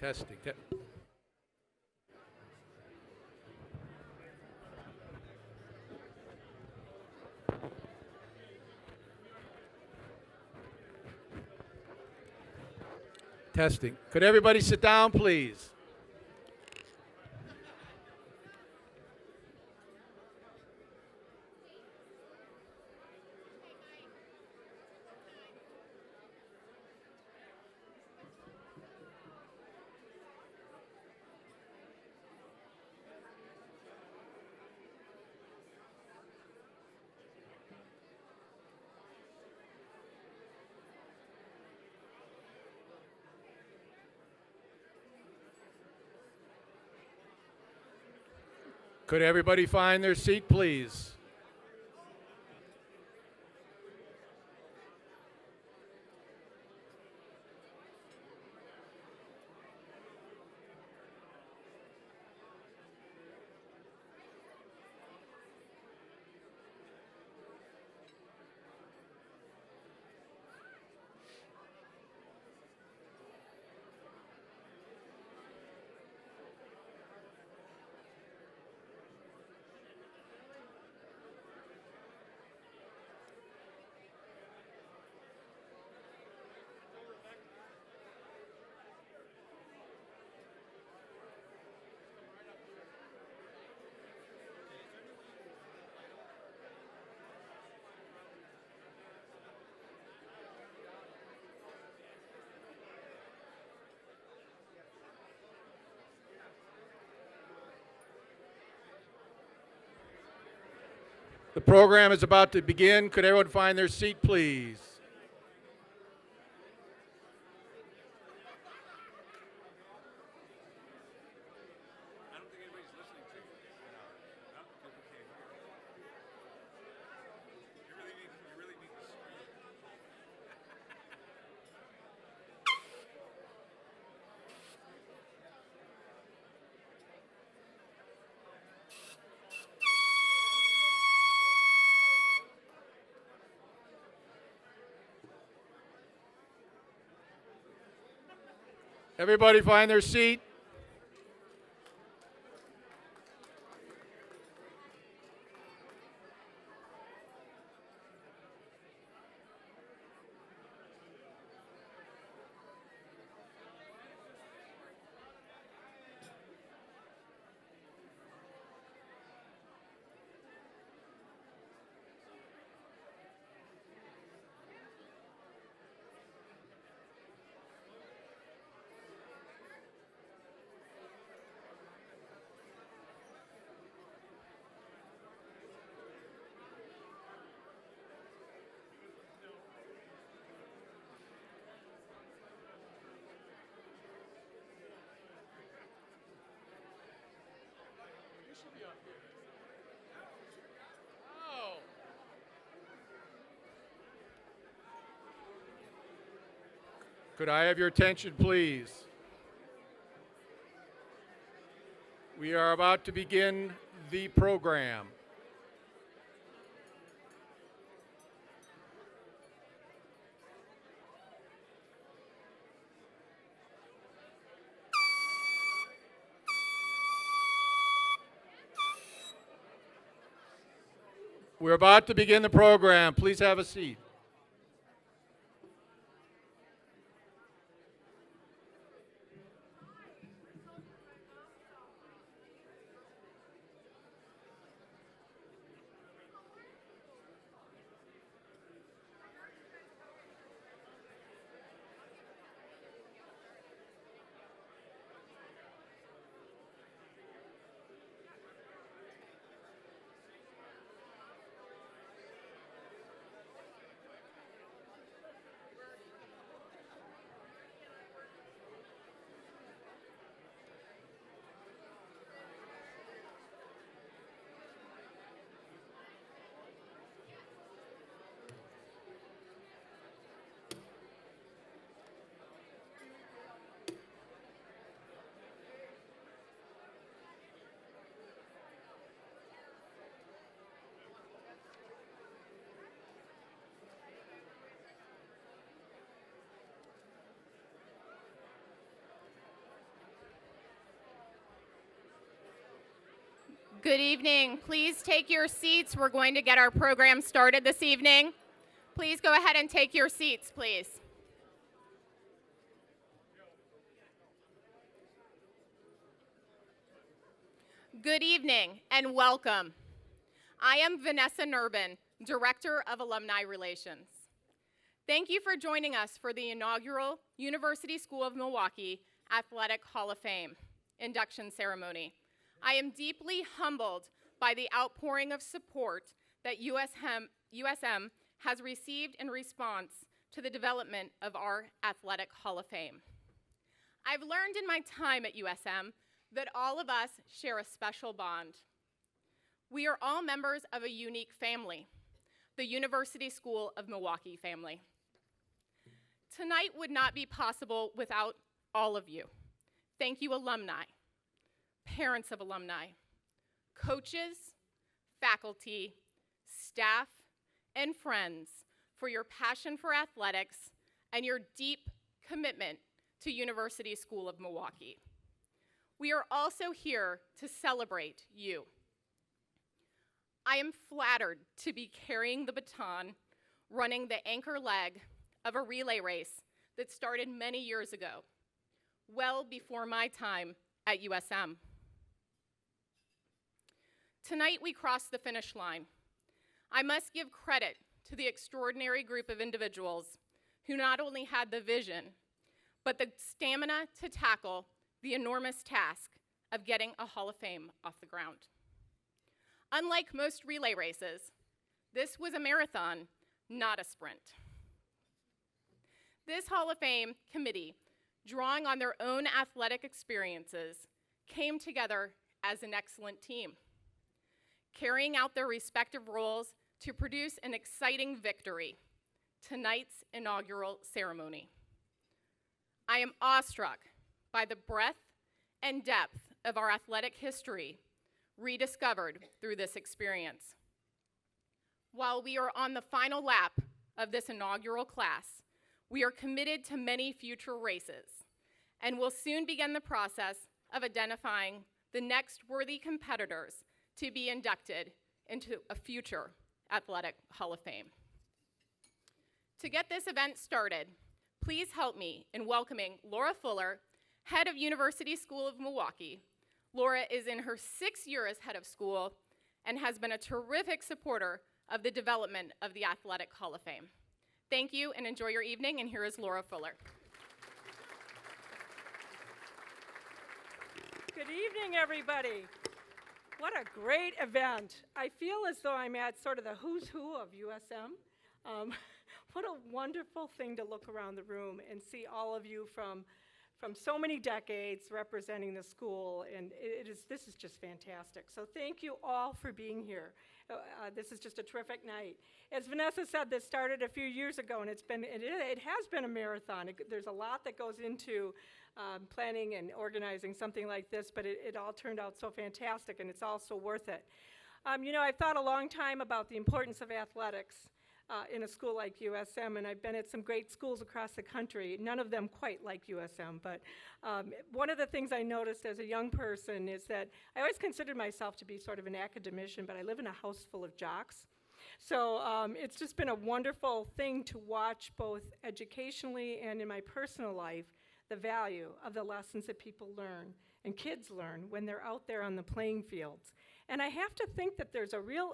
Testing. Testing. Could everybody sit down, please? Could everybody find their seat, please? The program is about to begin. Could everyone find their seat, please? Everybody find their seat. Could I have your attention, please? We are about to begin the program. We're about to begin the program. Please have a seat. Good evening. Please take your seats. We're going to get our program started this evening. Please go ahead and take your seats, please. Good evening and welcome. I am Vanessa Nurbin, Director of Alumni Relations. Thank you for joining us for the inaugural University School of Milwaukee Athletic Hall of Fame induction ceremony. I am deeply humbled by the outpouring of support that USM has received in response to the development of our Athletic Hall of Fame. I've learned in my time at USM that all of us share a special bond. We are all members of a unique family, the University School of Milwaukee family. Tonight would not be possible without all of you. Thank you, alumni, parents of alumni, coaches, faculty, staff, and friends for your passion for athletics and your deep commitment to University School of Milwaukee. We are also here to celebrate you. I am flattered to be carrying the baton, running the anchor leg of a relay race that started many years ago, well before my time at USM. Tonight we cross the finish line. I must give credit to the extraordinary group of individuals who not only had the vision, but the stamina to tackle the enormous task of getting a Hall of Fame off the ground. Unlike most relay races, this was a marathon, not a sprint. This Hall of Fame committee, drawing on their own athletic experiences, came together as an excellent team, carrying out their respective roles to produce an exciting victory, tonight's inaugural ceremony. I am awestruck by the breadth and depth of our athletic history rediscovered through this experience. While we are on the final lap of this inaugural class, we are committed to many future races and will soon begin the process of identifying the next worthy competitors to be inducted into a future Athletic Hall of Fame. To get this event started, please help me in welcoming Laura Fuller, head of University School of Milwaukee. Laura is in her 6th year as head of school and has been a terrific supporter of the development of the Athletic Hall of Fame. Thank you and enjoy your evening, and here is Laura Fuller. Good evening, everybody. What a great event. I feel as though I'm at sort of the who's who of USM. What a wonderful thing to look around the room and see all of you from so many decades representing the school, and this is just fantastic. So thank you all for being here. This is just a terrific night. As Vanessa said, this started a few years ago, and it has been a marathon. There's a lot that goes into planning and organizing something like this, but it all turned out so fantastic, and it's also worth it. I've thought a long time about the importance of athletics in a school like USM, and I've been at some great schools across the country, none of them quite like USM, but one of the things I noticed as a young person is that I always considered myself to be sort of an academician, but I live in a house full of jocks. So it's just been a wonderful thing to watch, both educationally and in my personal life, the value of the lessons that people learn and kids learn when they're out there on the playing fields. And I have to think that there's a real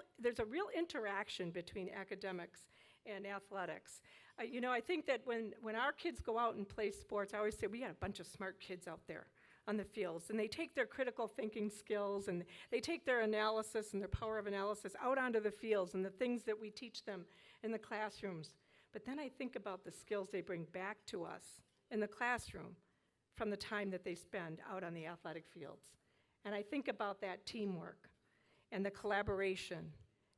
interaction between academics and athletics. I think that when our kids go out and play sports, I always say we got a bunch of smart kids out there on the fields, and they take their critical thinking skills and they take their analysis and their power of analysis out onto the fields and the things that we teach them in the classrooms. But then I think about the skills they bring back to us in the classroom from the time that they spend out on the athletic fields. And I think about that teamwork and the collaboration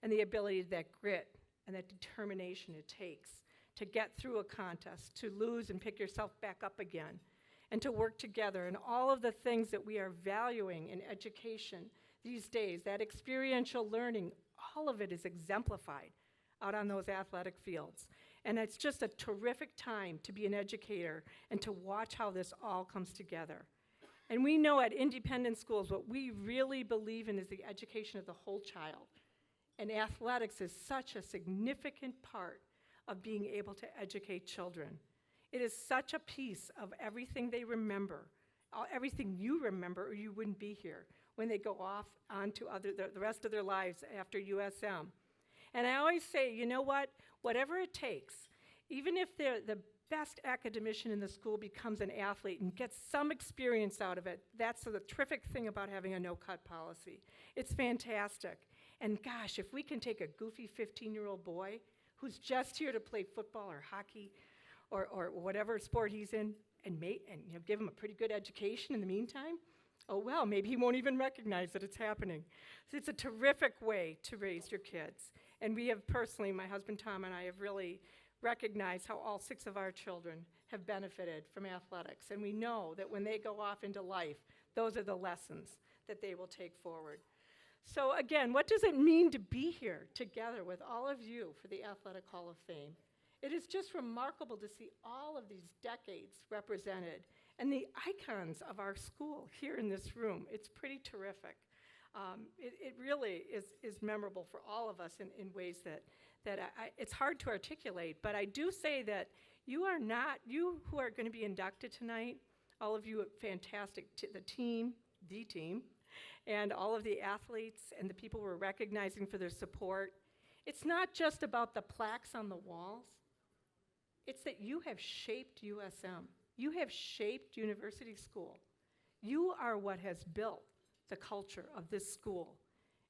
and the ability, that grit and that determination it takes to get through a contest, to lose and pick yourself back up again, and to work together, and all of the things that we are valuing in education these days, that experiential learning, all of it is exemplified out on those athletic fields. And it's just a terrific time to be an educator and to watch how this all comes together. And we know at independent schools what we really believe in is the education of the whole child. And athletics is such a significant part of being able to educate children. It is such a piece of everything they remember, everything you remember, or you wouldn't be here when they go off onto the rest of their lives after USM. And I always say, you know what? Whatever it takes, even if they're the best academician in the school becomes an athlete and gets some experience out of it, that's the terrific thing about having a no-cut policy. It's fantastic. And gosh, if we can take a goofy 15-year-old boy who's just here to play football or hockey or whatever sport he's in and give him a pretty good education in the meantime, oh well, maybe he won't even recognize that it's happening. So it's a terrific way to raise your kids. And we have personally, my husband Tom and I have really recognized how all 6 of our children have benefited from athletics. And we know that when they go off into life, those are the lessons that they will take forward. So again, what does it mean to be here together with all of you for the Athletic Hall of Fame? It is just remarkable to see all of these decades represented and the icons of our school here in this room. It's pretty terrific. It really is memorable for all of us in ways that it's hard to articulate, but I do say that you who are going to be inducted tonight, all of you are fantastic, the team, and all of the athletes and the people we're recognizing for their support. It's not just about the plaques on the walls. It's that you have shaped USM. You have shaped University School. You are what has built the culture of this school.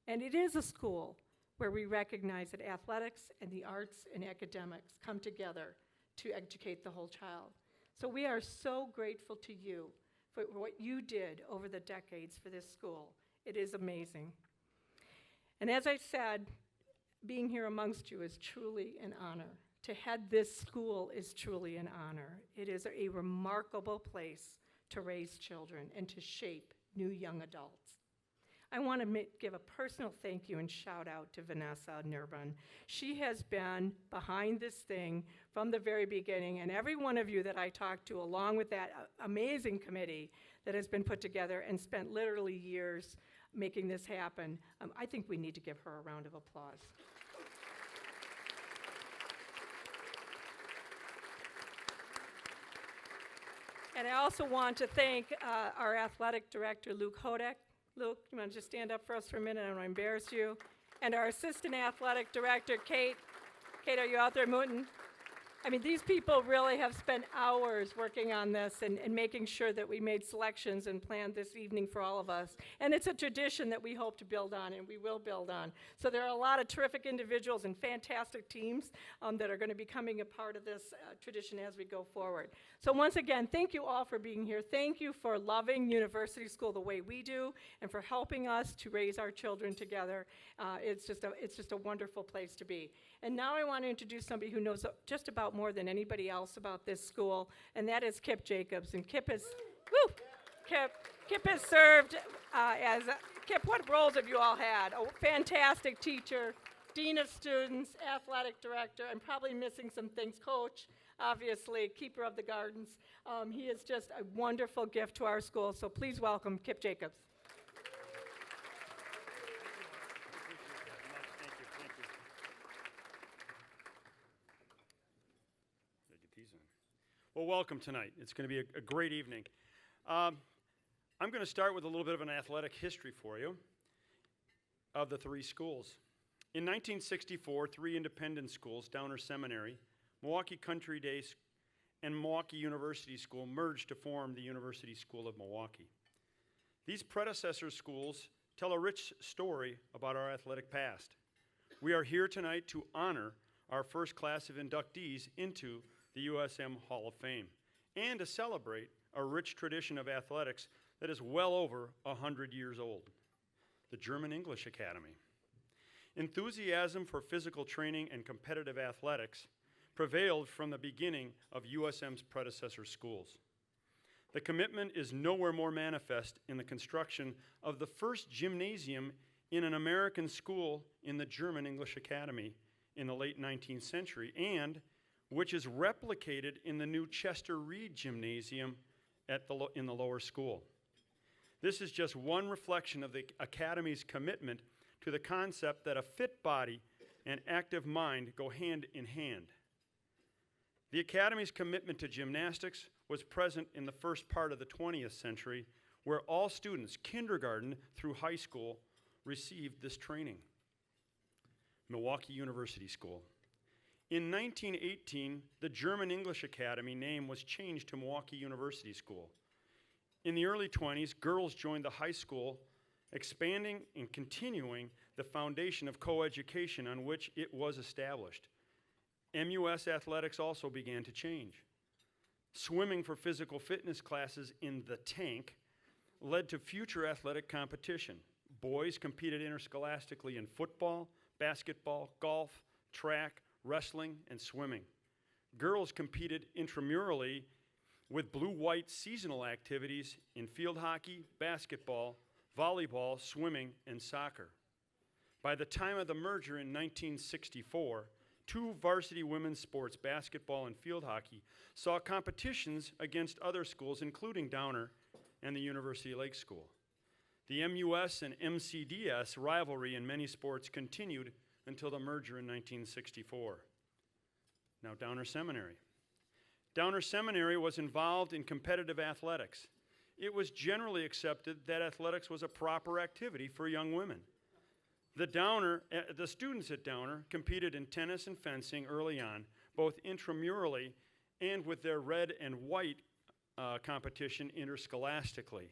And it is a school where we recognize that athletics and the arts and academics come together to educate the whole child. So we are so grateful to you for what you did over the decades for this school. It is amazing. And as I said, being here amongst you is truly an honor. To head this school is truly an honor. It is a remarkable place to raise children and to shape new young adults. I want to give a personal thank you and shout out to Vanessa Nurbin. She has been behind this thing from the very beginning, and every one of you that I talked to, along with that amazing committee that has been put together and spent literally years making this happen, I think we need to give her a round of applause. And I also want to thank our athletic director, Luke Hodek. Luke, you want to just stand up for us for a minute? I don't want to embarrass you. And our assistant athletic director, Kate. Kate, are you out there mooting? I mean, these people really have spent hours working on this and making sure that we made selections and planned this evening for all of us. And it's a tradition that we hope to build on and we will build on. So there are a lot of terrific individuals and fantastic teams that are going to be coming a part of this tradition as we go forward. So once again, thank you all for being here. Thank you for loving University School the way we do and for helping us to raise our children together. It's just a wonderful place to be. And now I want to introduce somebody who knows just about more than anybody else about this school, and that is Kip Jacobs. And Kip has served Kip, what roles have you all had? A fantastic teacher, dean of students, athletic director, I'm probably missing some things, coach, obviously, keeper of the gardens. He is just a wonderful gift to our school, so please welcome Kip Jacobs. Well, welcome tonight. It's going to be a great evening. I'm going to start with a little bit of an athletic history for you of the 3 schools. In 1964, 3 independent schools, Downer Seminary, Milwaukee Country Day, and Milwaukee University School, merged to form the University School of Milwaukee. These predecessor schools tell a rich story about our athletic past. We are here tonight to honor our first class of inductees into the USM Hall of Fame, and to celebrate a rich tradition of athletics that is well over 100 years old, the German English Academy. Enthusiasm for physical training and competitive athletics prevailed from the beginning of USM's predecessor schools. The commitment is nowhere more manifest in the construction of the first gymnasium in an American school in the German English Academy in the late 19th century, and which is replicated in the new Chester Reed Gymnasium in the lower school. This is just one reflection of the Academy's commitment to the concept that a fit body and active mind go hand in hand. The Academy's commitment to gymnastics was present in the first part of the 20th century, where all students, kindergarten through high school, received this training. Milwaukee University School. In 1918, the German English Academy name was changed to Milwaukee University School. In the early 20s, girls joined the high school, expanding and continuing the foundation of coeducation on which it was established. MUS athletics also began to change. Swimming for physical fitness classes in the tank led to future athletic competition. Boys competed interscholastically in football, basketball, golf, track, wrestling, and swimming. Girls competed intramurally with blue-white seasonal activities in field hockey, basketball, volleyball, swimming, and soccer. By the time of the merger in 1964, two varsity women's sports, basketball and field hockey, saw competitions against other schools, including Downer and the University Lake School. The MUS and MCDS rivalry in many sports continued until the merger in 1964. Now, Downer Seminary. Downer Seminary was involved in competitive athletics. It was generally accepted that athletics was a proper activity for young women. The students at Downer competed in tennis and fencing early on, both intramurally and with their red and white competition interscholastically,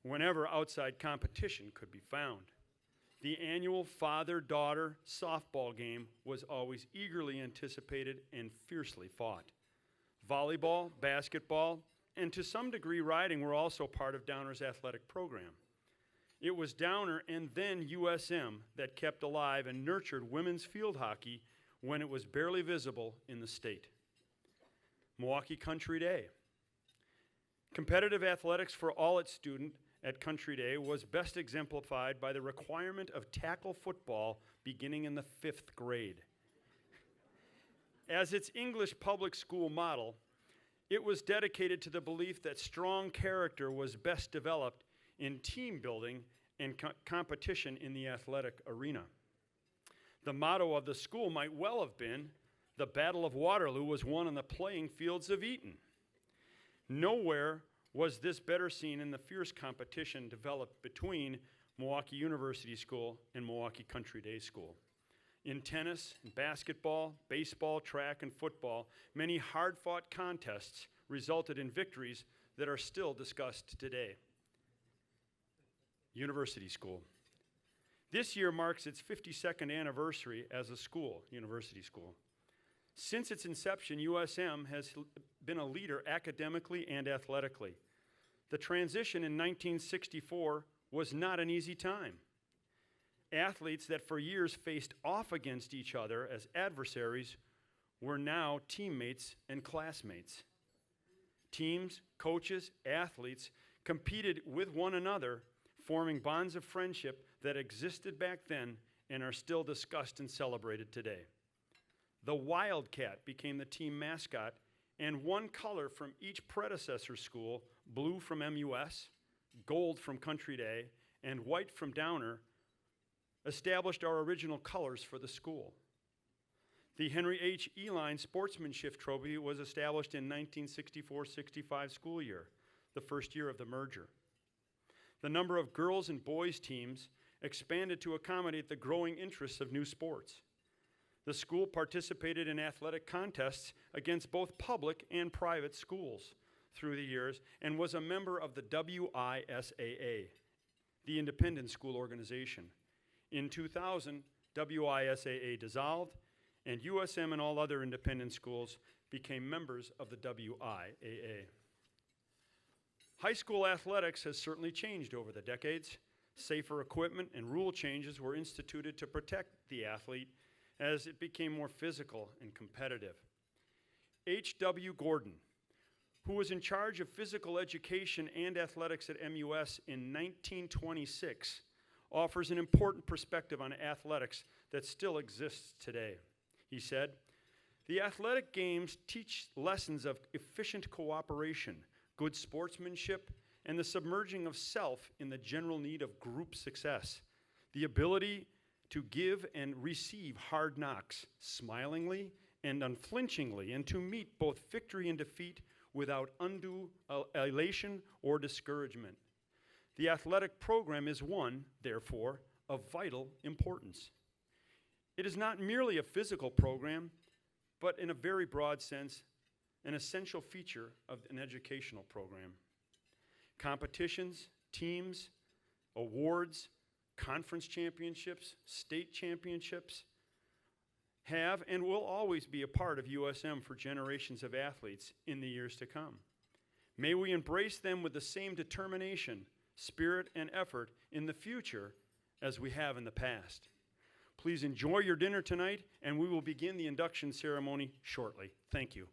whenever outside competition could be found. The annual father-daughter softball game was always eagerly anticipated and fiercely fought. Volleyball, basketball, and to some degree riding were also part of Downer's athletic program. It was Downer and then USM that kept alive and nurtured women's field hockey when it was barely visible in the state. Milwaukee Country Day. Competitive athletics for all its students at Country Day was best exemplified by the requirement of tackle football beginning in the 5th grade. As its English public school model, it was dedicated to the belief that strong character was best developed in team building and competition in the athletic arena. The motto of the school might well have been, "The Battle of Waterloo was won on the playing fields of Eton." Nowhere was this better seen in the fierce competition developed between Milwaukee University School and Milwaukee Country Day School. In tennis, basketball, baseball, track, and football, many hard-fought contests resulted in victories that are still discussed today. University School. This year marks its 52nd anniversary as a school, University School. Since its inception, USM has been a leader academically and athletically. The transition in 1964 was not an easy time. Athletes that for years faced off against each other as adversaries were now teammates and classmates. Teams, coaches, athletes competed with one another, forming bonds of friendship that existed back then and are still discussed and celebrated today. The Wildcat became the team mascot, and one color from each predecessor school, blue from MUS, gold from Country Day, and white from Downer, established our original colors for the school. The Henry H. Eline Sportsmanship Trophy was established in 1964-65 school year, the first year of the merger. The number of girls and boys teams expanded to accommodate the growing interests of new sports. The school participated in athletic contests against both public and private schools through the years and was a member of the WISAA, the Independent School Organization. In 2000, WISAA dissolved, and USM and all other independent schools became members of the WIAA. High school athletics has certainly changed over the decades. Safer equipment and rule changes were instituted to protect the athlete as it became more physical and competitive. H.W. Gordon, who was in charge of physical education and athletics at MUS in 1926, offers an important perspective on athletics that still exists today. He said, "The athletic games teach lessons of efficient cooperation, good sportsmanship, and the submerging of self in the general need of group success. The ability to give and receive hard knocks smilingly and unflinchingly, and to meet both victory and defeat without undue elation or discouragement. The athletic program is one, therefore, of vital importance. It is not merely a physical program, but in a very broad sense, an essential feature of an educational program. Competitions, teams, awards, conference championships, state championships have and will always be a part of USM for generations of athletes in the years to come. May we embrace them with the same determination, spirit, and effort in the future as we have in the past. Please enjoy your dinner tonight, and we will begin the induction ceremony shortly. Thank you.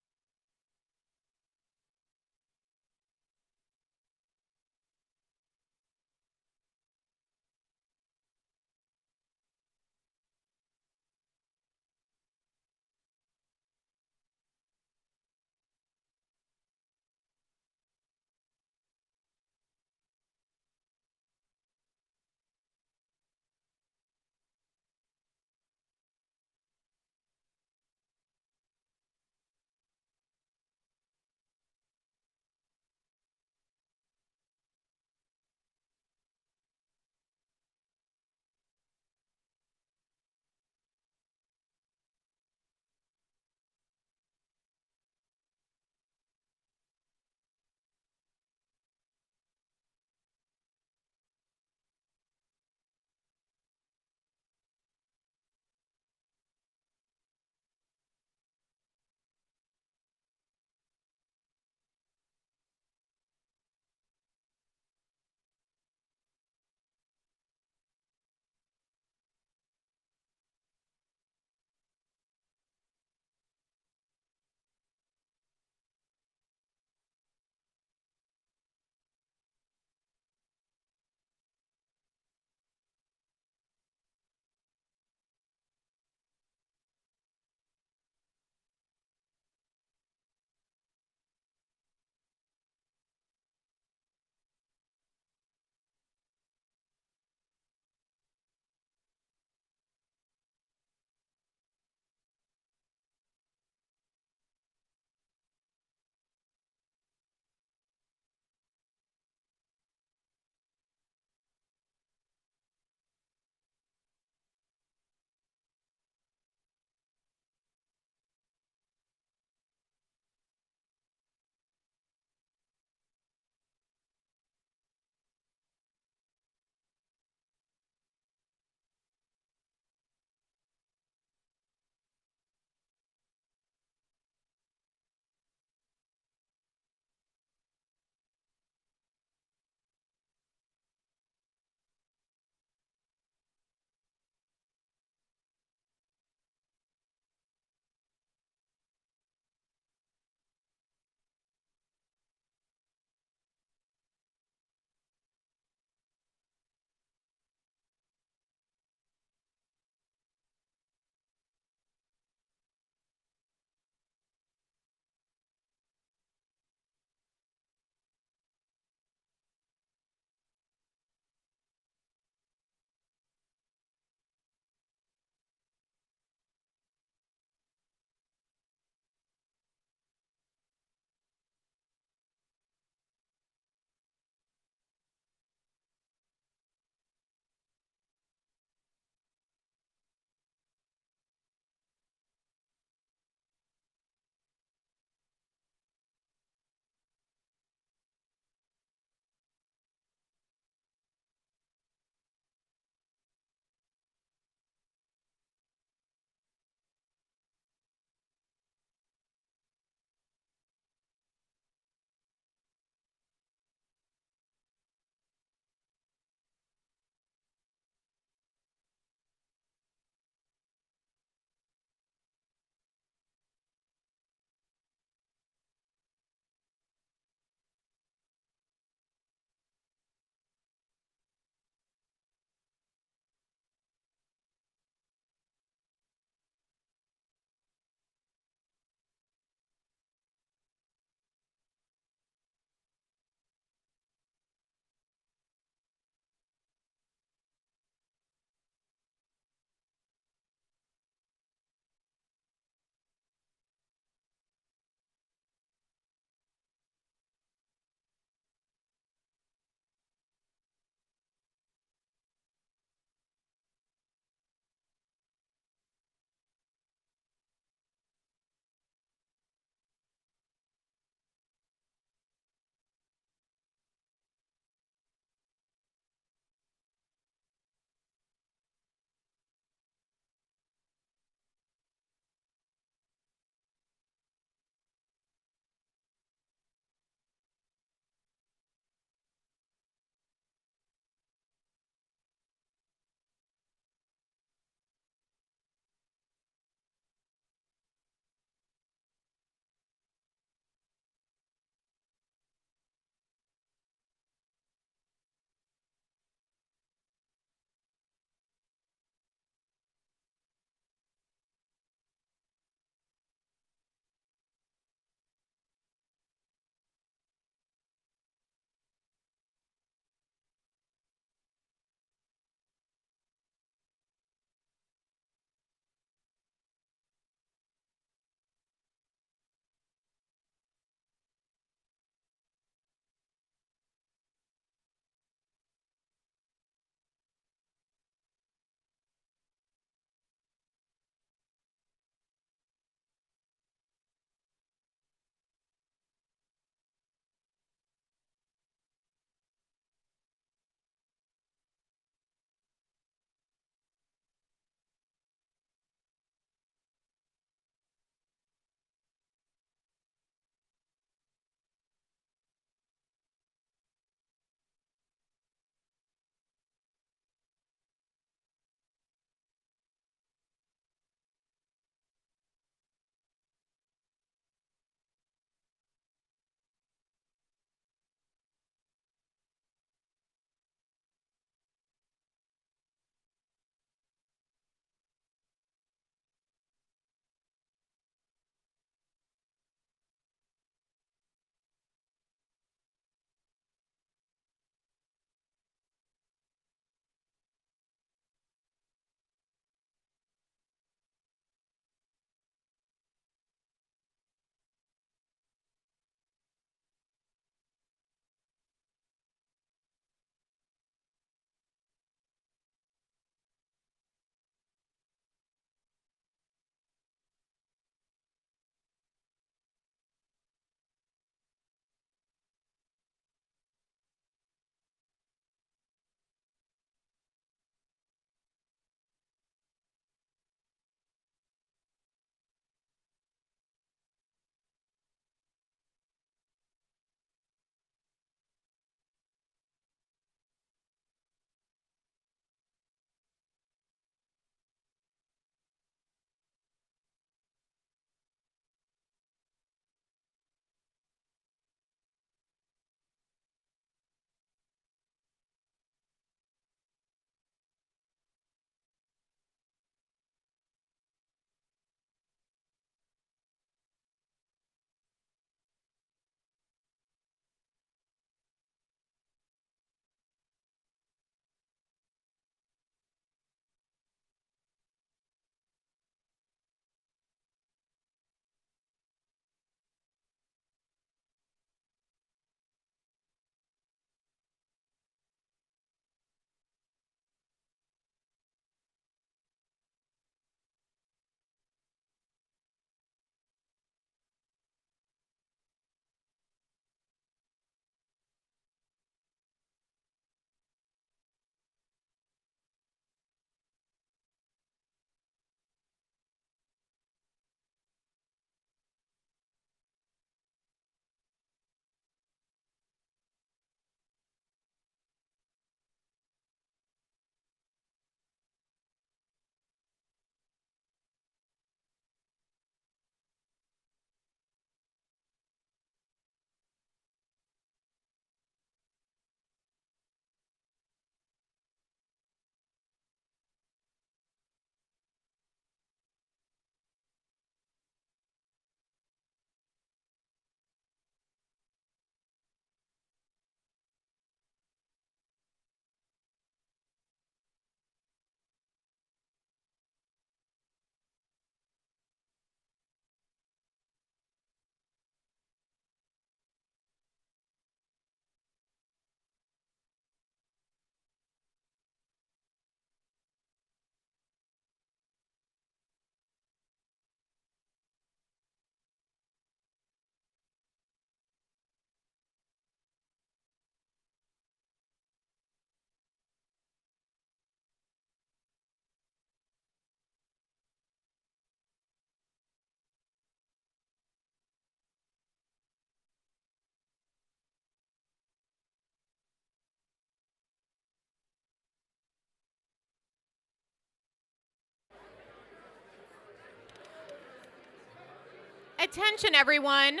Attention, everyone.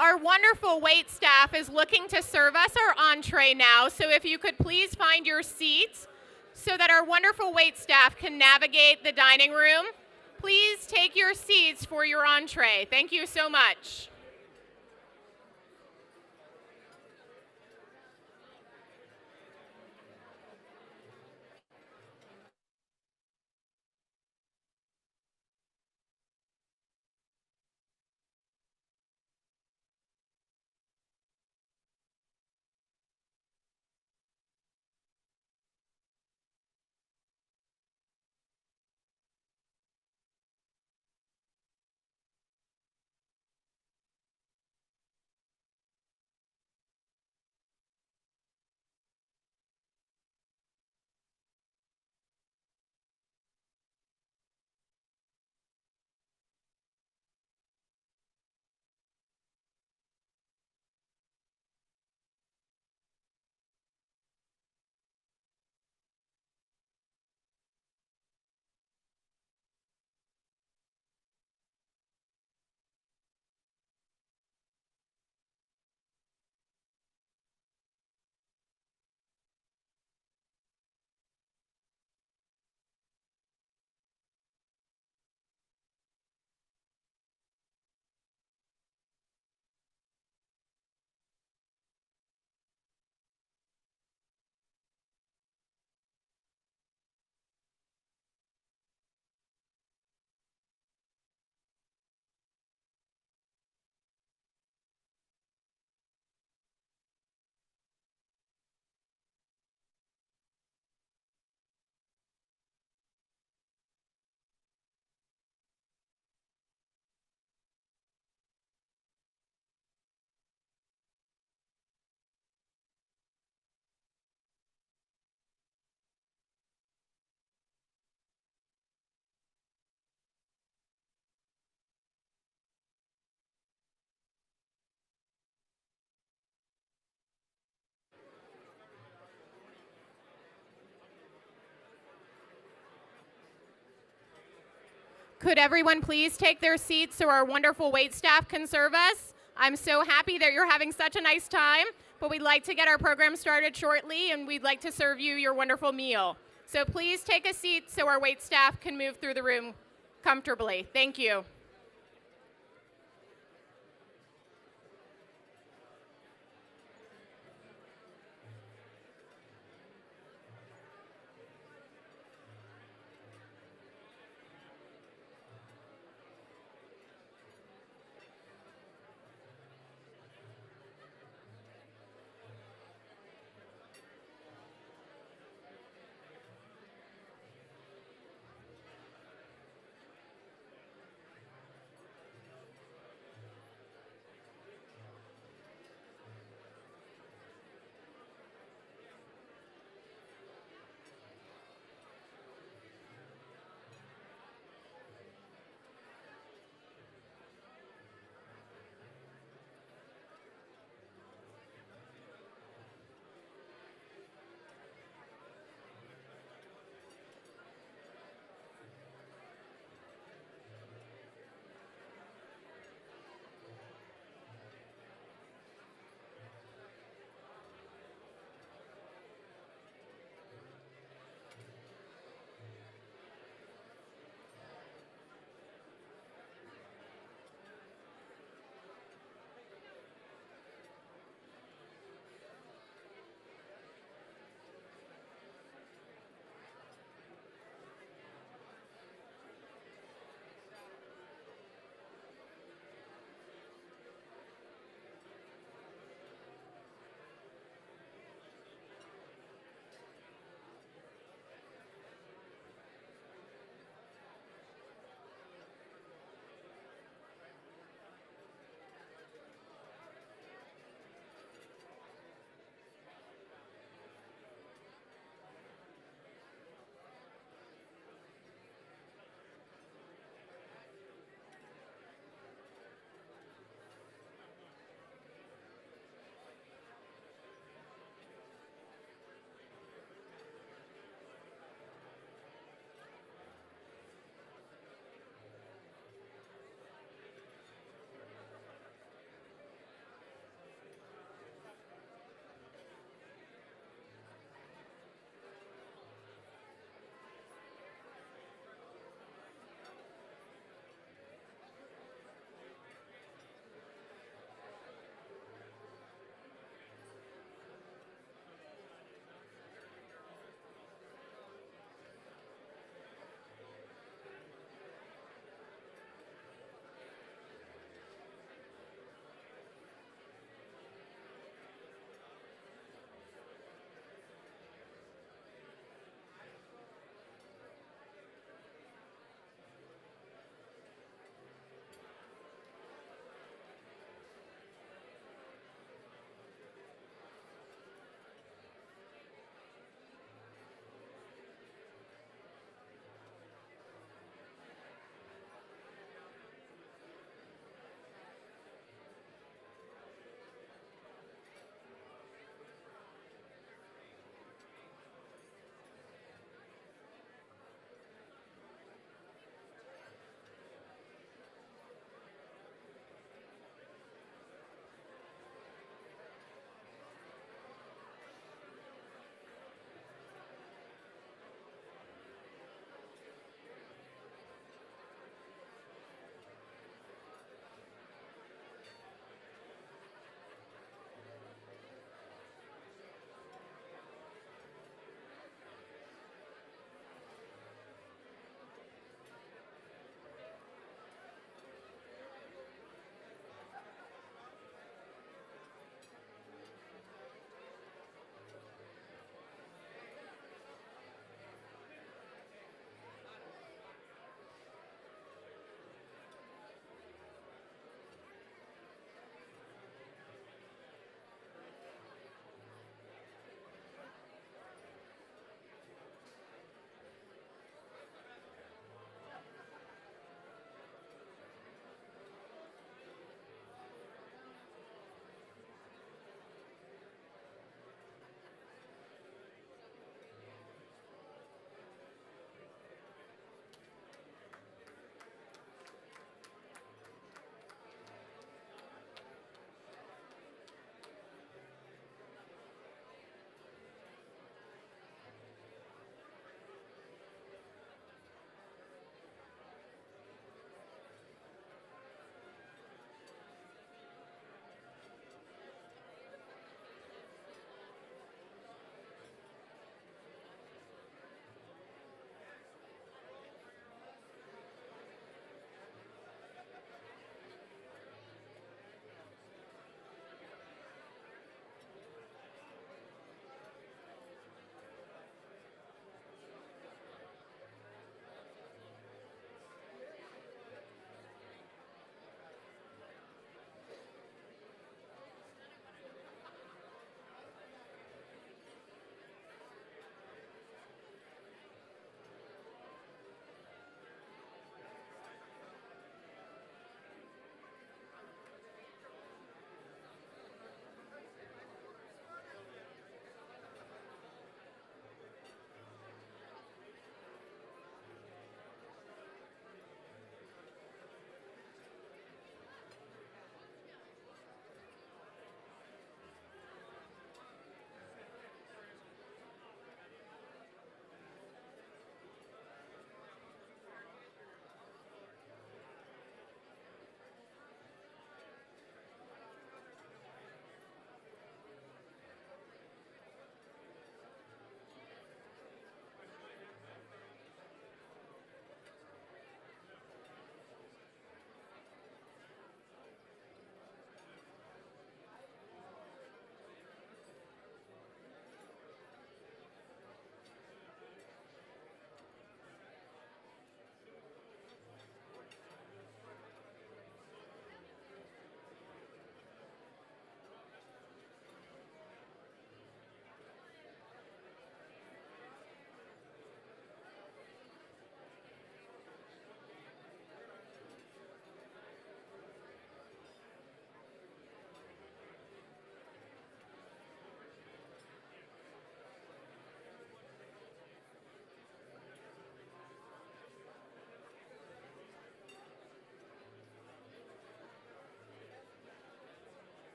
Our wonderful wait staff is looking to serve us our entree now, so if you could please find your seats so that our wonderful wait staff can navigate the dining room. Please take your seats for your entree. Thank you so much. Could everyone please take their seats so our wonderful wait staff can serve us? I'm so happy that you're having such a nice time, but we'd like to get our program started shortly, and we'd like to serve you your wonderful meal. So please take a seat so our wait staff can move through the room comfortably. Thank you.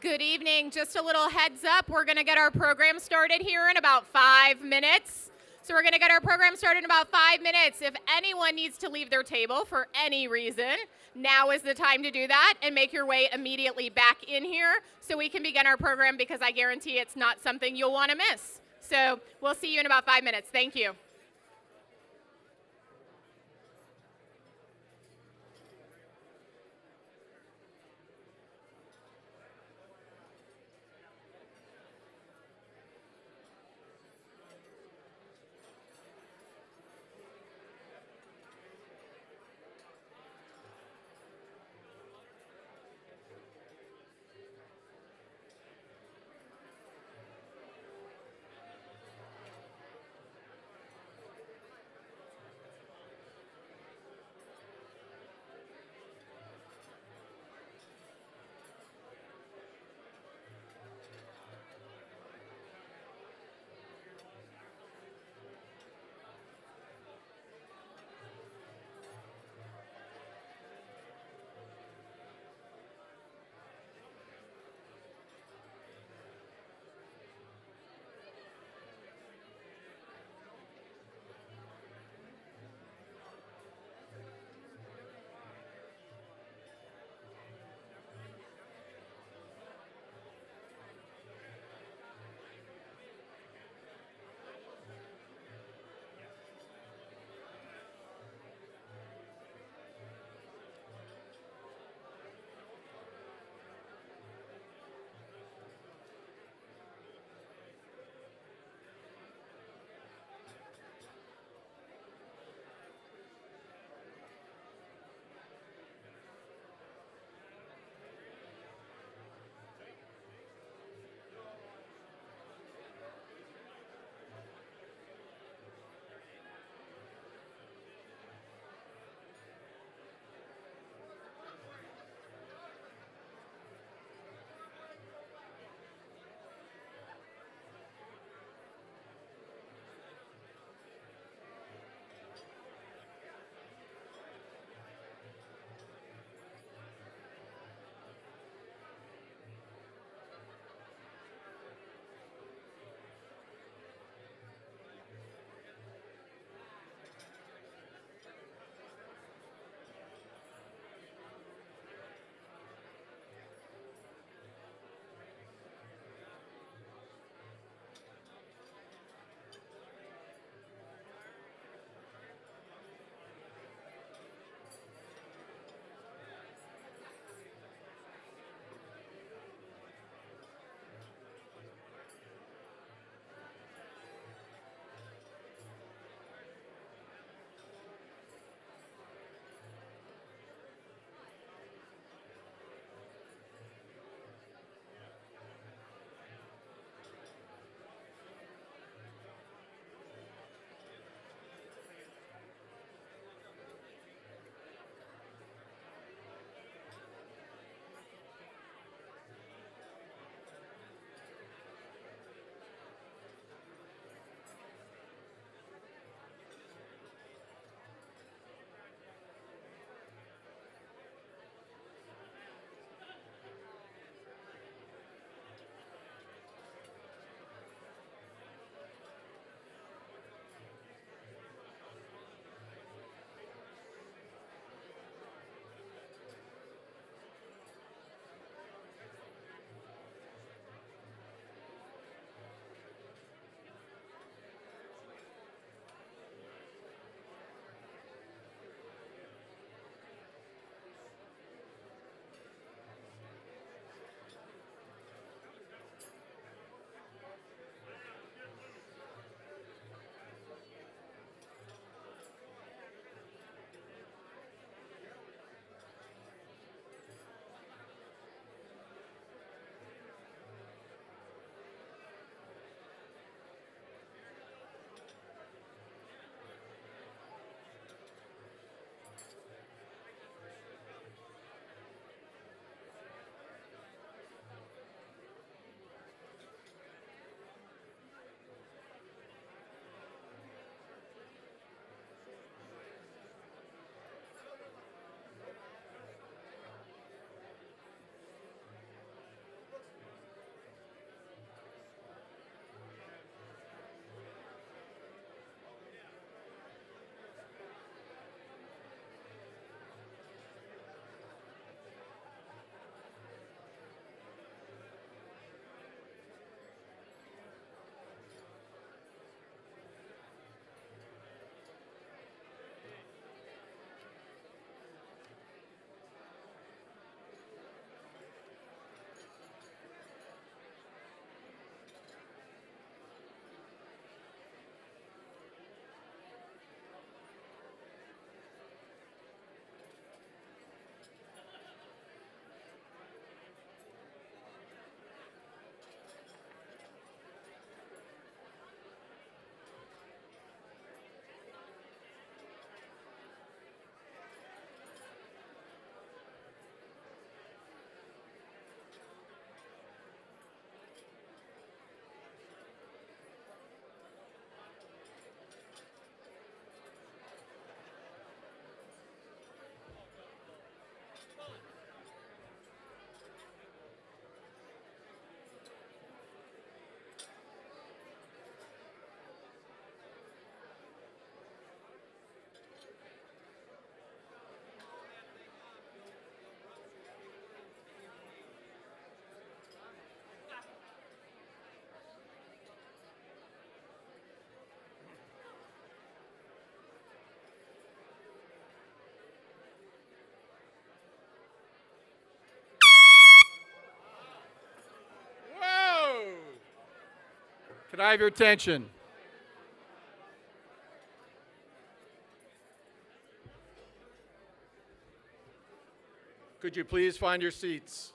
Good evening. Just a little heads up, we're going to get our program started here in about 5 minutes. So we're going to get our program started in about 5 minutes. If anyone needs to leave their table for any reason, now is the time to do that and make your way immediately back in here so we can begin our program, because I guarantee it's not something you'll want to miss. So we'll see you in about 5 minutes. Thank you. Could I have your attention? Could you please find your seats?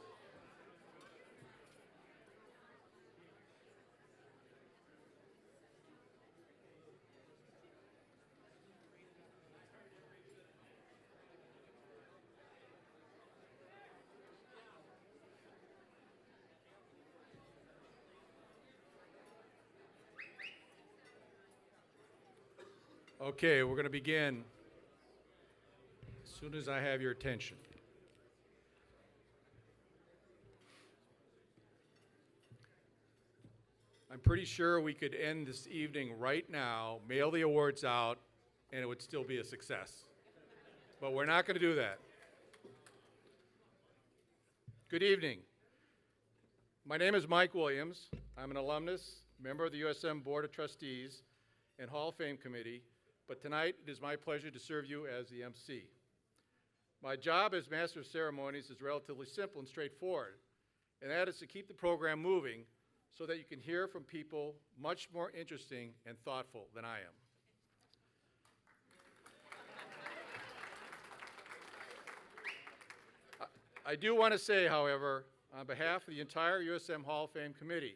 Okay, we're going to begin as soon as I have your attention. I'm pretty sure we could end this evening right now, mail the awards out, and it would still be a success. But we're not going to do that. Good evening. My name is Mike Williams. I'm an alumnus, member of the USM Board of Trustees and Hall of Fame Committee, but tonight it is my pleasure to serve you as the MC. My job as Master of Ceremonies is relatively simple and straightforward, and that is to keep the program moving so that you can hear from people much more interesting and thoughtful than I am. I do want to say, however, on behalf of the entire USM Hall of Fame Committee,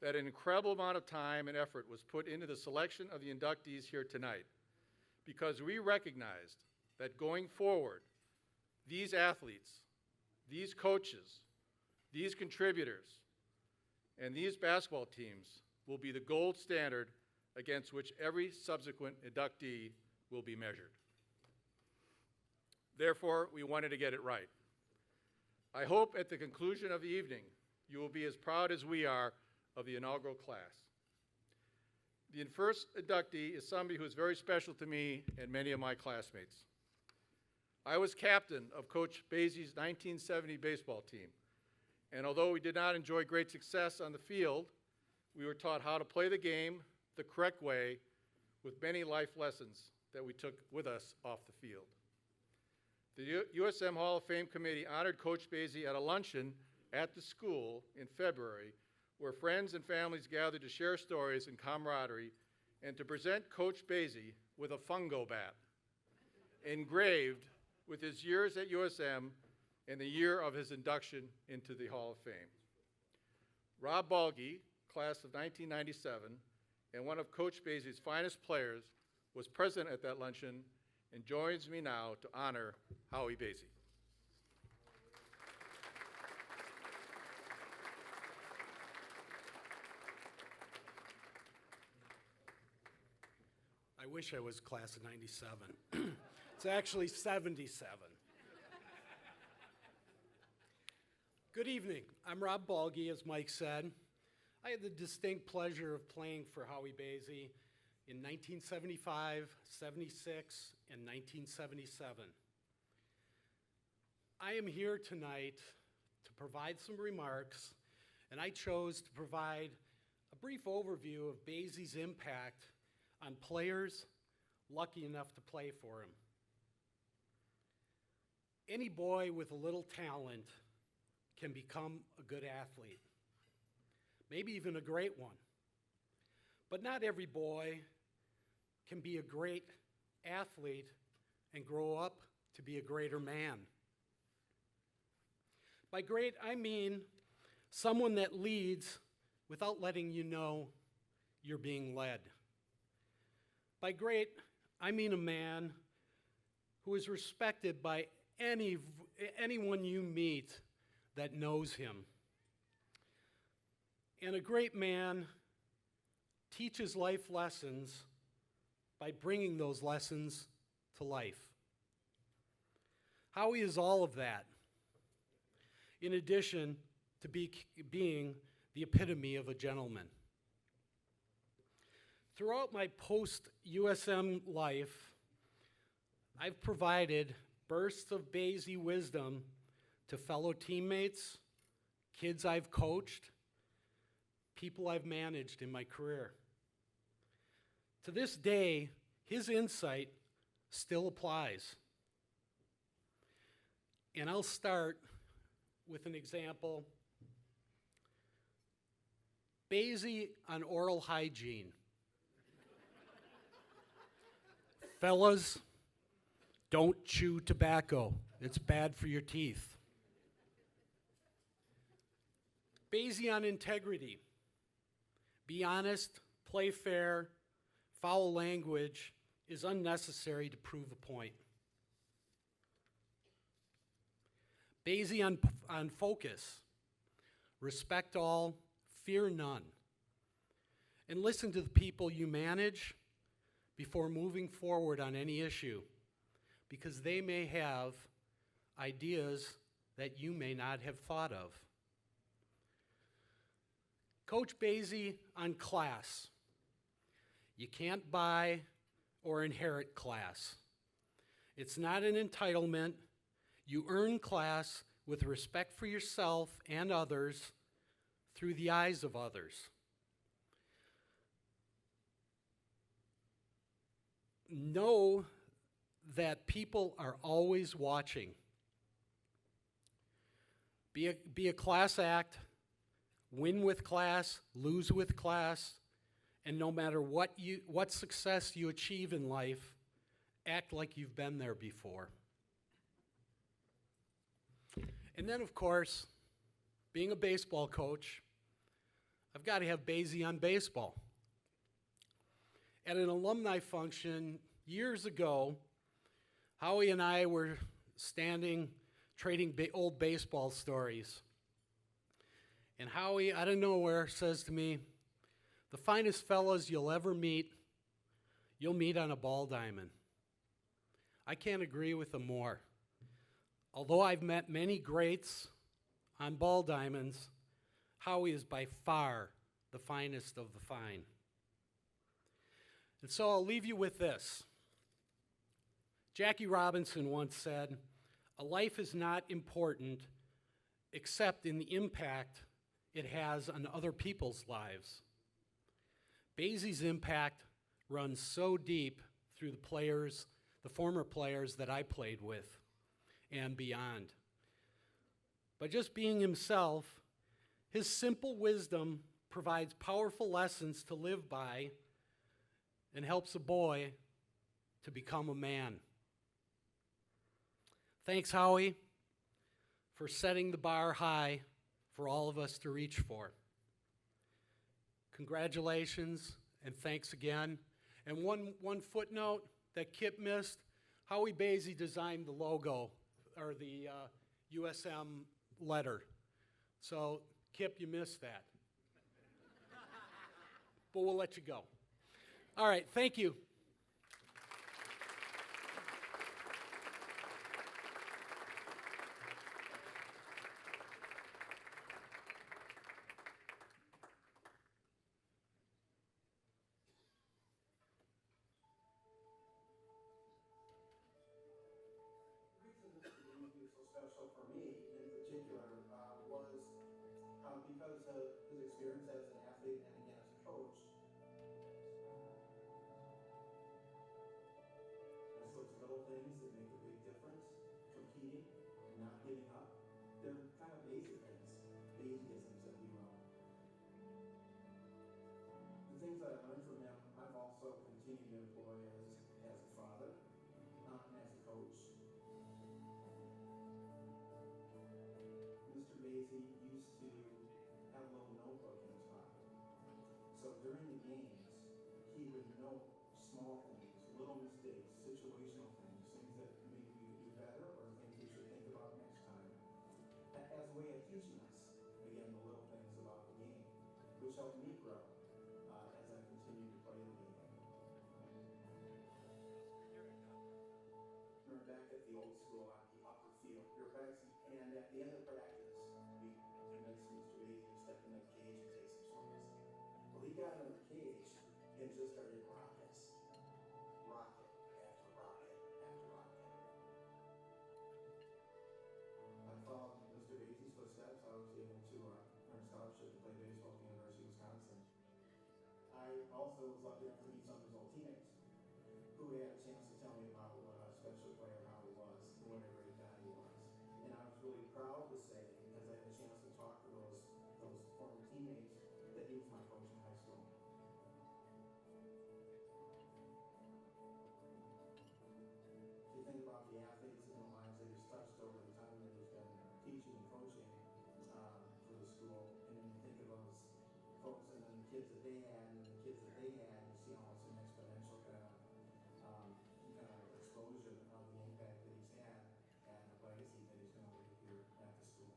that an incredible amount of time and effort was put into the selection of the inductees here tonight, because we recognized that going forward, these athletes, these coaches, these contributors, and these basketball teams will be the gold standard against which every subsequent inductee will be measured. Therefore, we wanted to get it right. I hope at the conclusion of the evening, you will be as proud as we are of the inaugural class. The first inductee is somebody who is very special to me and many of my classmates. I was captain of Coach Bazy's 1970 baseball team, and although we did not enjoy great success on the field, we were taught how to play the game the correct way with many life lessons that we took with us off the field. The USM Hall of Fame Committee honored Coach Bazy at a luncheon at the school in February, where friends and families gathered to share stories and camaraderie and to present Coach Bazy with a fungo bat engraved with his years at USM and the year of his induction into the Hall of Fame. Rob Balge, class of 1997, and one of Coach Bazy's finest players, was present at that luncheon and joins me now to honor Howie Bazy. I wish I was class of 97. It's actually 77. Good evening. I'm Rob Balge, as Mike said. I had the distinct pleasure of playing for Howie Bazy in 1975, 76, and 1977. I am here tonight to provide some remarks, and I chose to provide a brief overview of Bazy's impact on players lucky enough to play for him. Any boy with a little talent can become a good athlete, maybe even a great one. But not every boy can be a great athlete and grow up to be a greater man. By great, I mean someone that leads without letting you know you're being led. By great, I mean a man who is respected by anyone you meet that knows him. And a great man teaches life lessons by bringing those lessons to life. Howie is all of that, in addition to being the epitome of a gentleman. Throughout my post-USM life, I've provided bursts of Bazy wisdom to fellow teammates, kids I've coached, people I've managed in my career. To this day, his insight still applies. And I'll start with an example. Basie on oral hygiene. Fellas, don't chew tobacco. It's bad for your teeth. Basie on integrity. Be honest, play fair, foul language is unnecessary to prove a point. Basie on focus. Respect all, fear none. And listen to the people you manage before moving forward on any issue, because they may have ideas that you may not have thought of. Coach Basie on class. You can't buy or inherit class. It's not an entitlement. You earn class with respect for yourself and others through the eyes of others. Know that people are always watching. Be a class act, win with class, lose with class, and no matter what success you achieve in life, act like you've been there before. And then, of course, being a baseball coach, I've got to have Basie on baseball. At an alumni function years ago, Howie and I were standing trading old baseball stories. And Howie, out of nowhere, says to me, "The finest fellas you'll ever meet, you'll meet on a ball diamond." I can't agree with him more. Although I've met many greats on ball diamonds, Howie is by far the finest of the fine. And so I'll leave you with this. Jackie Robinson once said, "A life is not important except in the impact it has on other people's lives." Basie's impact runs so deep through the former players that I played with and beyond. By just being himself, his simple wisdom provides powerful lessons to live by and helps a boy to become a man. Thanks, Howie, for setting the bar high for all of us to reach for. Congratulations and thanks again. And one footnote that Kip missed, Howie Basie designed the logo, or the USM letter. So, Kip, you missed that. But we'll let you go. All right, thank you. The reason this evening is so special for me in particular was because of his experience as an athlete and again as a coach. It's those little things that make a big difference. Competing and not giving up. They're kind of basic things, Basieisms, if you will. The things that I learned from him, I've also continued to employ as a father and as a coach. Mr. Basie used to have a little notebook in his pocket. So during the games, he would note small things, little mistakes, situational things, things that maybe we could do better or things we should think about next time, as a way of teaching us, again, the little things about the game, which helped me grow as I continued to play the game. We were back at the old school on the upper field. We were back, and at the end of practice, we convinced Mr. Basie to step in the cage and take some swings. Well, he got in the cage and just started rocket after rocket after rocket. I followed Mr. Basie's footsteps. I was able to earn a scholarship to play baseball at the University of Wisconsin. I also was lucky enough to meet some of his old teammates who had a chance to tell me about what a special player Howie was and what a great guy he was. And I was really proud to say, because I had a chance to talk to those former teammates, that he was my folks and then the kids that they had and the kids that they had, you see almost an exponential kind of exposure of the impact that he's had and the legacy that he's going to leave here at the school.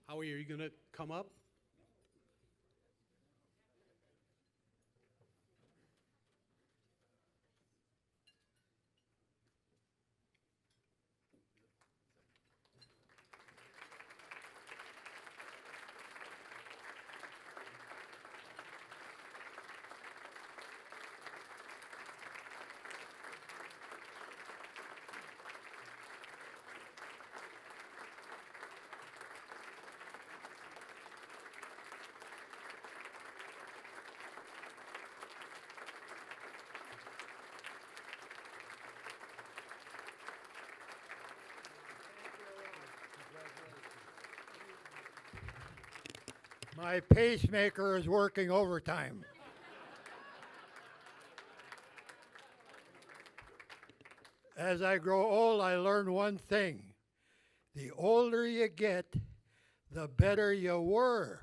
Howie, are you going to come up? My pacemaker is working overtime. As I grow old, I learn one thing. The older you get, the better you were.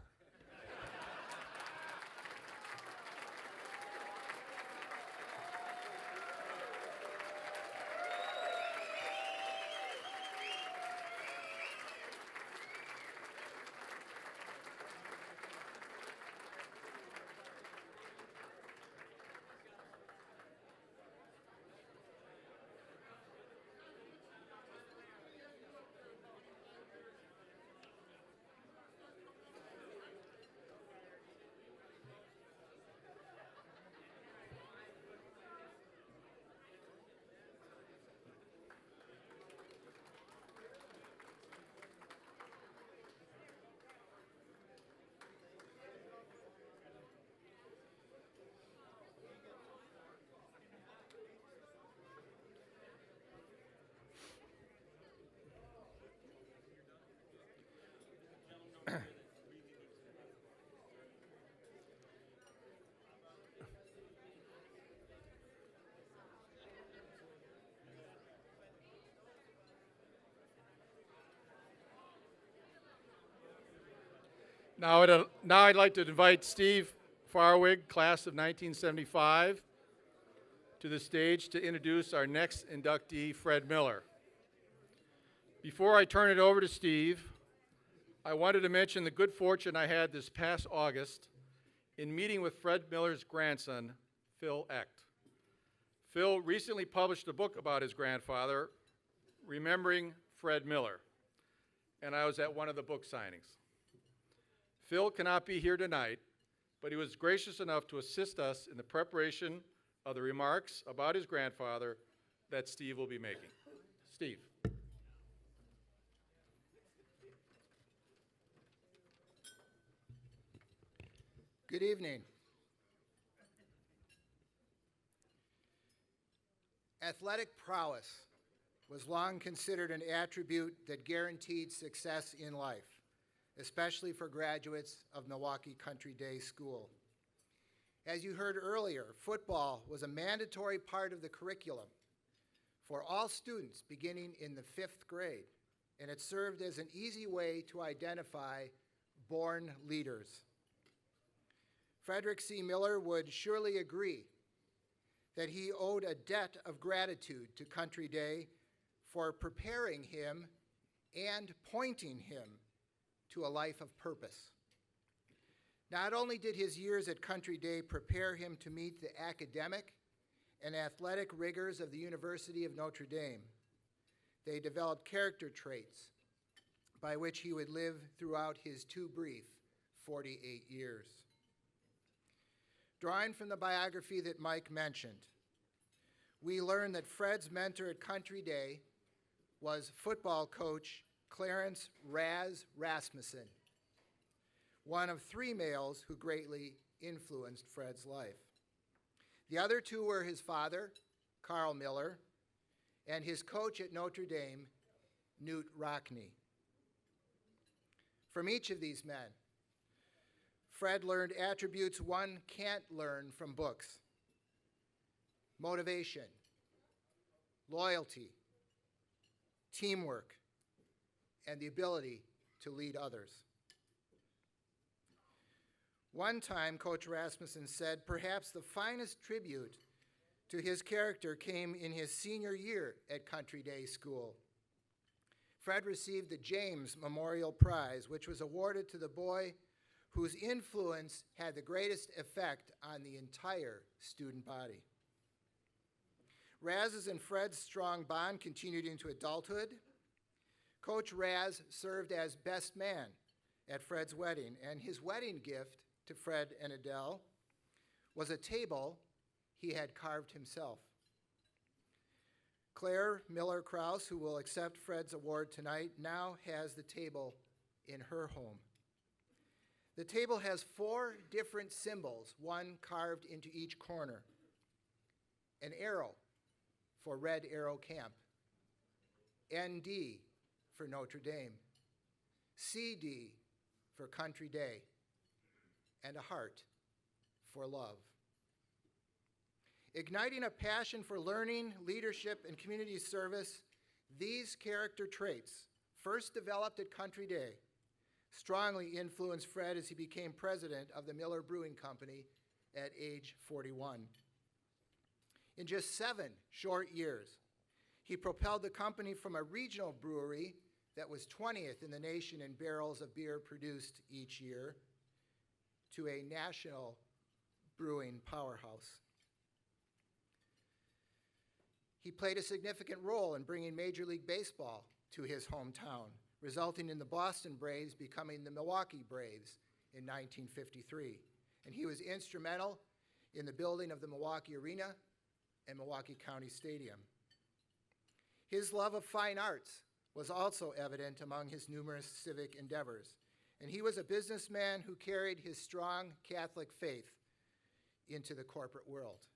Now I'd like to invite Steve Farwig, class of 1975, to the stage to introduce our next inductee, Fred Miller. Before I turn it over to Steve, I wanted to mention the good fortune I had this past August in meeting with Fred Miller's grandson, Phil Echt. Phil recently published a book about his grandfather, Remembering Fred Miller, and I was at one of the book signings. Phil cannot be here tonight, but he was gracious enough to assist us in the preparation of the remarks about his grandfather that Steve will be making. Steve. Good evening. Athletic prowess was long considered an attribute that guaranteed success in life, especially for graduates of Milwaukee Country Day School. As you heard earlier, football was a mandatory part of the curriculum for all students beginning in the 5th grade, and it served as an easy way to identify born leaders. Frederick C. Miller would surely agree that he owed a debt of gratitude to Country Day for preparing him and pointing him to a life of purpose. Not only did his years at Country Day prepare him to meet the academic and athletic rigors of the University of Notre Dame, they developed character traits by which he would live throughout his too brief 48 years. Drawing from the biography that Mike mentioned, we learn that Fred's mentor at Country Day was football coach Clarence Raz Rasmussen, one of 3 males who greatly influenced Fred's life. The other 2 were his father, Carl Miller, and his coach at Notre Dame, Newt Rockne. From each of these men, Fred learned attributes one can't learn from books: motivation, loyalty, teamwork, and the ability to lead others. One time, Coach Rasmussen said perhaps the finest tribute to his character came in his senior year at Country Day School. Fred received the James Memorial Prize, which was awarded to the boy whose influence had the greatest effect on the entire student body. Raz's and Fred's strong bond continued into adulthood. Coach Raz served as best man at Fred's wedding, and his wedding gift to Fred and Adele was a table he had carved himself. Claire Miller Krause, who will accept Fred's award tonight, now has the table in her home. The table has 4 different symbols, one carved into each corner: an arrow for Red Arrow Camp, ND for Notre Dame, CD for Country Day, and a heart for love. Igniting a passion for learning, leadership, and community service, these character traits, first developed at Country Day, strongly influenced Fred as he became president of the Miller Brewing Company at age 41. In just 7 short years, he propelled the company from a regional brewery that was 20th in the nation in barrels of beer produced each year to a national brewing powerhouse. He played a significant role in bringing Major League Baseball to his hometown, resulting in the Boston Braves becoming the Milwaukee Braves in 1953. And he was instrumental in the building of the Milwaukee Arena and Milwaukee County Stadium. His love of fine arts was also evident among his numerous civic endeavors, and he was a businessman who carried his strong Catholic faith into the corporate world.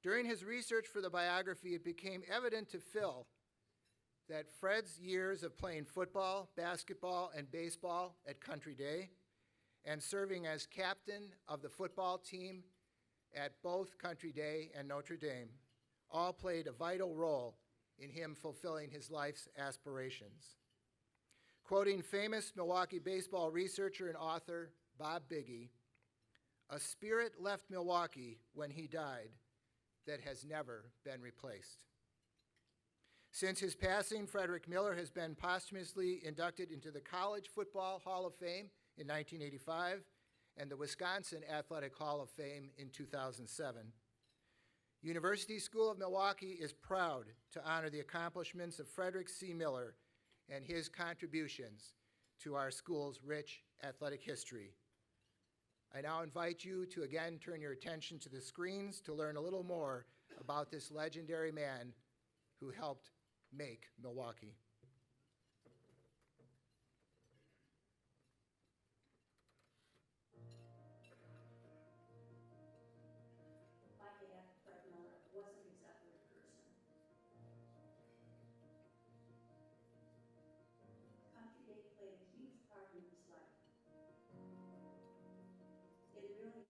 During his research for the biography, it became evident to Phil that Fred's years of playing football, basketball, and baseball at Country Day and serving as captain of the football team at both Country Day and Notre Dame all played a vital role in him fulfilling his life's aspirations. Quoting famous Milwaukee baseball researcher and author Bob Biggie, "A spirit left Milwaukee when he died that has never been replaced." Since his passing, Frederick Miller has been posthumously inducted into the College Football Hall of Fame in 1985 and the Wisconsin Athletic Hall of Fame in 2007. University School of Milwaukee is proud to honor the accomplishments of Frederick C. Miller and his contributions to our school's rich athletic history. I now invite you to again turn your attention to the screens to learn a little more about this legendary man who helped make Milwaukee. My dad, Fred Miller, wasn't exactly a person. Country Day played a huge part in his life. It really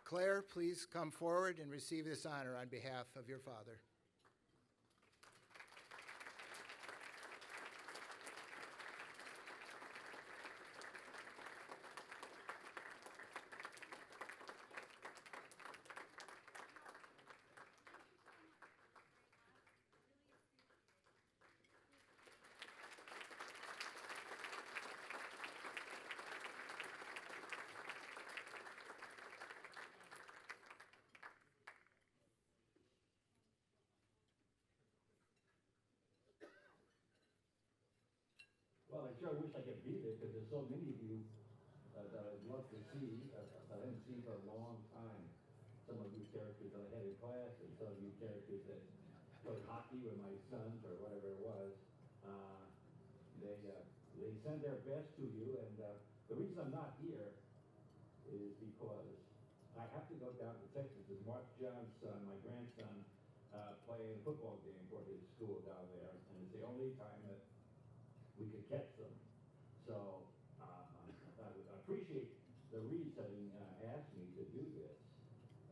Claire, please come forward and receive this honor on behalf of your father. Well, I sure wish I could be there because there's so many of you that I'd love to see, that I haven't seen for a long time. Some of you characters that I had in class and some of you characters that played hockey with my sons or whatever it was. They send their best to you, and the reason I'm not here is because I have to go down to Texas and watch John's son, my grandson, play a football game for his school down there, and it's the only time that we could catch them. So I would appreciate the Reeds having asked me to do this,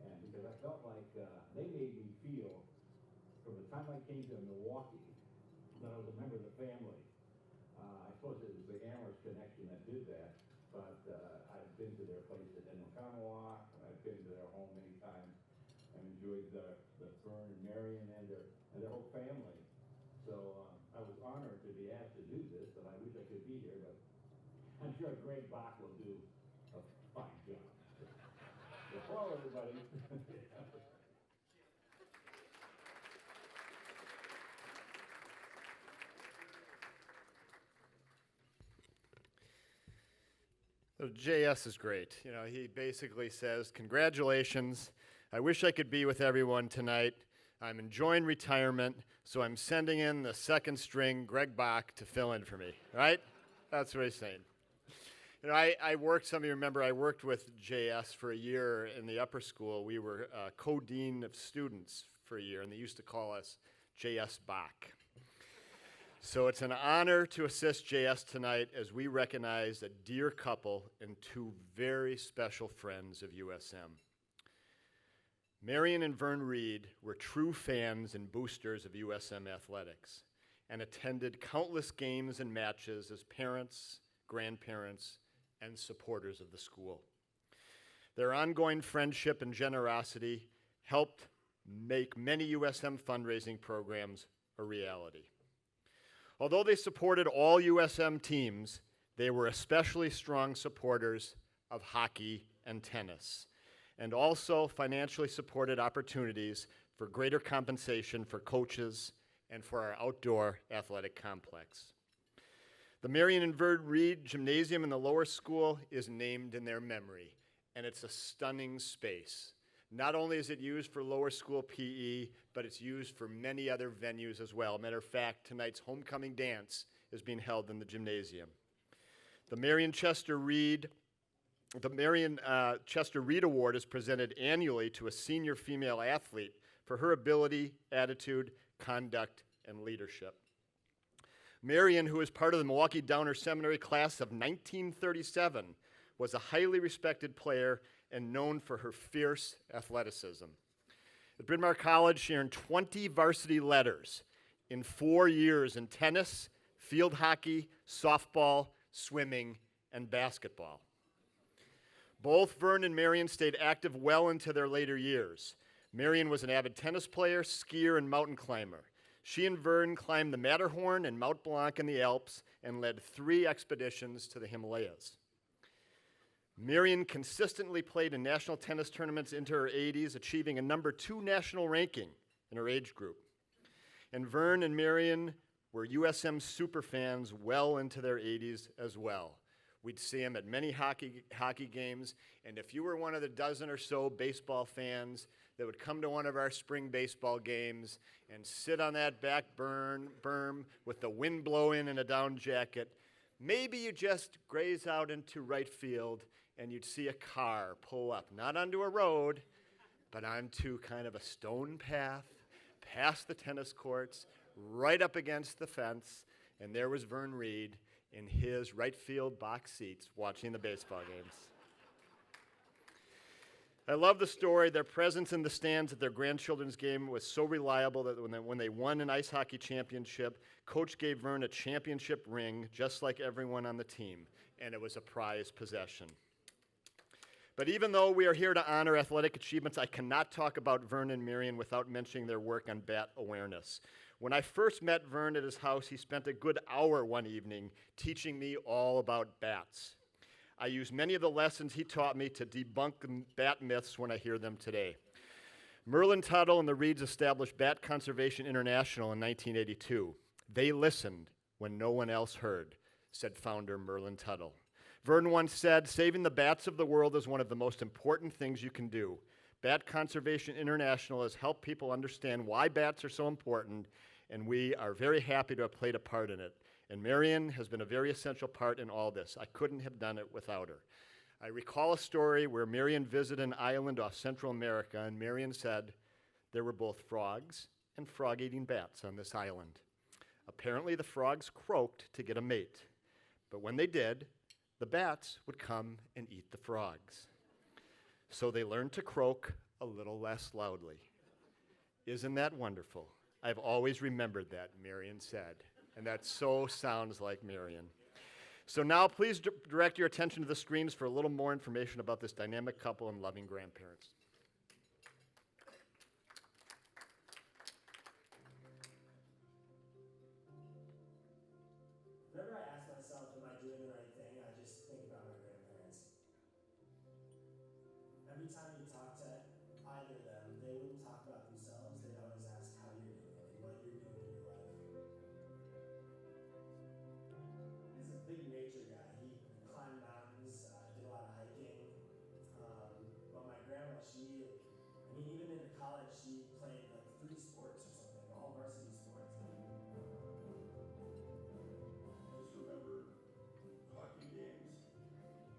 and because I felt like they made me feel, from the time I came to Milwaukee, that I was a member of the family. I suppose it was the Amherst connection that did that, but I've been to their place in Inaugural. I've been to their home many times. I've enjoyed the Vern and Marion and their whole family. So I was honored to be asked to do this, and I wish I could be here, but I'm sure Greg Bach will do a fine job. So, hello, everybody. So JS is great. You know, he basically says, congratulations. I wish I could be with everyone tonight. I'm enjoying retirement, so I'm sending in the second string, Greg Bach, to fill in for me, right? That's what he's saying. You know, I worked, some of you remember, I worked with JS for a year in the upper school. We were co-dean of students for a year, and they used to call us JS Bach. So it's an honor to assist JS tonight as we recognize a dear couple and two very special friends of USM. Marion and Vern Reed were true fans and boosters of USM Athletics and attended countless games and matches as parents, grandparents, and supporters of the school. Their ongoing friendship and generosity helped make many USM fundraising programs a reality. Although they supported all USM teams, they were especially strong supporters of hockey and tennis, and also financially supported opportunities for greater compensation for coaches and for our outdoor athletic complex. The Marion and Vern Reed Gymnasium in the lower school is named in their memory, and it's a stunning space. Not only is it used for lower school PE, but it's used for many other venues as well. Matter of fact, tonight's homecoming dance is being held in the gymnasium. The Marion Chester Reed Award is presented annually to a senior female athlete for her ability, attitude, conduct, and leadership. Marion, who is part of the Milwaukee Downer Seminary class of 1937, was a highly respected player and known for her fierce athleticism. At Bryn Mawr College, she earned 20 varsity letters in 4 years in tennis, field hockey, softball, swimming, and basketball. Both Vern and Marion stayed active well into their later years. Marion was an avid tennis player, skier, and mountain climber. She and Vern climbed the Matterhorn and Mount Blanc in the Alps and led 3 expeditions to the Himalayas. Marion consistently played in national tennis tournaments into her 80s, achieving a number 2 national ranking in her age group. And Vern and Marion were USM superfans well into their 80s as well. We'd see them at many hockey games, and if you were one of the dozen or so baseball fans that would come to one of our spring baseball games and sit on that back berm with the wind blowing in a down jacket, maybe you just graze out into right field and you'd see a car pull up, not onto a road, but onto kind of a stone path, past the tennis courts, right up against the fence, and there was Vern Reed in his right field box seats watching the baseball games. I love the story. Their presence in the stands at their grandchildren's game was so reliable that when they won an ice hockey championship, Coach gave Vern a championship ring, just like everyone on the team, and it was a prized possession. But even though we are here to honor athletic achievements, I cannot talk about Vern and Marion without mentioning their work on bat awareness. When I first met Vern at his house, he spent a good hour one evening teaching me all about bats. I use many of the lessons he taught me to debunk the bat myths when I hear them today. Merlin Tuttle and the Reeds established Bat Conservation International in 1982. They listened when no one else heard, said founder Merlin Tuttle. Vern once said, saving the bats of the world is one of the most important things you can do. Bat Conservation International has helped people understand why bats are so important, and we are very happy to have played a part in it. And Marion has been a very essential part in all this. I couldn't have done it without her. I recall a story where Marion visited an island off Central America, and Marion said there were both frogs and frog-eating bats on this island. Apparently, the frogs croaked to get a mate, but when they did, the bats would come and eat the frogs. So they learned to croak a little less loudly. Isn't that wonderful? I've always remembered that, Marion said. And that so sounds like Marion. So now please direct your attention to the screens for a little more information about this dynamic couple and loving grandparents. Whenever I ask myself, am I doing the right thing, I just think about my grandparents. Every time you talk to either of them, they wouldn't talk about themselves. They'd always ask how you're doing and what you're doing in your life. He's a big nature guy. He climbed mountains, did a lot of hiking. But my grandma, even into college, she played like 3 sports or something, all varsity sports. I just remember hockey games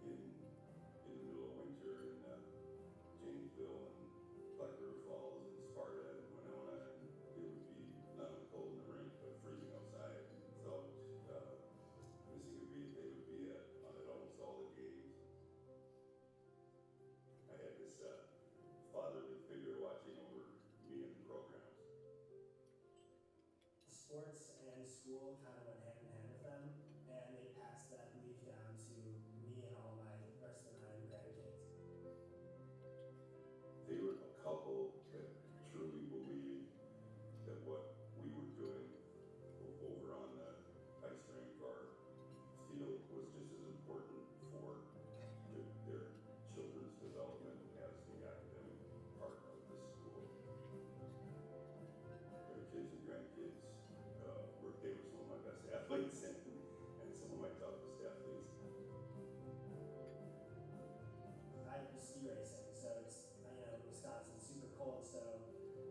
in the middle of winter in Janesville and Black River Falls and Sparta and Winona, and it would be not only cold in the rink but freezing outside. And without missing a beat, they would be at almost all the games. I had this fatherly figure watching over me and the programs. Sports and school kind of went hand in hand with them, and they passed that belief down to me and all my rest of the 9 grandkids. They were a couple that truly believed that what we were doing over on the ice rink or field was just as important for their children's development as the academic part of the school. Their kids and grandkids they were some of my best athletes and some of my toughest athletes. I do ski racing, so it's, Wisconsin's super cold, so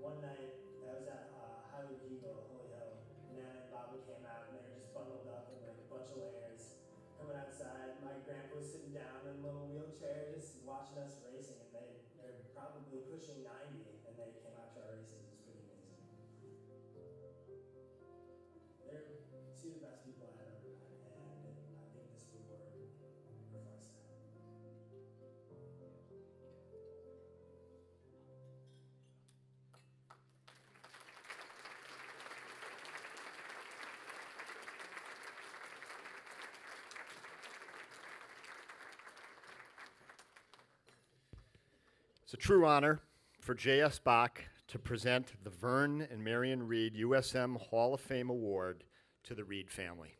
one night I was at Highway Bugle, Holy Hill, Nana and Bobby came out and they were just bundled up in like a bunch of layers. Coming outside, my grandpa was sitting down in a little wheelchair just watching us racing, and they're probably pushing 90 and they came out to our races. It was pretty amazing. They're 2 of the best people I've ever met, and I think this reward reflects that. It's a true honor for J.S. Bach to present the Vern and Marion Reed USM Hall of Fame Award to the Reed family.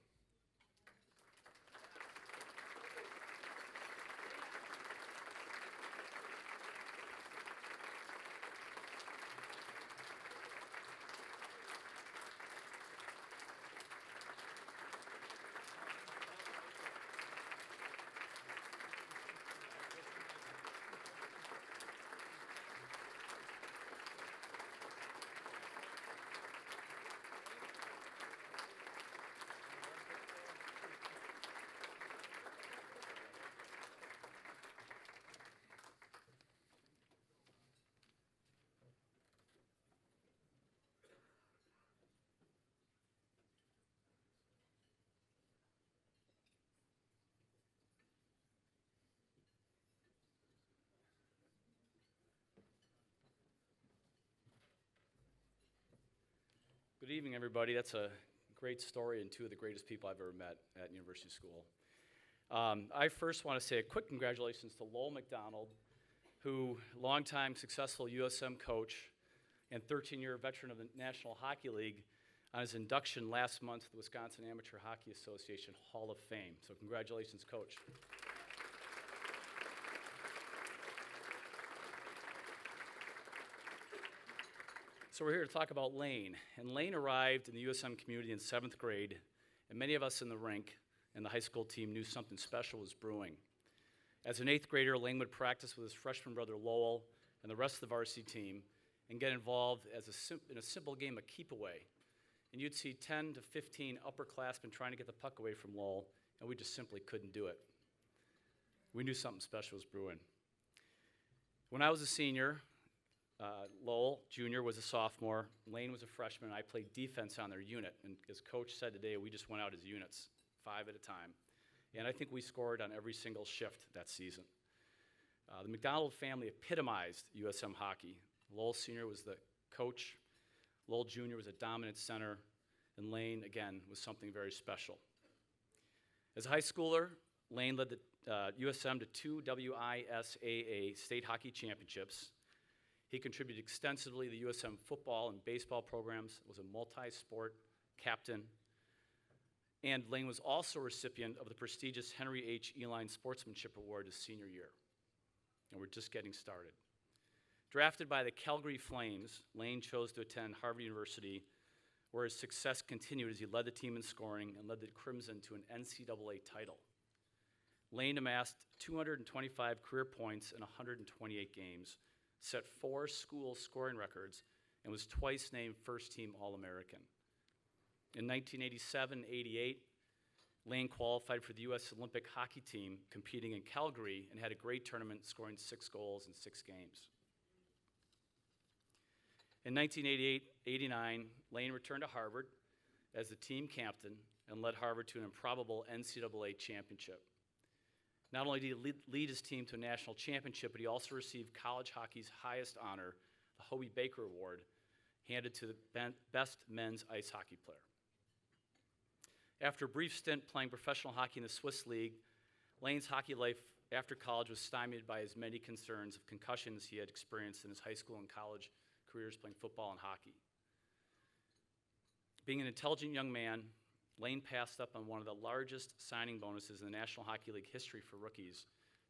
Good evening, everybody. That's a great story and two of the greatest people I've ever met at University School. I first want to say a quick congratulations to Lowell McDonald, who, longtime successful USM coach and 13-year veteran of the National Hockey League, on his induction last month to the Wisconsin Amateur Hockey Association Hall of Fame. So congratulations, Coach. So we're here to talk about Lane. And Lane arrived in the USM community in 7th grade, and many of us in the rink and the high school team knew something special was brewing. As an 8th grader, Lane would practice with his freshman brother Lowell and the rest of the varsity team and get involved in a simple game of keep away. And you'd see 10 to 15 upperclassmen trying to get the puck away from Lowell, and we just simply couldn't do it. We knew something special was brewing. When I was a senior, Lowell Jr. was a sophomore, Lane was a freshman, and I played defense on their unit. And as Coach said today, we just went out as units, 5 at a time. And I think we scored on every single shift that season. The McDonald family epitomized USM hockey. Lowell Sr. was the coach, Lowell Jr. was a dominant center, and Lane, again, was something very special. As a high schooler, Lane led the USM to 2 WISAA state hockey championships. He contributed extensively to the USM football and baseball programs, was a multi-sport captain, and Lane was also a recipient of the prestigious Henry H. Eline Sportsmanship Award his senior year. And we're just getting started. Drafted by the Calgary Flames, Lane chose to attend Harvard University, where his success continued as he led the team in scoring and led the Crimson to an NCAA title. Lane amassed 225 career points in 128 games, set 4 school scoring records, and was twice named first-team All-American. In 1987-88, Lane qualified for the U.S. Olympic hockey team, competing in Calgary, and had a great tournament, scoring 6 goals in 6 games. In 1988-89, Lane returned to Harvard as the team captain and led Harvard to an improbable NCAA championship. Not only did he lead his team to a national championship, but he also received college hockey's highest honor, the Hobie Baker Award, handed to the best men's ice hockey player. After a brief stint playing professional hockey in the Swiss League, Lane's hockey life after college was stymied by his many concerns of concussions he had experienced in his high school and college careers playing football and hockey. Being an intelligent young man, Lane passed up on one of the largest signing bonuses in the National Hockey League history for rookies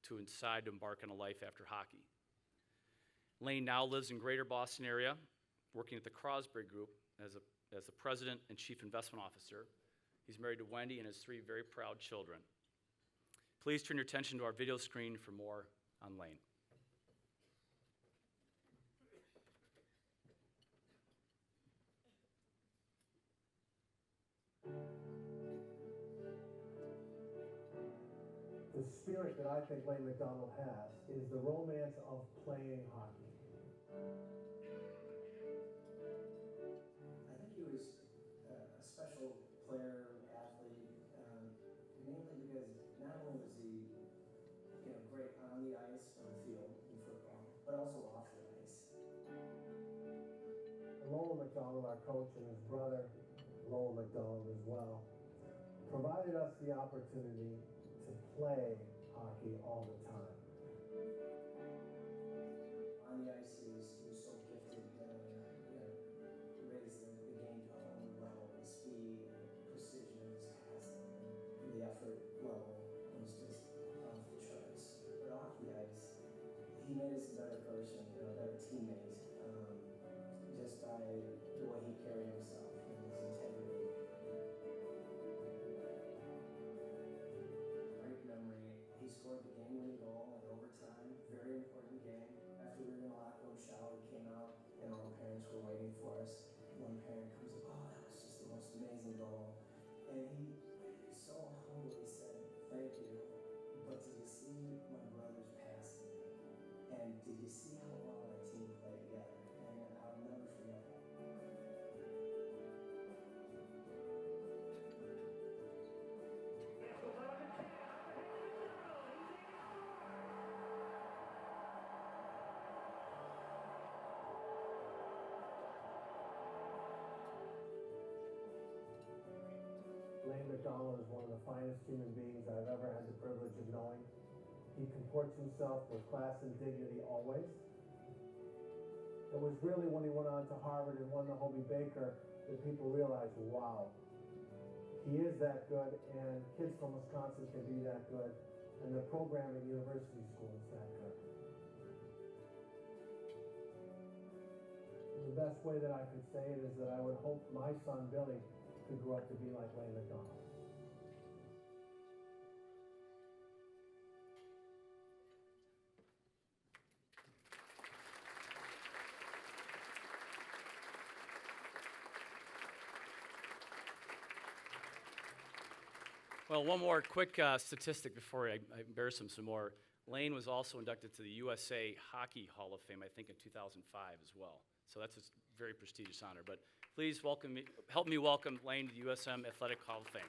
to decide to embark on a life after hockey. Lane now lives in greater Boston area, working at the Crosby Group as the president and chief investment officer. He's married to Wendy and has 3 very proud children. Please turn your attention to our video screen for more on Lane. The spirit that I think Lane McDonald has is the romance of playing hockey. I think he was a special player, athlete, mainly because not only was he, great on the ice, on the field, in football, but also off the ice. Lowell McDonald, our coach, and his brother, Lowell McDonald as well, provided us the opportunity to play hockey all the time. On the ice, he was so gifted, raised the game to a whole new level. The speed and precision of his passing, and the effort level was just off the charts. But off the ice, he made us a better person, a better teammate, just by the way he carried himself and his integrity. Great memory. He scored the game-winning goal in overtime. Very important game. After we were in the locker room shower, we came out, and all the parents were waiting for us. One parent comes up, "Oh, that was just the most amazing goal." And he so humbly said, "Thank you, but did you see my brother's passing? And did you see how well our team played together?" And I'll never forget that. Lane McDonald is one of the finest human beings I've ever had the privilege of knowing. He comports himself with class and dignity always. It was really when he went on to Harvard and won the Hobie Baker that people realized, wow, he is that good, and kids from Wisconsin can be that good, and the program at University School is that good. The best way that I could say it is that I would hope my son Billy could grow up to be like Lane McDonald. Well, one more quick statistic before I embarrass him some more. Lane was also inducted to the USA Hockey Hall of Fame, I think in 2005 as well. So that's a very prestigious honor. But please help me welcome Lane to the USM Athletic Hall of Fame.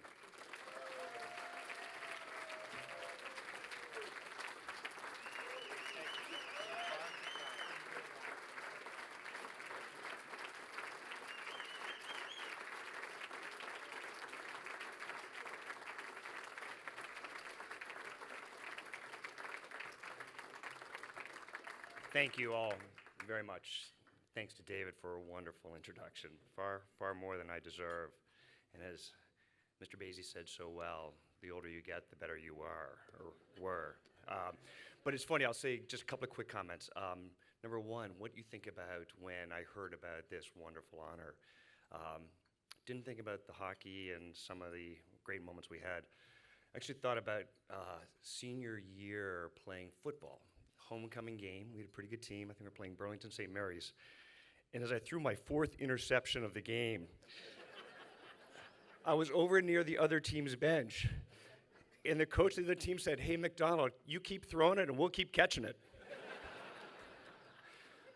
Thank you all very much. Thanks to David for a wonderful introduction, far more than I deserve. And as Mr. Basie said so well, the older you get, the better you are, or were. But it's funny, I'll say just a couple of quick comments. Number one, what you think about when I heard about this wonderful honor. Didn't think about the hockey and some of the great moments we had. Actually thought about senior year playing football. Homecoming game, we had a pretty good team. I think we were playing Burlington St. Mary's. And as I threw my 4th interception of the game, I was over near the other team's bench. And the coach of the team said, "Hey, McDonald, you keep throwing it and we'll keep catching it."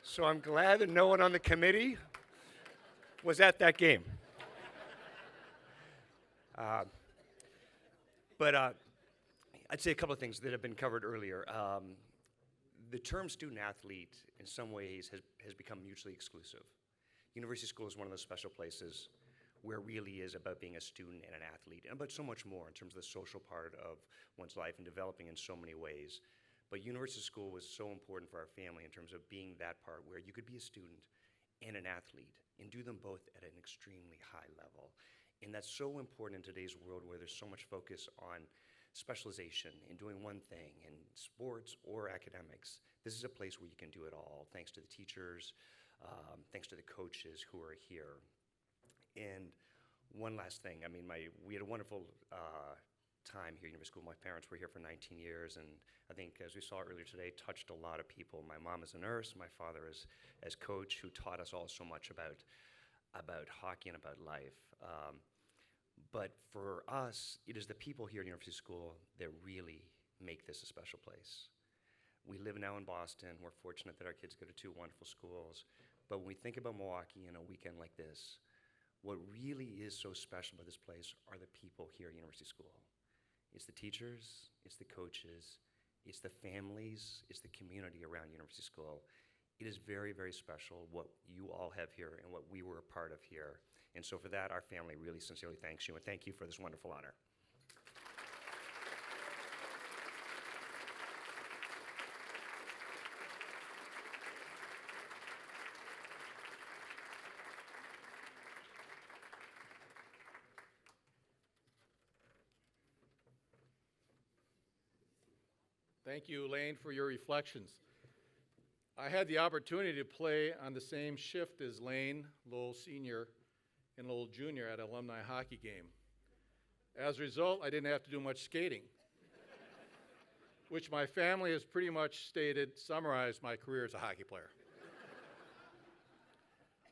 So I'm glad that no one on the committee was at that game. But I'd say a couple of things that have been covered earlier. The term student athlete in some ways has become mutually exclusive. University School is one of those special places where it really is about being a student and an athlete, and about so much more in terms of the social part of one's life and developing in so many ways. But University School was so important for our family in terms of being that part where you could be a student and an athlete and do them both at an extremely high level. And that's so important in today's world where there's so much focus on specialization in doing one thing in sports or academics. This is a place where you can do it all, thanks to the teachers, thanks to the coaches who are here. And one last thing, I mean, we had a wonderful time here at University School. My parents were here for 19 years, and I think, as we saw earlier today, touched a lot of people. My mom is a nurse, my father is as coach, who taught us all so much about hockey and about life. But for us, it is the people here at University School that really make this a special place. We live now in Boston. We're fortunate that our kids go to 2 wonderful schools. But when we think about Milwaukee in a weekend like this, what really is so special about this place are the people here at University School. It's the teachers, it's the coaches, it's the families, it's the community around University School. It is very, very special what you all have here and what we were a part of here. And so for that, our family really sincerely thanks you, and thank you for this wonderful honor. Thank you, Lane, for your reflections. I had the opportunity to play on the same shift as Lane, Lowell Senior, and Lowell Junior at an alumni hockey game. As a result, I didn't have to do much skating, which my family has pretty much summarized my career as a hockey player.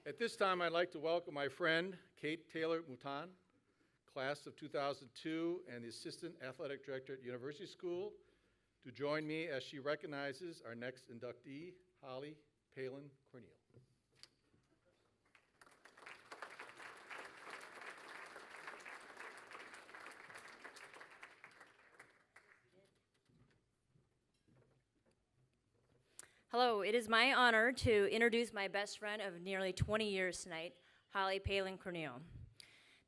At this time, I'd like to welcome my friend, Kate Taylor-Mouton, class of 2002, and the Assistant Athletic Director at University School, to join me as she recognizes our next inductee, Holly Palin-Corneal. Hello, it is my honor to introduce my best friend of nearly 20 years tonight, Holly Palin-Corneal.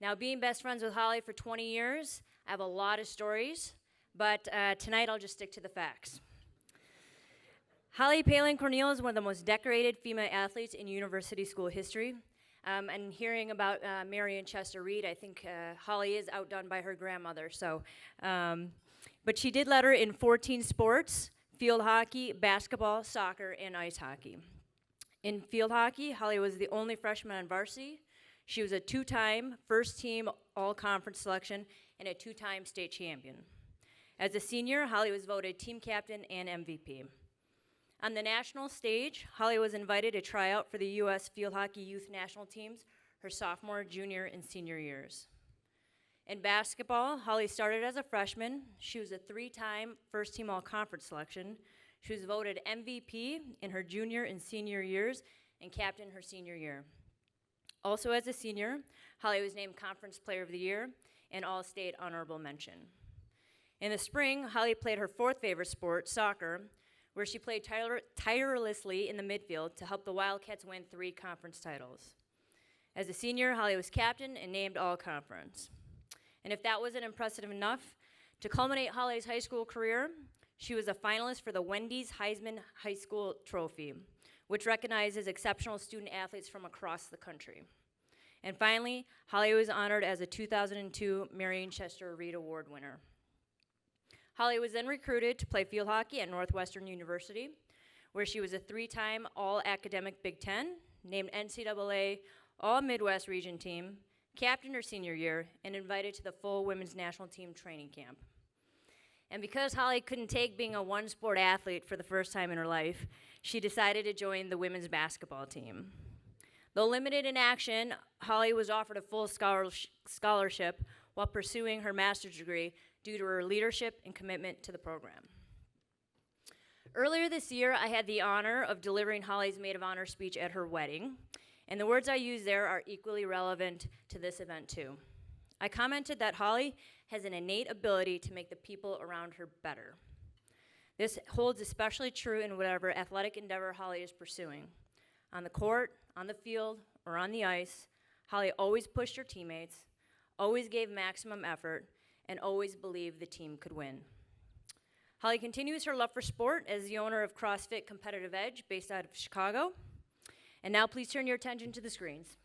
Now, being best friends with Holly for 20 years, I have a lot of stories, but tonight I'll just stick to the facts. Holly Palin Corneal is one of the most decorated female athletes in university school history. And hearing about Marion Chester Reed, I think Holly is outdone by her grandmother. But she did letter in 14 sports: field hockey, basketball, soccer, and ice hockey. In field hockey, Holly was the only freshman on varsity. She was a two-time first-team all-conference selection and a two-time state champion. As a senior, Holly was voted team captain and MVP. On the national stage, Holly was invited to try out for the U.S. Field Hockey Youth National Teams her sophomore, junior, and senior years. In basketball, Holly started as a freshman. She was a three-time first-team all-conference selection. She was voted MVP in her junior and senior years and captain her senior year. Also as a senior, Holly was named Conference Player of the Year and All-State Honorable Mention. In the spring, Holly played her fourth favorite sport, soccer, where she played tirelessly in the midfield to help the Wildcats win 3 conference titles. As a senior, Holly was captain and named All-Conference. And if that wasn't impressive enough, to culminate Holly's high school career, she was a finalist for the Wendy's Heisman High School Trophy, which recognizes exceptional student athletes from across the country. And finally, Holly was honored as a 2002 Marion Chester Reed Award winner. Holly was then recruited to play field hockey at Northwestern University, where she was a 3-time All-Academic Big Ten, named NCAA All-Midwest Region Team, captain her senior year, and invited to the full women's national team training camp. And because Holly couldn't take being a one-sport athlete for the first time in her life, she decided to join the women's basketball team. Though limited in action, Holly was offered a full scholarship while pursuing her master's degree due to her leadership and commitment to the program. Earlier this year, I had the honor of delivering Holly's maid of honor speech at her wedding, and the words I used there are equally relevant to this event too. I commented that Holly has an innate ability to make the people around her better. This holds especially true in whatever athletic endeavor Holly is pursuing. On the court, on the field, or on the ice, Holly always pushed her teammates, always gave maximum effort, and always believed the team could win. Holly continues her love for sport as the owner of CrossFit Competitive Edge, based out of Chicago. And now please turn your attention to the screens.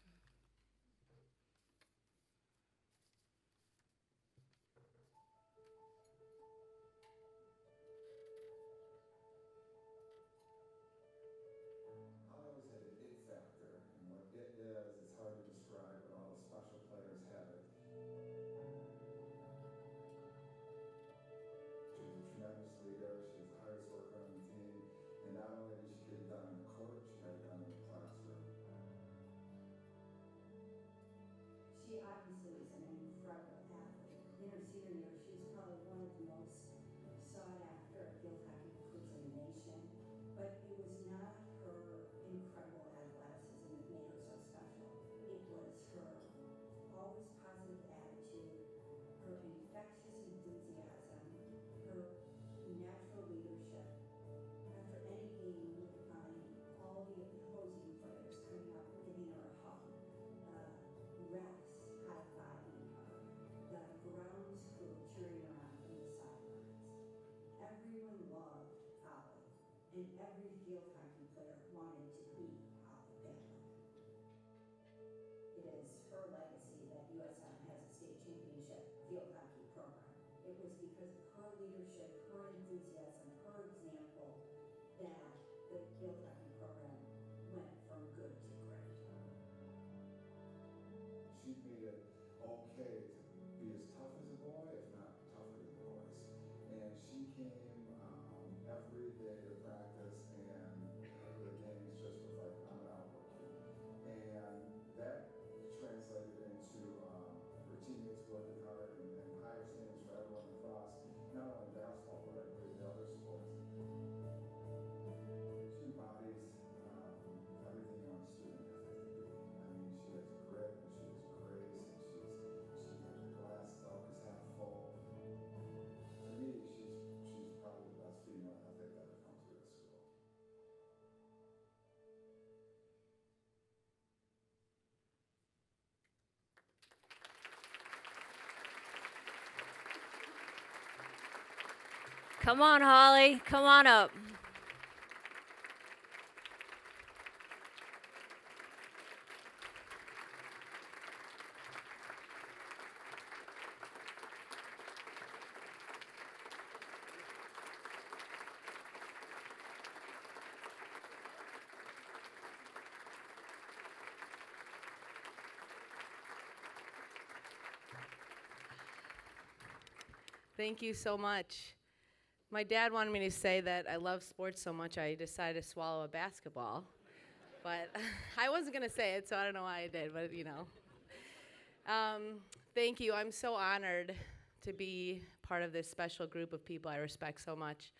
Holly always had an it factor, and what it is, it's hard to describe, but all the special players have it. She was a tremendous leader. She was the hardest worker on the team, and not only did she get it done on the court, she got it done in the classroom. She obviously is an incredible athlete. In her senior year, she was probably one of the most sought after field hockey recruits in the nation, but it was not her incredible athleticism that made her so special. It was her always positive attitude, her infectious enthusiasm, her natural leadership. After any game, you would find all the opposing players coming up, giving her a hug, refs high-fiving her, the grounds crew cheering her on from the sidelines. Everyone loved Holly, and every field hockey player wanted to be Holly Palin. It is her legacy that USM has a state championship field hockey program. It was because of her leadership, her enthusiasm, her example that the field hockey program went from good to great. She made it okay to be as tough as a boy, if not tougher than boys. And she came every day to practice, and the games just was like, I'm gonna outwork you. And that translated into her teammates working hard and higher standards for everyone across, not only basketball, Come on, Holly. Come on up. Thank you so much. My dad wanted me to say that I love sports so much I decided to swallow a basketball. But I wasn't going to say it, so I don't know why I did, but you know. Thank you. I'm so honored to be part of this special group of people I respect so much.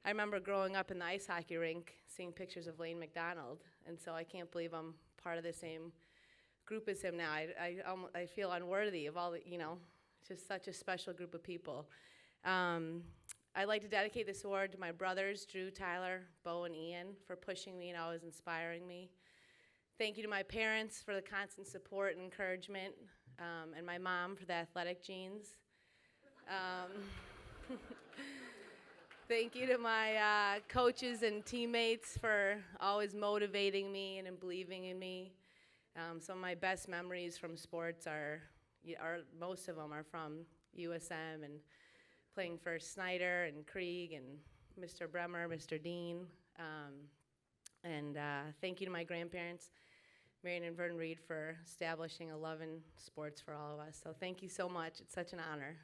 I remember growing up in the ice hockey rink, seeing pictures of Lane McDonald, and so I can't believe I'm part of the same group as him now. I feel unworthy of all the, you know, just such a special group of people. I'd like to dedicate this award to my brothers, Drew, Tyler, Bo, and Ian, for pushing me and always inspiring me. Thank you to my parents for the constant support and encouragement, and my mom for the athletic genes. Thank you to my coaches and teammates for always motivating me and believing in me. Some of my best memories from sports are most of them are from USM and playing for Snyder and Krieg and Mr. Bremer, Mr. Dean. And thank you to my grandparents, Marion and Vernon Reed, for establishing a love in sports for all of us. So thank you so much. It's such an honor.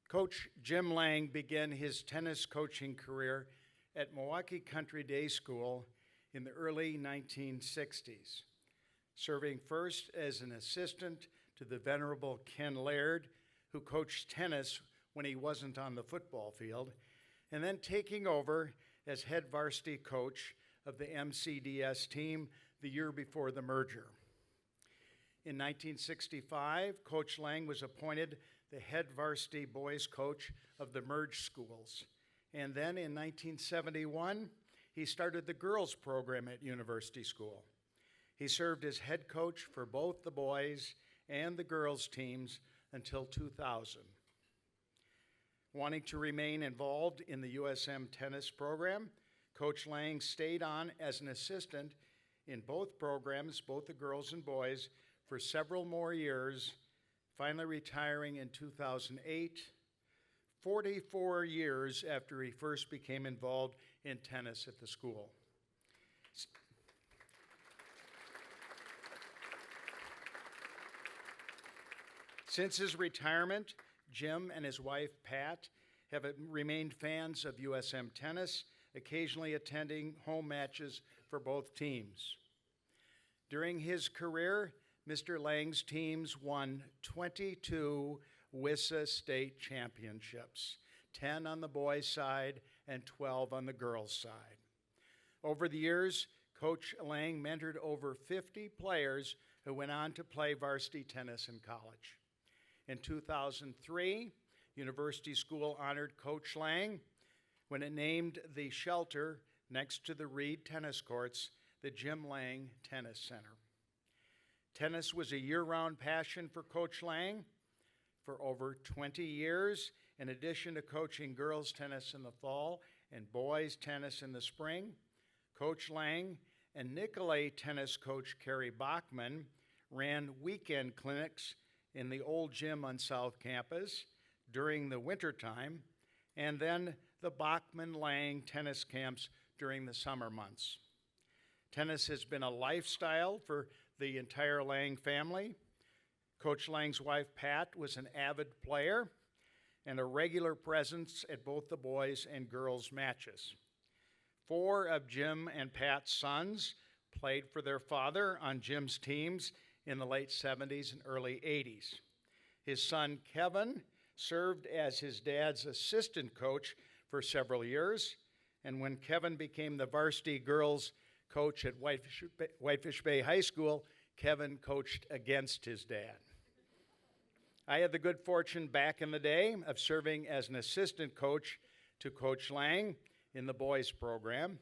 Coach Jim Lang began his tennis coaching career at Milwaukee Country Day School in the early 1960s, serving first as an assistant to the venerable Ken Laird, who coached tennis when he wasn't on the football field, and then taking over as head varsity coach of the MCDS team the year before the merger. In 1965, Coach Lang was appointed the head varsity boys coach of the merged schools. And then in 1971, he started the girls program at University School. He served as head coach for both the boys and the girls teams until 2000. Wanting to remain involved in the USM tennis program, Coach Lang stayed on as an assistant in both programs, both the girls and boys, for several more years, finally retiring in 2008, 44 years after he first became involved in tennis at the school. Since his retirement, Jim and his wife, Pat, have remained fans of USM tennis, occasionally attending home matches for both teams. During his career, Mr. Lang's teams won 22 WISA state championships, 10 on the boys' side and 12 on the girls' side. Over the years, Coach Lang mentored over 50 players who went on to play varsity tennis in college. In 2003, University School honored Coach Lang when it named the shelter next to the Reed tennis courts the Jim Lang Tennis Center. Tennis was a year-round passion for Coach Lang. For over 20 years, in addition to coaching girls tennis in the fall and boys tennis in the spring, Coach Lang and Nicolay tennis coach Kerry Bachman ran weekend clinics in the old gym on South Campus during the wintertime, and then the Bachman-Lang tennis camps during the summer months. Tennis has been a lifestyle for the entire Lang family. Coach Lang's wife, Pat, was an avid player and a regular presence at both the boys and girls matches. 4 of Jim and Pat's sons played for their father on Jim's teams in the late 70s and early 80s. His son, Kevin, served as his dad's assistant coach for several years, and when Kevin became the varsity girls coach at Whitefish Bay High School, Kevin coached against his dad. I had the good fortune back in the day of serving as an assistant coach to Coach Lang in the boys program.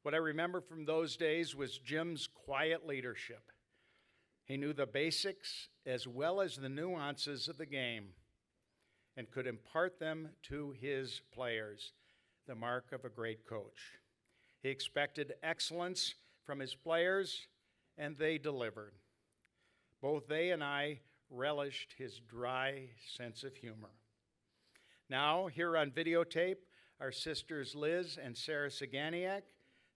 What I remember from those days was Jim's quiet leadership. He knew the basics as well as the nuances of the game and could impart them to his players, the mark of a great coach. He expected excellence from his players, and they delivered. Both they and I relished his dry sense of humor. Now, here on videotape, our sisters Liz and Sarah Saganiak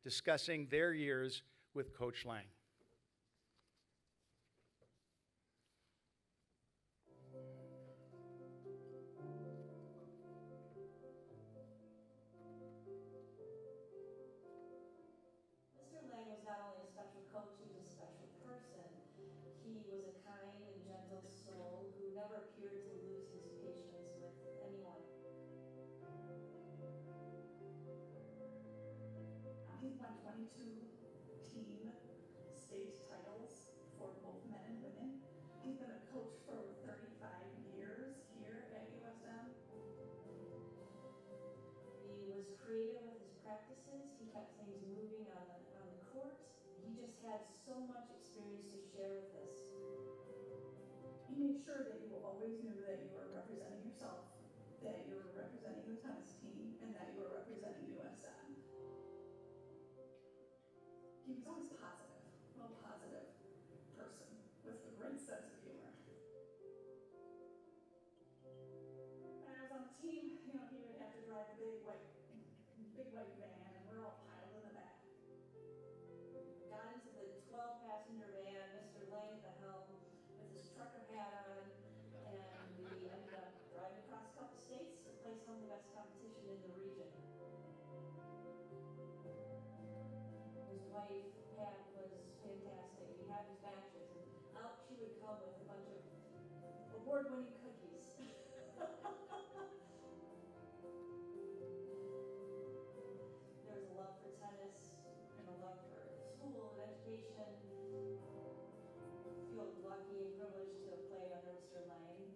discussing their years with Coach Lang. Mr. Lang was not only a special coach, he was a special person. He was a kind and gentle soul who never appeared to lose his patience with anyone. He's won 22 team state titles for both men and women. He's been a coach for over 35 years here at USM. He was creative with his practices. He kept things moving on the court. He just had so much experience to share with us. He made sure that you always knew that you were representing yourself, that you were representing the tennis team, and that you were representing USM. He was always positive, a real positive person with a great sense of humor. When I was on the team, he would have to drive the big white van, and we're all piled in the back. Got into the 12-passenger van, Mr. Lang at the helm with his trucker hat on, and we ended up driving across a couple states to play some of the best competition in the region. His wife, Pat, was fantastic. We had these matches, and out she would come with a bunch of award-winning cookies. There was a love for tennis and a love for school and education. I feel lucky and privileged to have played under Mr. Lang.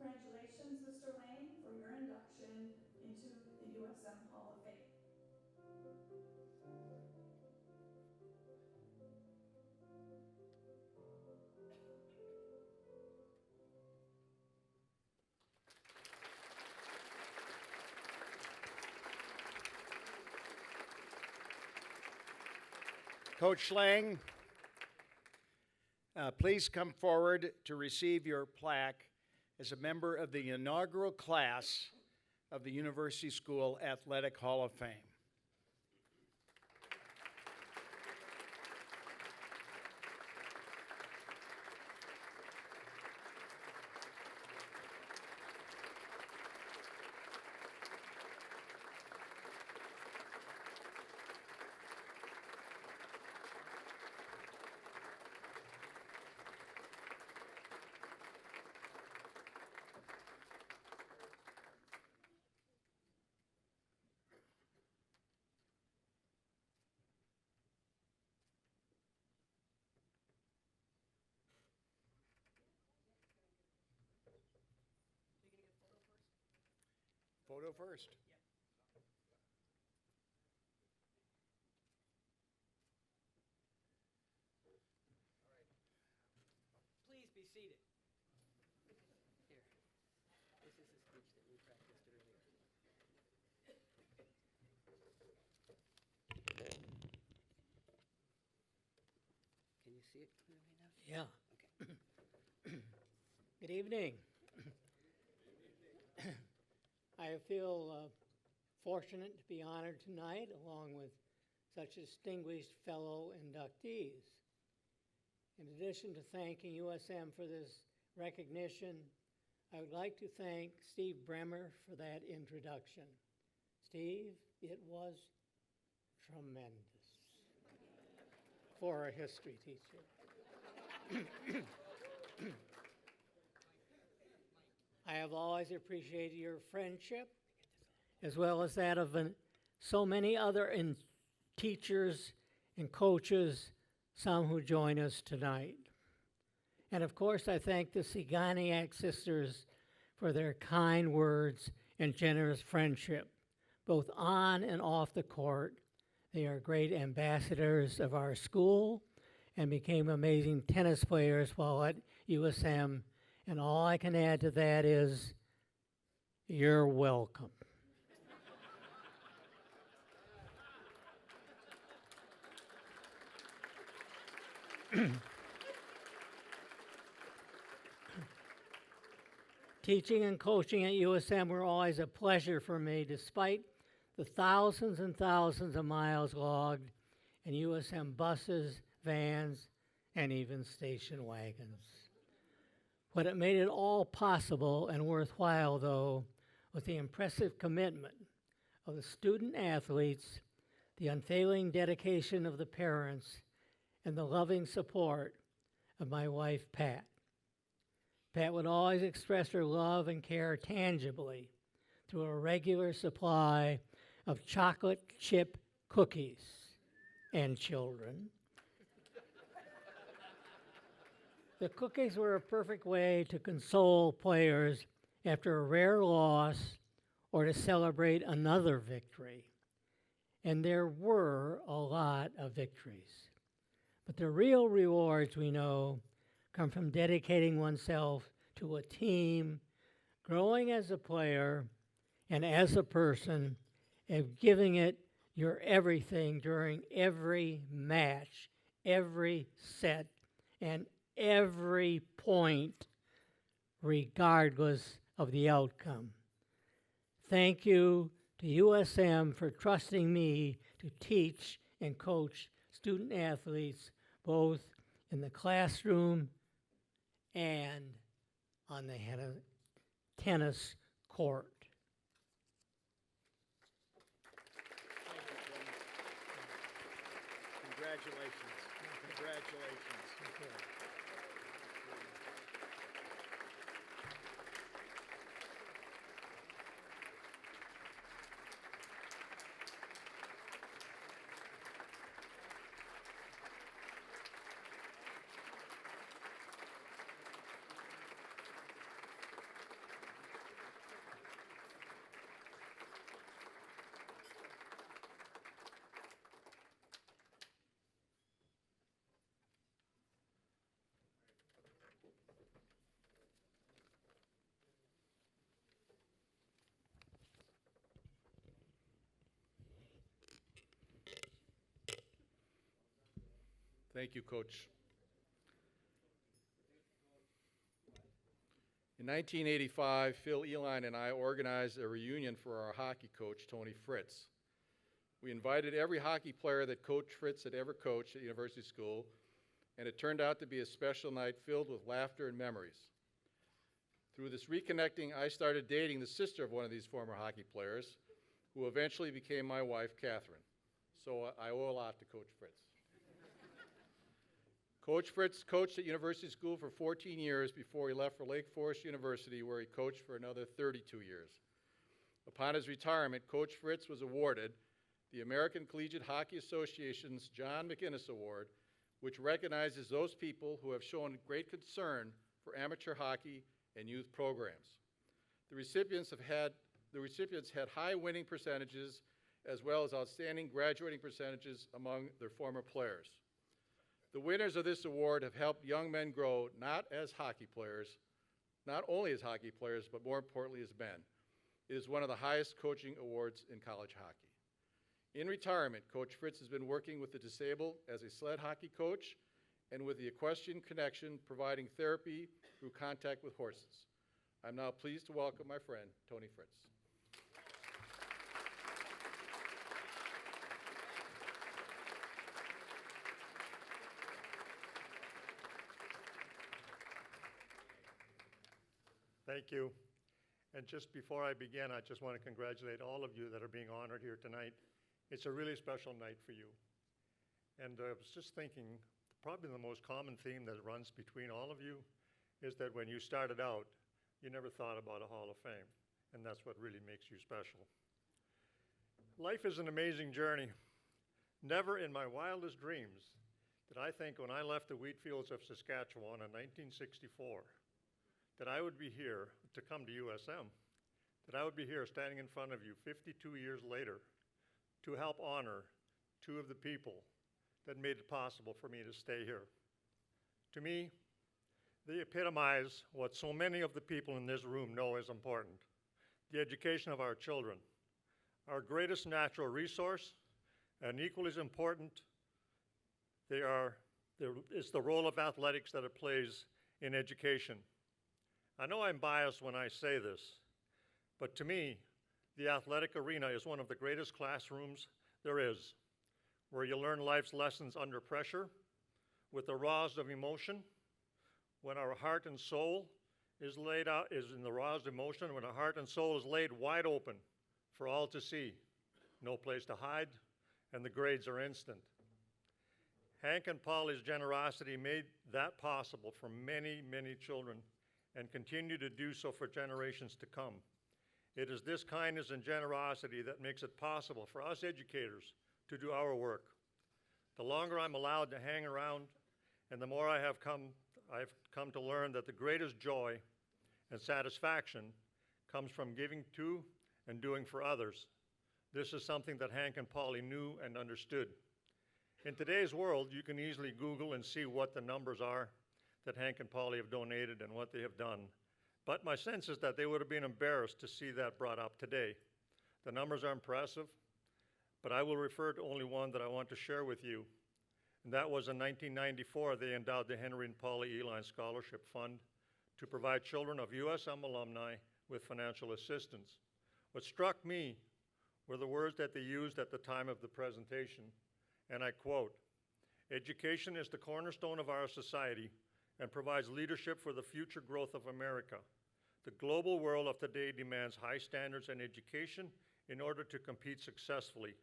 Congratulations, Mr. Lang, for your induction into the USM Hall of Fame. Coach Lang, please come forward to receive your plaque as a member of the inaugural class of the University School Athletic Hall of Fame. Photo first. Please be seated. Here, this is the speech that we practiced earlier. Can you see it clearly now? Yeah. Okay. Good evening. I feel fortunate to be honored tonight along with such distinguished fellow inductees. In addition to thanking USM for this recognition, I would like to thank Steve Bremer for that introduction. Steve, it was tremendous for a history teacher. I have always appreciated your friendship, as well as that of so many other teachers and coaches, some who join us tonight. And of course, I thank the Siganiac sisters for their kind words and generous friendship, both on and off the court. They are great ambassadors of our school and became amazing tennis players while at USM. And all I can add to that is, you're welcome. Teaching and coaching at USM were always a pleasure for me, despite the thousands and thousands of miles logged in USM buses, vans, and even station wagons. What it made it all possible and worthwhile, though, was the impressive commitment of the student athletes, the unfailing dedication of the parents, and the loving support of my wife, Pat. Pat would always express her love and care tangibly through a regular supply of chocolate chip cookies and children. The cookies were a perfect way to console players after a rare loss or to celebrate another victory. And there were a lot of victories. But the real rewards, we know, come from dedicating oneself to a team, growing as a player and as a person, and giving it your everything during every match, every set, and every point, regardless of the outcome. Thank you to USM for trusting me to teach and coach student athletes both in the classroom and on the tennis court. Congratulations. Congratulations. Thank you. Thank you, Coach. In 1985, Phil Eline and I organized a reunion for our hockey coach, Tony Fritz. We invited every hockey player that Coach Fritz had ever coached at University School, and it turned out to be a special night filled with laughter and memories. Through this reconnecting, I started dating the sister of one of these former hockey players, who eventually became my wife, Catherine. So I owe a lot to Coach Fritz. Coach Fritz coached at University School for 14 years before he left for Lake Forest University, where he coached for another 32 years. Upon his retirement, Coach Fritz was awarded the American Collegiate Hockey Association's John McInnes Award, which recognizes those people who have shown great concern for amateur hockey and youth programs. The recipients had high winning percentages as well as outstanding graduating percentages among their former players. The winners of this award have helped young men grow not only as hockey players, but more importantly as men. It is one of the highest coaching awards in college hockey. In retirement, Coach Fritz has been working with the disabled as a sled hockey coach and with the Equestrian Connection providing therapy through contact with horses. I'm now pleased to welcome my friend, Tony Fritz. Thank you. And just before I begin, I just want to congratulate all of you that are being honored here tonight. It's a really special night for you. And I was just thinking, probably the most common theme that runs between all of you is that when you started out, you never thought about a Hall of Fame. And that's what really makes you special. Life is an amazing journey. Never in my wildest dreams that I think when I left the wheat fields of Saskatchewan in 1964, that I would be here to come to USM, that I would be here standing in front of you 52 years later to help honor two of the people that made it possible for me to stay here. To me, they epitomize what so many of the people in this room know is important: the education of our children, our greatest natural resource, and equally as important, is the role of athletics that it plays in education. I know I'm biased when I say this, but to me, the athletic arena is one of the greatest classrooms there is, where you learn life's lessons under pressure, with the raws of emotion, when our heart and soul is in the raws of emotion, when our heart and soul is laid wide open for all to see, no place to hide, and the grades are instant. Hank and Polly's generosity made that possible for many, many children and continue to do so for generations to come. It is this kindness and generosity that makes it possible for us educators to do our work. The longer I'm allowed to hang around, and the more I've come to learn that the greatest joy and satisfaction comes from giving to and doing for others. This is something that Hank and Polly knew and understood. In today's world, you can easily Google and see what the numbers are that Hank and Polly have donated and what they have done. But my sense is that they would have been embarrassed to see that brought up today. The numbers are impressive, but I will refer to only one that I want to share with you. And that was in 1994, they endowed the Henry and Polly Eline Scholarship Fund to provide children of USM alumni with financial assistance. What struck me were the words that they used at the time of the presentation, and I quote, "Education is the cornerstone of our society and provides leadership for the future growth of America. The global world of today demands high standards in education in order to compete successfully.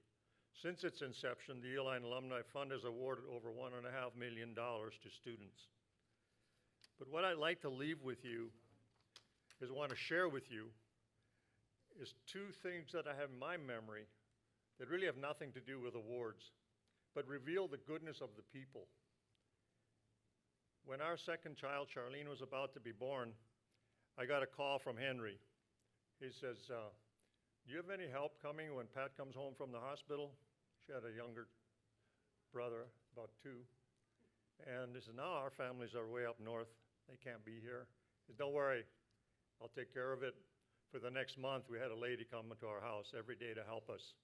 Since its inception, the Eline Alumni Fund has awarded over $1.5 million to students." But what I'd like to leave with you is want to share with you is two things that I have in my memory that really have nothing to do with awards, but reveal the goodness of the people. When our second child, Charlene, was about to be born, I got a call from Henry. He says, "Do you have any help coming when Pat comes home from the hospital?" She had a younger brother, about 2. And he said, "No, our families are way up north. They can't be here." He said, "Don't worry, I'll take care of it." For the next month, we had a lady come into our house every day to help us.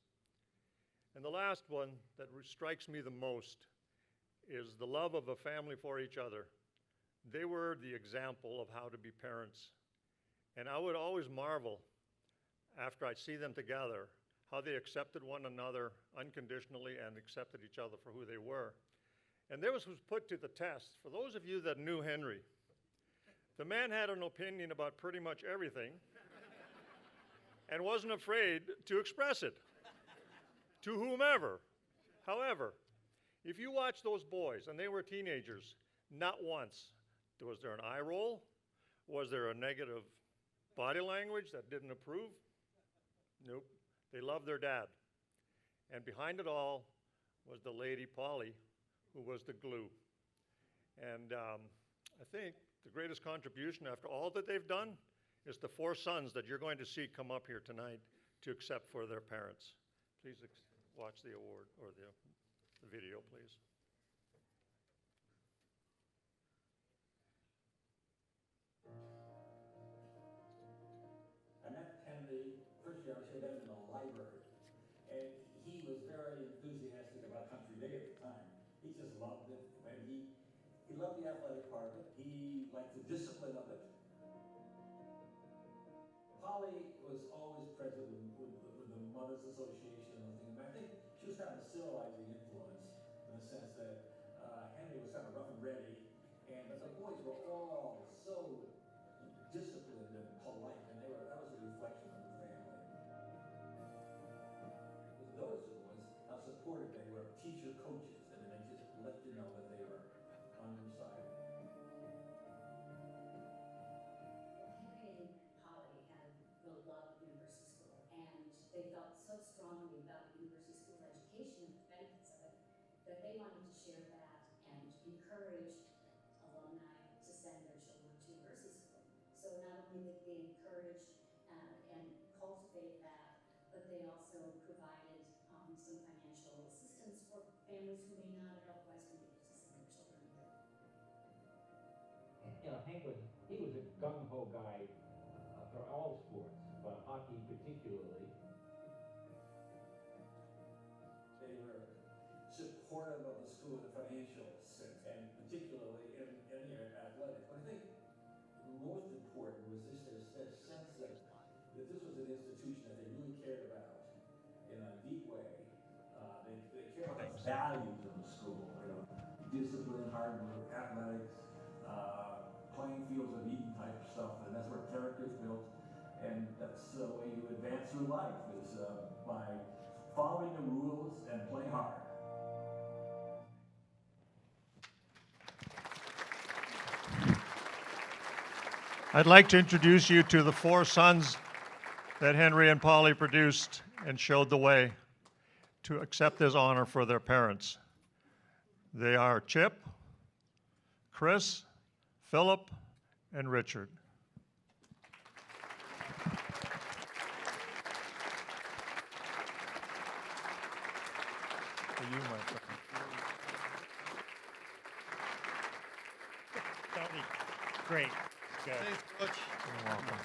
And the last one that strikes me the most is the love of a family for each other. They were the example of how to be parents. And I would always marvel, after I'd see them together, how they accepted one another unconditionally and accepted each other for who they were. And this was put to the test. For those of you that knew Henry, the man had an opinion about pretty much everything and wasn't afraid to express it to whomever. However, if you watch those boys, and they were teenagers, not once was there an eye roll, was there a negative body language that didn't approve? Nope. They loved their dad. And behind it all was the lady, Polly, who was the glue. And I think the greatest contribution after all that they've done is the 4 sons that you're going to see come up here tonight to accept for their parents. Please watch the award, or the video, please. I met Henry, first year I was here, met him in the library. And he was very enthusiastic about Country Day at the time. He just loved it. And he loved the athletic part of it. He liked the discipline of it. Polly was always present with the Mothers Association and the thing. And I think she was kind of a civilizing influence in the sense that Henry was kind of rough and ready, but the boys were all so disciplined and polite, and that was a reflection of the family. What was noticeable was how supportive they were of teacher coaches, and they just let you know that they were on your side. Henry and Polly really loved University School, and they felt so strongly about University School's education and the benefits of it that they wanted to share that and encourage alumni to send their children to university school. So not only did they encourage and cultivate that, but they also provided some financial assistance for families who may not have otherwise been able to send their children there. You know, Hank was a gung-ho guy for all sports, but hockey particularly. They were supportive of the school in a financial sense, and particularly in your athletics. But I think most important was just their sense that this was an institution that they really cared about in a deep way. They cared about the values of the school, you know, discipline, hard work, athletics, playing fields of Eden type stuff, and that's where character is built. And that's the way you advance through life, is by following the rules and playing hard. I'd like to introduce you to the 4 sons that Henry and Polly produced and showed the way to accept this honor for their parents. They are Chip, Chris, Philip, and Richard. For you, my friend. Tony, great. Good. Thanks, Coach. You're welcome.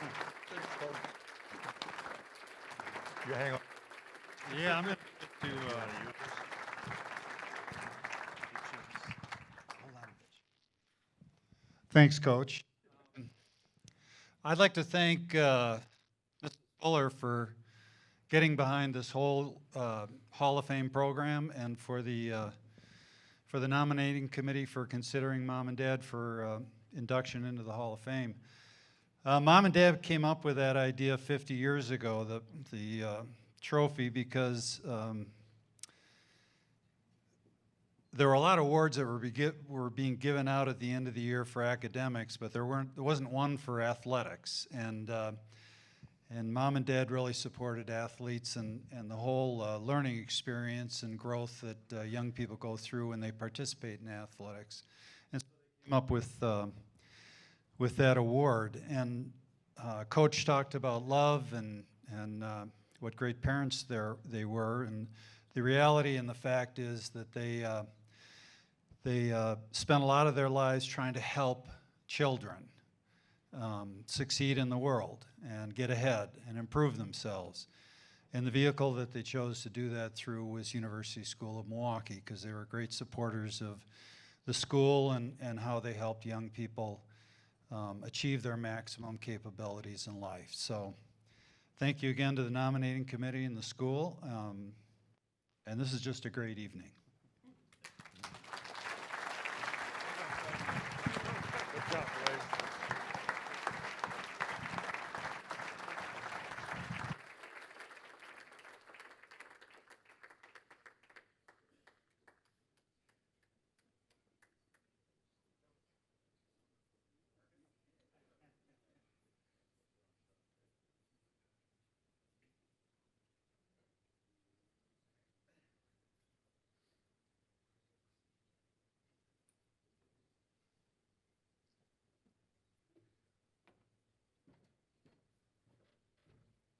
Thanks, Coach. You hang on. Yeah, I'm going to Thanks, Coach. I'd like to thank Mr. Fuller for getting behind this whole Hall of Fame program, and for the nominating committee for considering Mom and Dad for induction into the Hall of Fame. Mom and Dad came up with that idea 50 years ago, the trophy, because there were a lot of awards that were being given out at the end of the year for academics, but there wasn't one for athletics. And Mom and Dad really supported athletes and the whole learning experience and growth that young people go through when they participate in athletics. And so they came up with that award. And Coach talked about love and what great parents they were. And the reality and the fact is that they spent a lot of their lives trying to help children succeed in the world and get ahead and improve themselves. And the vehicle that they chose to do that through was University School of Milwaukee, because they were great supporters of the school and how they helped young people achieve their maximum capabilities in life. So thank you again to the nominating committee and the school. And this is just a great evening. Good job, boys.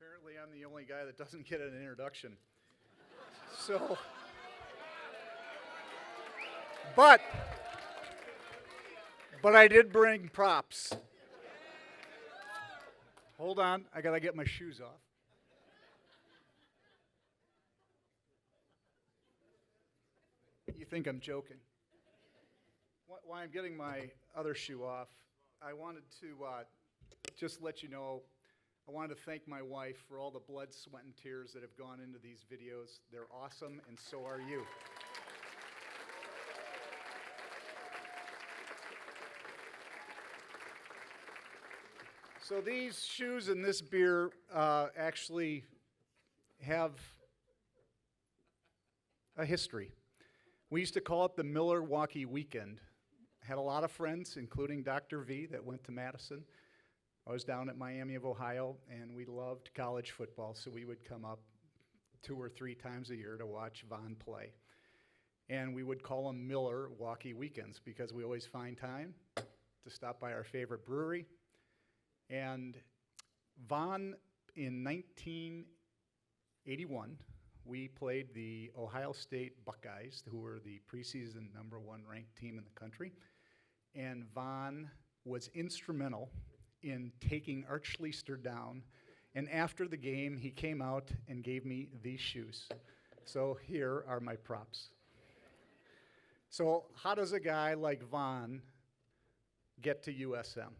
Apparently, I'm the only guy that doesn't get an introduction. So, but I did bring props. Hold on, I gotta get my shoes off. You think I'm joking? While I'm getting my other shoe off, I wanted to just let you know, I wanted to thank my wife for all the blood, sweat, and tears that have gone into these videos. They're awesome, and so are you. So these shoes and this beer actually have a history. We used to call it the Milwaukee Weekend. Had a lot of friends, including Dr. V, that went to Madison. I was down at Miami of Ohio, and we loved college football, so we would come up 2 or 3 times a year to watch Vaughn play. and we would call them Miller Walkie Weekends because we always find time to stop by our favorite brewery. And Vaughn, in 1981, we played the Ohio State Buckeyes, who were the preseason #1 ranked team in the country. And Vaughn was instrumental in taking Arch Schleister down. And after the game, he came out and gave me these shoes. So here are my props. So how does a guy like Vaughn get to USM?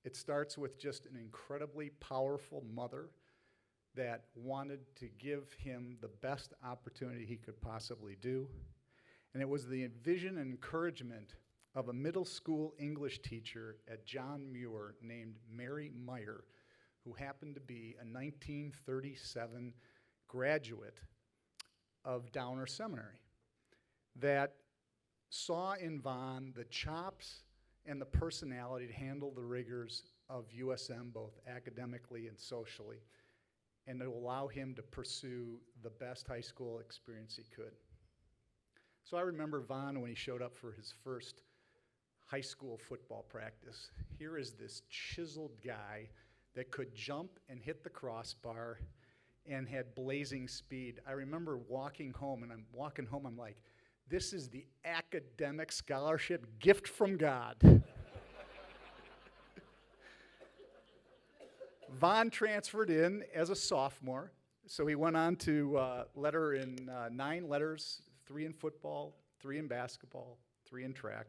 It starts with just an incredibly powerful mother that wanted to give him the best opportunity he could possibly do. And it was the vision and encouragement of a middle school English teacher at John Muir named Mary Meyer, who happened to be a 1937 graduate of Downer Seminary, that saw in Vaughn the chops and the personality to handle the rigors of USM, both academically and socially, and to allow him to pursue the best high school experience he could. So I remember Vaughn when he showed up for his first high school football practice. Here is this chiseled guy that could jump and hit the crossbar and had blazing speed. I remember walking home, and I'm like, this is the academic scholarship gift from God. Vaughn transferred in as a sophomore, so he went on to letter in 9 letters, 3 in football, 3 in basketball, 3 in track.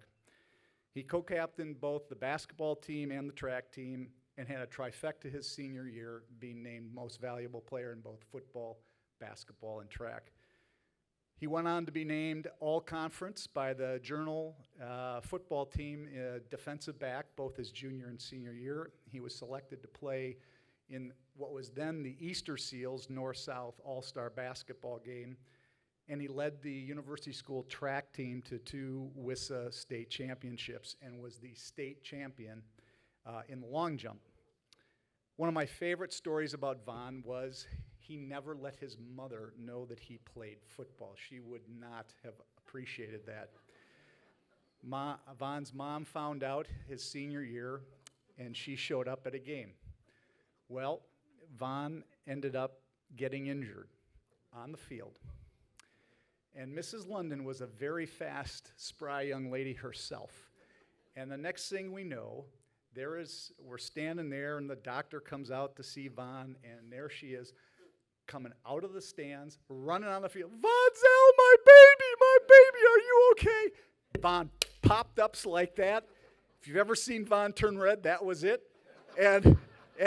He co-captained both the basketball team and the track team and had a trifecta his senior year, being named most valuable player in both football, basketball, and track. He went on to be named all-conference by the Journal football team, defensive back, both his junior and senior year. He was selected to play in what was then the Easter Seals North-South All-Star basketball game, and he led the University School track team to 2 WISA state championships and was the state champion in the long jump. One of my favorite stories about Vaughn was he never let his mother know that he played football. She would not have appreciated that. Vaughn's mom found out his senior year, and she showed up at a game. Well, Vaughn ended up getting injured on the field. And Mrs. London was a very fast, spry young lady herself. And the next thing we know, we're standing there, and the doctor comes out to see Vaughn, and there she is, coming out of the stands, running on the field. Vonzel, my baby, are you okay? Vaughn popped up like that. If you've ever seen Vaughn turn red, that was it. And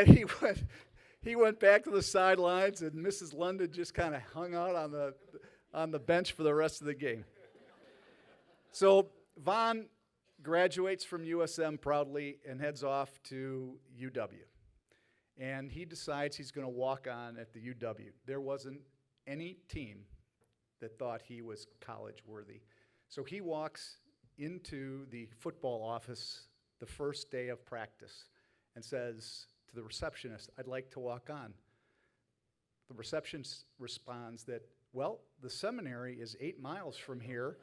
he went back to the sidelines, and Mrs. London just kind of hung out on the bench for the rest of the game. So Vaughn graduates from USM proudly and heads off to UW. And he decides he's going to walk on at the UW. There wasn't any team that thought he was college worthy. So he walks into the football office the first day of practice and says to the receptionist, "I'd like to walk on." The receptionist responds that, "Well, the seminary is 8 miles from here,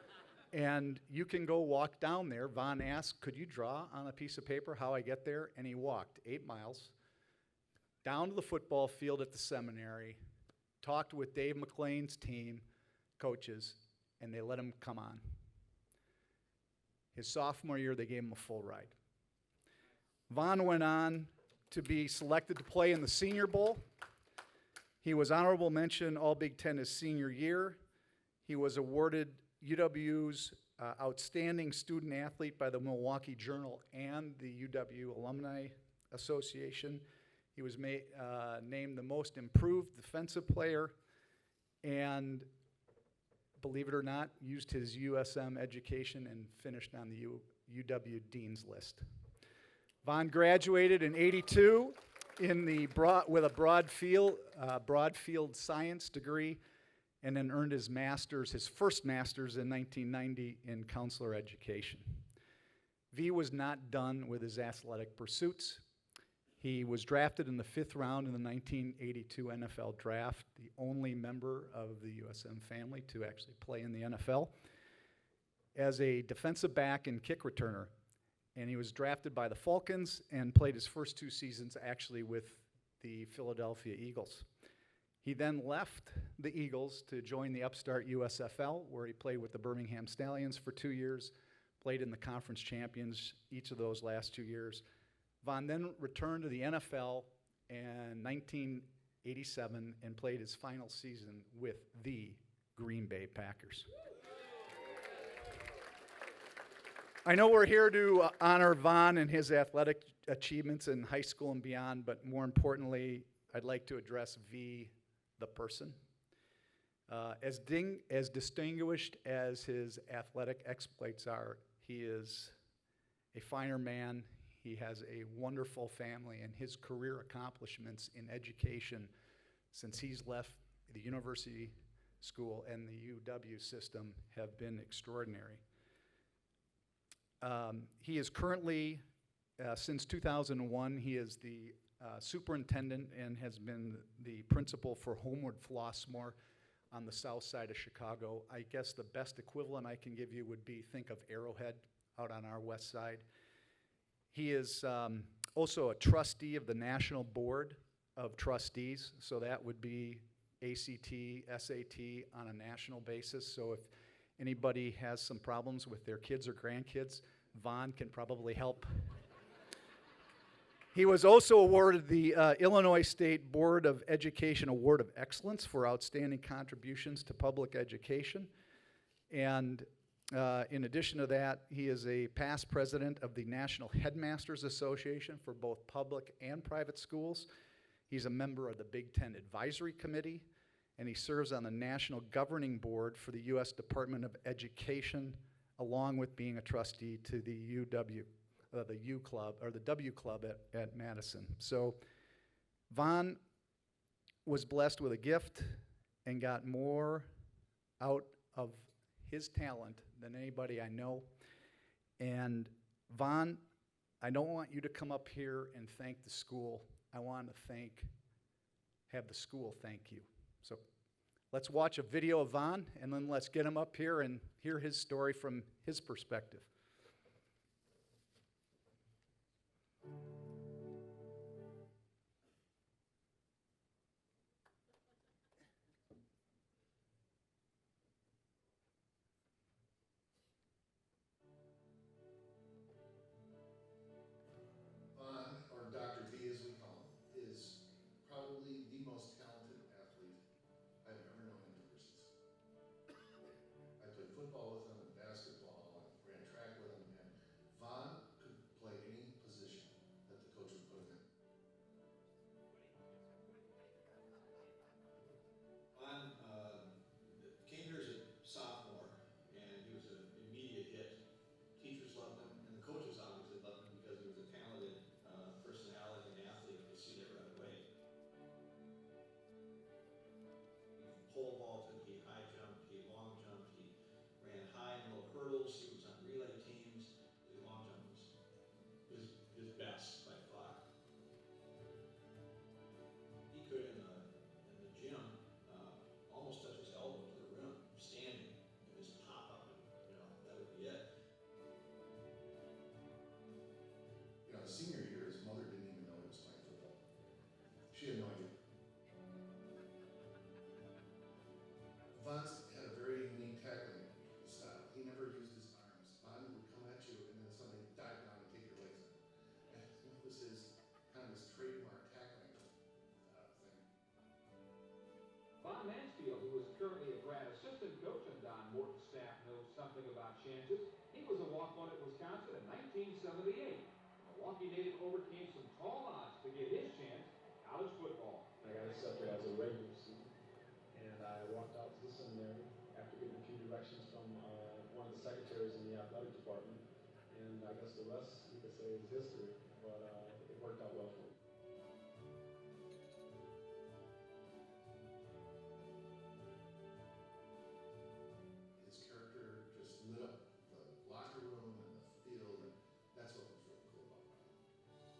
and you can go walk down there." Vaughn asked, "Could you draw on a piece of paper how I get there?" And he walked 8 miles down to the football field at the seminary, talked with Dave McLean's team, coaches, and they let him come on. His sophomore year, they gave him a full ride. Vaughn went on to be selected to play in the Senior Bowl. He was honorable mention All Big Ten his senior year. He was awarded UW's Outstanding Student Athlete by the Milwaukee Journal and the UW Alumni Association. He was named the most improved defensive player, and believe it or not, used his USM education and finished on the UW Dean's List. Vaughn graduated in '82 with a broad field science degree, and then earned his first master's in 1990 in counselor education. V was not done with his athletic pursuits. He was drafted in the 5th round in the 1982 NFL draft, the only member of the USM family to actually play in the NFL. as a defensive back and kick returner. And he was drafted by the Falcons and played his first 2 seasons actually with the Philadelphia Eagles. He then left the Eagles to join the upstart USFL, where he played with the Birmingham Stallions for 2 years, played in the conference champions each of those last 2 years. Von then returned to the NFL in 1987 and played his final season with the Green Bay Packers. I know we're here to honor Von and his athletic achievements in high school and beyond, but more importantly, I'd like to address V, the person. As distinguished as his athletic exploits are, he is a finer man. He has a wonderful family, and his career accomplishments in education since he's left the university school and the UW system have been extraordinary. He is currently, since 2001, he is the superintendent and has been the principal for Homeward Flossmoor on the south side of Chicago. I guess the best equivalent I can give you would be, think of Arrowhead out on our west side. He is also a trustee of the National Board of Trustees, so that would be ACT, SAT on a national basis. So if anybody has some problems with their kids or grandkids, Von can probably help. He was also awarded the Illinois State Board of Education Award of Excellence for outstanding contributions to public education. And in addition to that, he is a past president of the National Headmasters Association for both public and private schools. He's a member of the Big Ten Advisory Committee, and he serves on the National Governing Board for the U.S. Department of Education, along with being a trustee to the the U Club, or the W Club at Madison. So Von was blessed with a gift and got more out of his talent than anybody I know. And Von, I don't want you to come up here and thank the school. I want to have the school thank you. So let's watch a video of Von, and then let's get him up here and hear his story from his perspective. Von, or Dr. V as we call him, is probably the most talented athlete I've ever known in diversity. I played football with him and basketball and ran track with him, and Von could play any position that the coach would put him in. Von came here as a sophomore, and he was an immediate hit. Teachers loved him, and the coaches obviously loved him because he was a talented personality and athlete. You could see that right away. He pole vaulted, he high jumped, he long jumped, he ran high and low hurdles, he was on relay teams. The long jump was his best by far. He could in the gym almost touch his elbow to the rim, standing, and just pop up, and that would be it. His senior year, his mother didn't even know he was playing football. She had no idea. Von had a very unique tackling style. He never used his arms. Von would come at you and then suddenly dive down and take your legs in. And it was his trademark tackling thing. Von Mansfield, who is currently a grad assistant coach on Don Morton's staff, knows something about chances. He was a walk-on at Wisconsin in 1978. Milwaukee native overcame some tall odds to get his chance at college football. I got accepted as a regular student, and I walked out to the seminary after getting a few directions from one of the secretaries in the athletic department, and I guess the rest, you could say, is history, but it worked out well for me. His character just lit up the locker room and the field, and that's what was really cool about Von.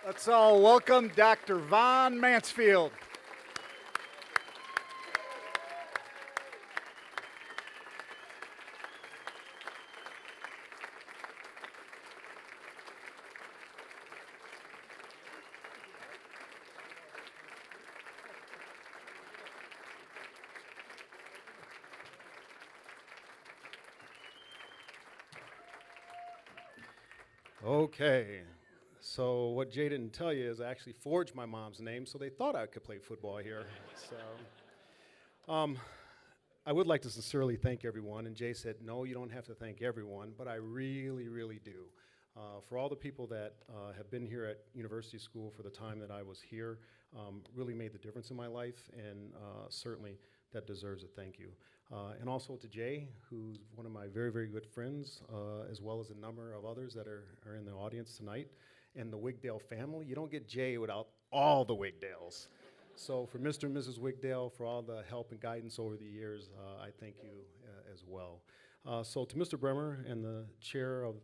Let's all welcome Dr. Von Mansfield. Okay. So what Jay didn't tell you is I actually forged my mom's name, so they thought I could play football here. I would like to sincerely thank everyone, and Jay said, no, you don't have to thank everyone, but I really, really do. For all the people that have been here at University School for the time that I was here, really made the difference in my life, and certainly that deserves a thank you. And also to Jay, who's one of my very, very good friends, as well as a number of others that are in the audience tonight, and the Wigdale family. You don't get Jay without all the Wigdales. So for Mr. and Mrs. Wigdale, for all the help and guidance over the years, I thank you as well. So to Mr. Bremer and the chair of,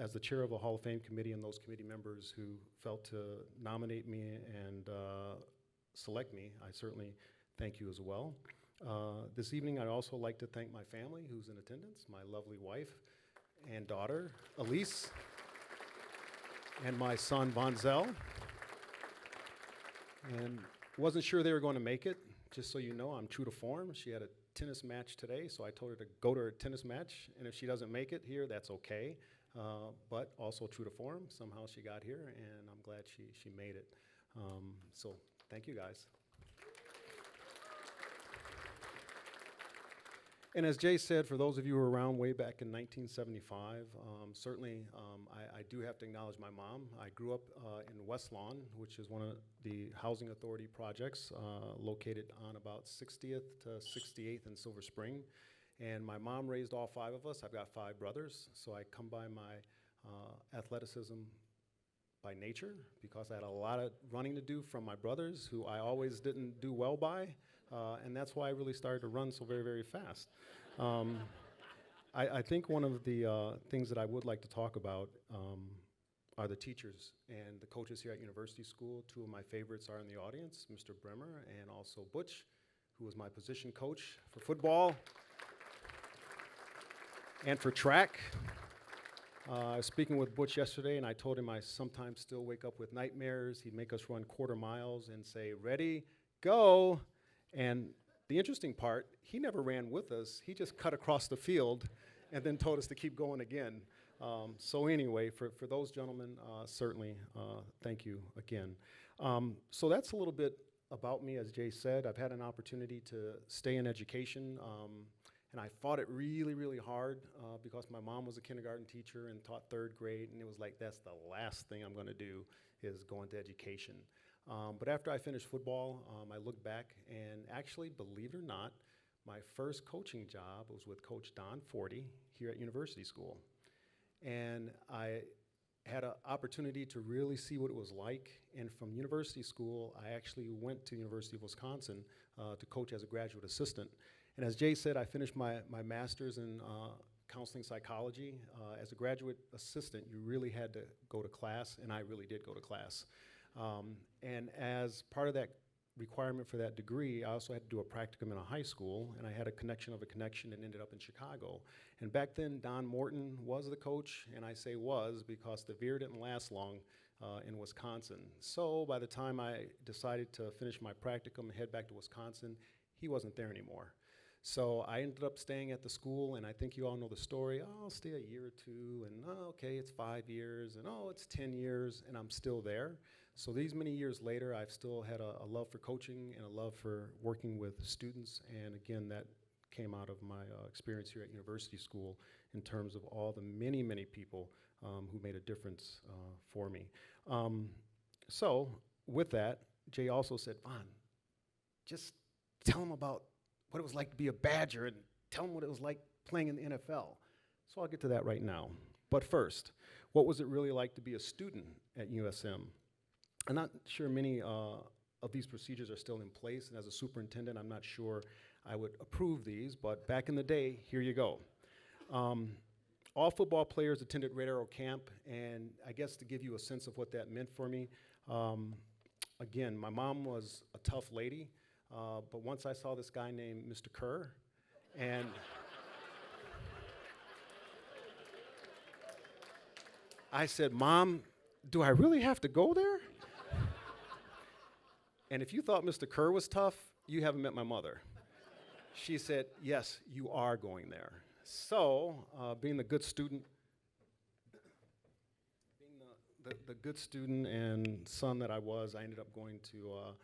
as the chair of the Hall of Fame committee and those committee members who felt to nominate me and select me, I certainly thank you as well. This evening, I'd also like to thank my family who's in attendance, my lovely wife and daughter, Elise, and my son, Bonzel. And wasn't sure they were going to make it. Just so you know, I'm true to form. She had a tennis match today, so I told her to go to her tennis match, and if she doesn't make it here, that's okay. But also true to form, somehow she got here, and I'm glad she made it. So thank you, guys. And as Jay said, for those of you who were around way back in 1975, certainly I do have to acknowledge my mom. I grew up in West Lawn, which is one of the Housing Authority projects located on about 60th to 68th in Silver Spring. And my mom raised all 5 of us. I've got 5 brothers, so I come by my athleticism by nature because I had a lot of running to do from my brothers, who I always didn't do well by. And that's why I really started to run so very, very fast. I think one of the things that I would like to talk about are the teachers and the coaches here at University School. 2 of my favorites are in the audience, Mr. Bremer and also Butch, who was my position coach for football and for track. I was speaking with Butch yesterday, and I told him I sometimes still wake up with nightmares. He'd make us run quarter miles and say, ready, go. And the interesting part, he never ran with us. He just cut across the field and then told us to keep going again. So anyway, for those gentlemen, certainly thank you again. So that's a little bit about me. As Jay said, I've had an opportunity to stay in education, and I fought it really, really hard because my mom was a kindergarten teacher and taught 3rd grade, and it was like, that's the last thing I'm going to do is go into education. But after I finished football, I looked back, and actually, believe it or not, my first coaching job was with Coach Don Forty here at University School. And I had an opportunity to really see what it was like. And from University School, I actually went to University of Wisconsin to coach as a graduate assistant. And as Jay said, I finished my master's in counseling psychology. As a graduate assistant, you really had to go to class, and I really did go to class. And as part of that requirement for that degree, I also had to do a practicum in a high school, and I had a connection of a connection and ended up in Chicago. And back then, Don Morton was the coach, and I say was because the Veer didn't last long in Wisconsin. So by the time I decided to finish my practicum and head back to Wisconsin, he wasn't there anymore. So I ended up staying at the school, and I think you all know the story. Oh, I'll stay a year or 2, and oh, okay, it's 5 years, and oh, it's 10 years, and I'm still there. So these many years later, I've still had a love for coaching and a love for working with students, and again, that came out of my experience here at University School in terms of all the many, many people who made a difference for me. So with that, Jay also said, Vaughn, just tell them about what it was like to be a Badger and tell them what it was like playing in the NFL. So I'll get to that right now. But first, what was it really like to be a student at USM? I'm not sure many of these procedures are still in place, and as a superintendent, I'm not sure I would approve these, but back in the day, here you go. All football players attended Red Arrow Camp, and I guess to give you a sense of what that meant for me, again, my mom was a tough lady, but once I saw this guy named Mr. Kerr, and I said, Mom, do I really have to go there? And if you thought Mr. Kerr was tough, you haven't met my mother. She said, yes, you are going there. So, being the good student the good student and son that I was, I ended up going to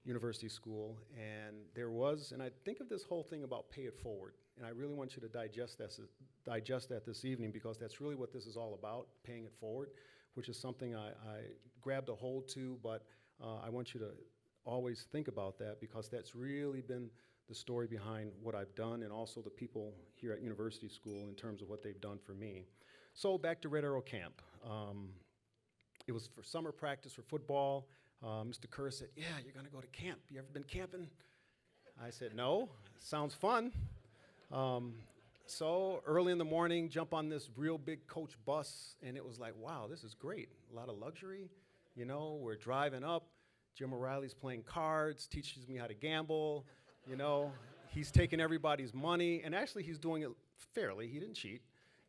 university school, and and I think of this whole thing about pay it forward, and I really want you to digest that this evening, because that's really what this is all about, paying it forward, which is something I grabbed a hold to, but I want you to always think about that, because that's really been the story behind what I've done, and also the people here at university school in terms of what they've done for me. So back to Red Arrow Camp. It was for summer practice for football. Mr. Kerr said, "Yeah, you're gonna go to camp. You ever been camping?" I said, "No, sounds fun." So early in the morning, jump on this real big coach bus, and it was like, wow, this is great. A lot of luxury. You know, we're driving up. Jim O'Reilly's playing cards, teaches me how to gamble. You know, he's taking everybody's money, and actually he's doing it fairly. He didn't cheat.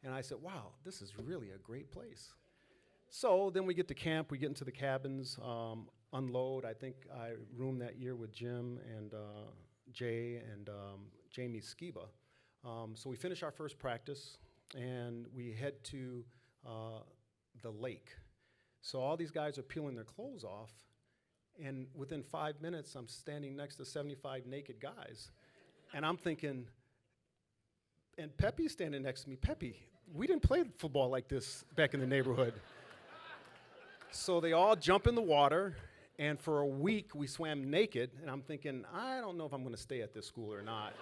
And I said, wow, this is really a great place. So then we get to camp, we get into the cabins, unload. I think I roomed that year with Jim and Jay and Jamie Skiba. So we finish our first practice, and we head to the lake. So all these guys are peeling their clothes off, and within 5 minutes, I'm standing next to 75 naked guys. And I'm thinking, and Pepe's standing next to me. Pepe, we didn't play football like this back in the neighborhood. So they all jump in the water, and for a week, we swam naked, and I'm thinking, I don't know if I'm gonna stay at this school or not.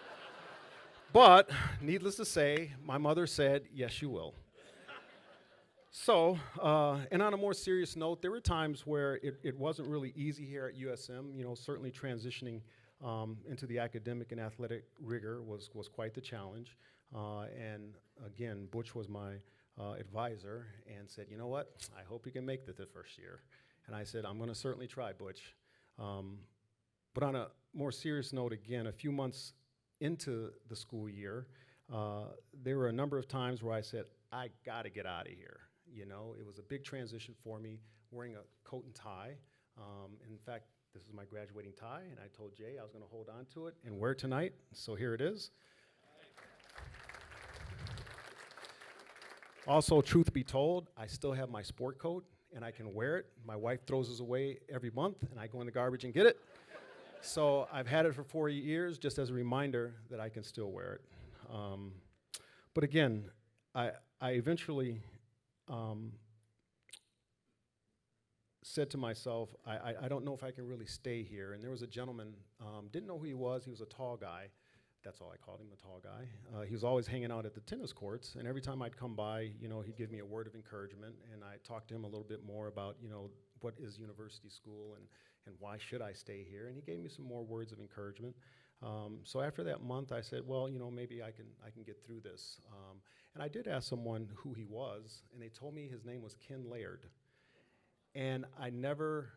But, needless to say, my mother said, yes, you will. So, and on a more serious note, there were times where it wasn't really easy here at USM. You know, certainly transitioning into the academic and athletic rigor was quite the challenge. And again, Butch was my advisor and said, you know what, I hope you can make it the first year. And I said, I'm gonna certainly try, Butch. But on a more serious note, again, a few months into the school year, there were a number of times where I said, I gotta get out of here. You know, it was a big transition for me, wearing a coat and tie. In fact, this is my graduating tie, and I told Jay I was gonna hold on to it and wear it tonight, so here it is. Also, truth be told, I still have my sport coat, and I can wear it. My wife throws it away every month, and I go in the garbage and get it. So I've had it for 4 years, just as a reminder that I can still wear it. But again, I eventually said to myself, I don't know if I can really stay here. And there was a gentleman, didn't know who he was a tall guy. That's all I called him, a tall guy. He was always hanging out at the tennis courts, and every time I'd come by, you know, he'd give me a word of encouragement, and I talked to him a little bit more about, you know, what is university school and why should I stay here, and he gave me some more words of encouragement. So after that month, I said, well, you know, maybe I can get through this. And I did ask someone who he was, and they told me his name was Ken Laird. And I never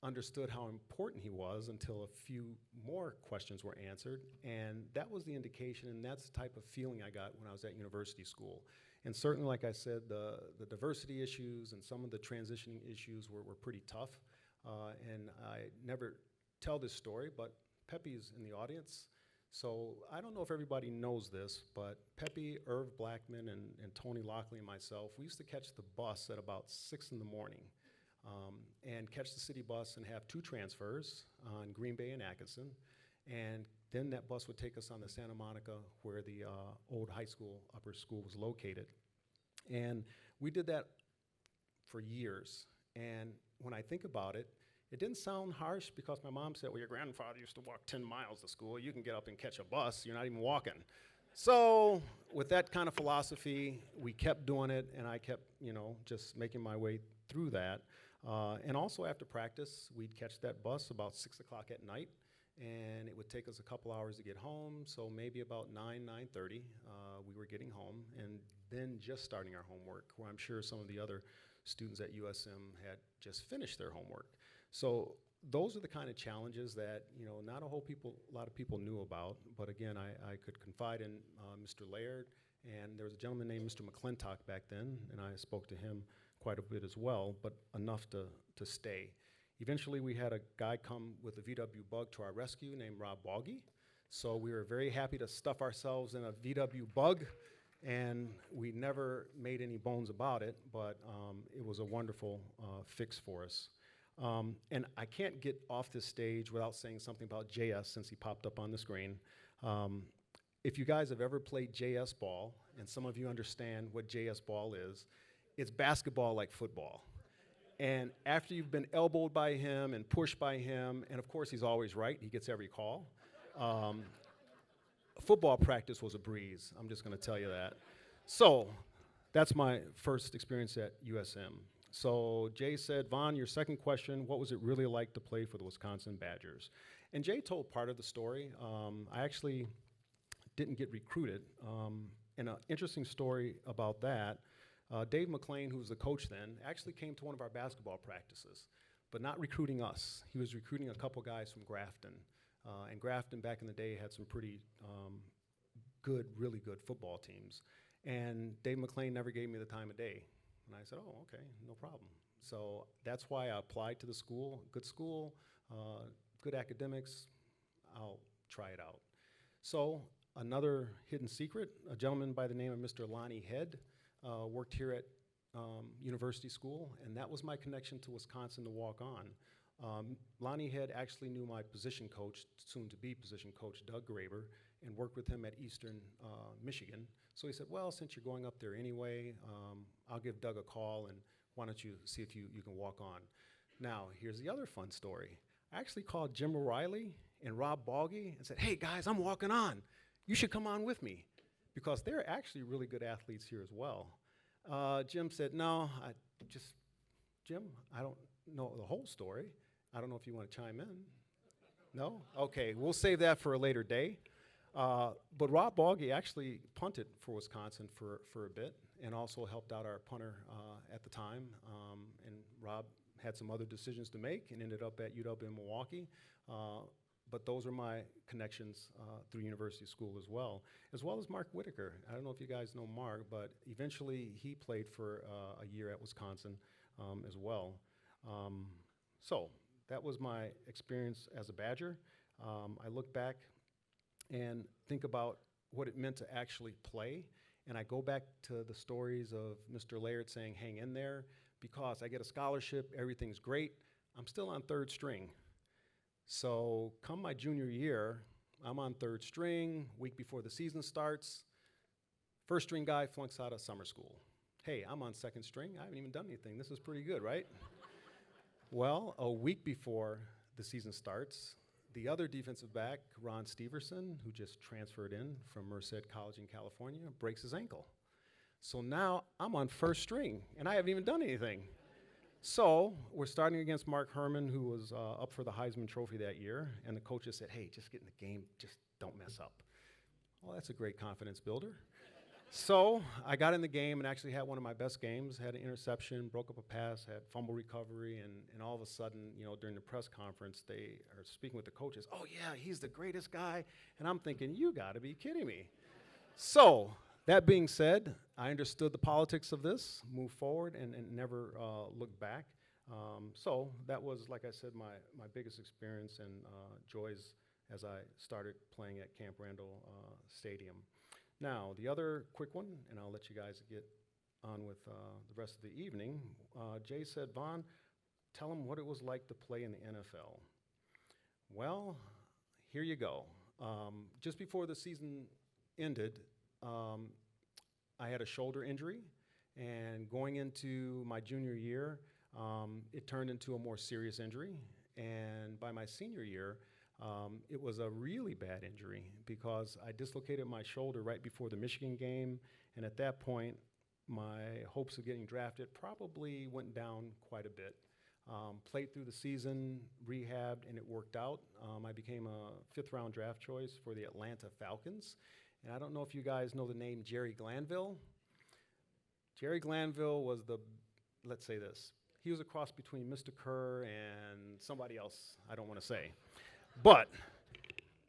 understood how important he was until a few more questions were answered, and that was the indication, and that's the type of feeling I got when I was at university school. And certainly, like I said, the diversity issues and some of the transitioning issues were pretty tough, and I never tell this story, but Pepe's in the audience, so I don't know if everybody knows this, but Pepe, Irv Blackman, and Tony Lockley and myself, we used to catch the bus at about 6 in the morning. And catch the city bus and have 2 transfers on Green Bay and Atkinson. And then that bus would take us on the Santa Monica, where the old high school, upper school was located. And we did that for years. And when I think about it, it didn't sound harsh, because my mom said, well, your grandfather used to walk 10 miles to school. You can get up and catch a bus. You're not even walking. So with that kind of philosophy, we kept doing it, and I kept, you know, just making my way through that. And also after practice, we'd catch that bus about 6 o'clock at night, and it would take us a couple hours to get home, so maybe about 9:30, we were getting home, and then just starting our homework, where I'm sure some of the other students at USM had just finished their homework. So those are the kind of challenges that, you know, not a lot of people knew about, but again, I could confide in Mr. Laird, and there was a gentleman named Mr. McClintock back then, and I spoke to him quite a bit as well, but enough to stay. Eventually, we had a guy come with a VW Bug to our rescue named Rob Boggy. So we were very happy to stuff ourselves in a VW Bug And we never made any bones about it, but it was a wonderful fix for us. And I can't get off this stage without saying something about JS since he popped up on the screen. If you guys have ever played JS ball, and some of you understand what JS ball is, it's basketball like football. And after you've been elbowed by him and pushed by him, and of course he's always right, he gets every call. Football practice was a breeze, I'm just gonna tell you that. So, that's my first experience at USM. So Jay said, Vaughn, your second question, what was it really like to play for the Wisconsin Badgers? And Jay told part of the story. I actually didn't get recruited. And an interesting story about that, Dave McLean, who was the coach then, actually came to one of our basketball practices, but not recruiting us. He was recruiting a couple guys from Grafton. And Grafton back in the day had some pretty good, really good football teams. And Dave McLean never gave me the time of day. And I said, oh, okay, no problem. So that's why I applied to the school, good academics, I'll try it out. So another hidden secret, a gentleman by the name of Mr. Lonnie Head worked here at University School, and that was my connection to Wisconsin to walk on. Lonnie Head actually knew my position coach, soon to be position coach, Doug Graber, and worked with him at Eastern Michigan. So he said, well, since you're going up there anyway, I'll give Doug a call and why don't you see if you can walk on. Now, here's the other fun story. I actually called Jim O'Reilly and Rob Balgi and said, hey guys, I'm walking on. You should come on with me, because they're actually really good athletes here as well. Jim said, no, Jim, I don't know the whole story. I don't know if you want to chime in. No? Okay, we'll save that for a later day. But Rob Balgi actually punted for Wisconsin for a bit and also helped out our punter at the time. And Rob had some other decisions to make and ended up at UW in Milwaukee. But those are my connections through University School as well as Mark Whitaker. I don't know if you guys know Mark, but eventually he played for a year at Wisconsin as well. So that was my experience as a Badger. I look back and think about what it meant to actually play, and I go back to the stories of Mr. Laird saying, hang in there, because I get a scholarship, everything's great, I'm still on third string. So come my junior year, I'm on third string, week before the season starts, first string guy flunks out of summer school. Hey, I'm on second string, I haven't even done anything, this is pretty good, right? Well, a week before the season starts, the other defensive back, Ron Steverson, who just transferred in from Merced College in California, breaks his ankle. So now I'm on first string, and I haven't even done anything. So we're starting against Mark Herman, who was up for the Heisman Trophy that year, and the coaches said, hey, just get in the game, just don't mess up. Well, that's a great confidence builder. So I got in the game and actually had one of my best games, had an interception, broke up a pass, had fumble recovery, and all of a sudden, during the press conference, they are speaking with the coaches, oh yeah, he's the greatest guy, and I'm thinking, you gotta be kidding me. So, that being said, I understood the politics of this, moved forward, and never looked back. So that was, like I said, my biggest experience and joys as I started playing at Camp Randall Stadium. Now, the other quick one, and I'll let you guys get on with the rest of the evening. Jay said, Vaughn, tell him what it was like to play in the NFL. Well, here you go. Just before the season ended, I had a shoulder injury, and going into my junior year, it turned into a more serious injury, and by my senior year, it was a really bad injury because I dislocated my shoulder right before the Michigan game, and at that point, my hopes of getting drafted probably went down quite a bit. Played through the season, rehabbed, and it worked out. I became a 5th round draft choice for the Atlanta Falcons, and I don't know if you guys know the name Jerry Glanville. Jerry Glanville was let's say this, he was a cross between Mr. Kerr and somebody else I don't want to say. But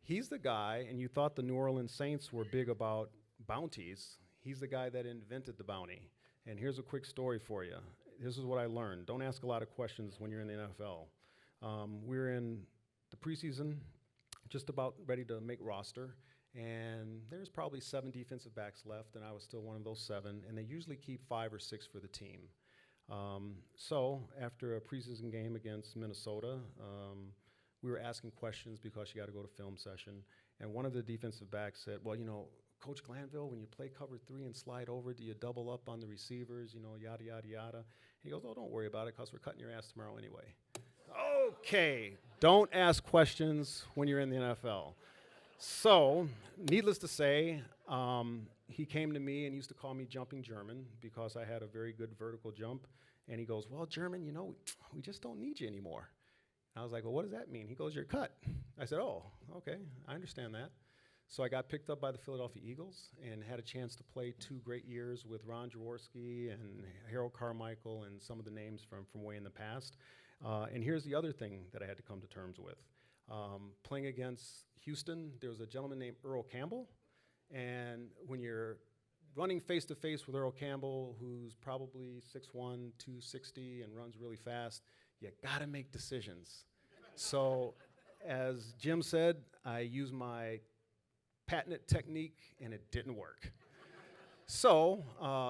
he's the guy, and you thought the New Orleans Saints were big about bounties. He's the guy that invented the bounty. And here's a quick story for you. This is what I learned. Don't ask a lot of questions when you're in the NFL. We're in the preseason, just about ready to make roster, And there's probably 7 defensive backs left, and I was still one of those 7, and they usually keep 5 or 6 for the team. So after a preseason game against Minnesota, we were asking questions because you got to go to film session, and one of the defensive backs said, well, you know, Coach Glanville, when you play cover 3 and slide over, do you double up on the receivers, you know, yada, yada, yada? He goes, oh, don't worry about it, because we're cutting your ass tomorrow anyway. Okay, don't ask questions when you're in the NFL. So, needless to say, he came to me and used to call me Jumping German because I had a very good vertical jump. And he goes, well, German, you know, we just don't need you anymore. I was like, well, what does that mean? He goes, you're cut. I said, oh, okay, I understand that. So I got picked up by the Philadelphia Eagles and had a chance to play 2 great years with Ron Jaworski and Harold Carmichael and some of the names from way in the past. And here's the other thing that I had to come to terms with. Playing against Houston, there was a gentleman named Earl Campbell, and when you're running face-to-face with Earl Campbell, who's probably 6'1", 260, and runs really fast, you gotta make decisions. So, as Jim said, I used my patented technique, and it didn't work. So,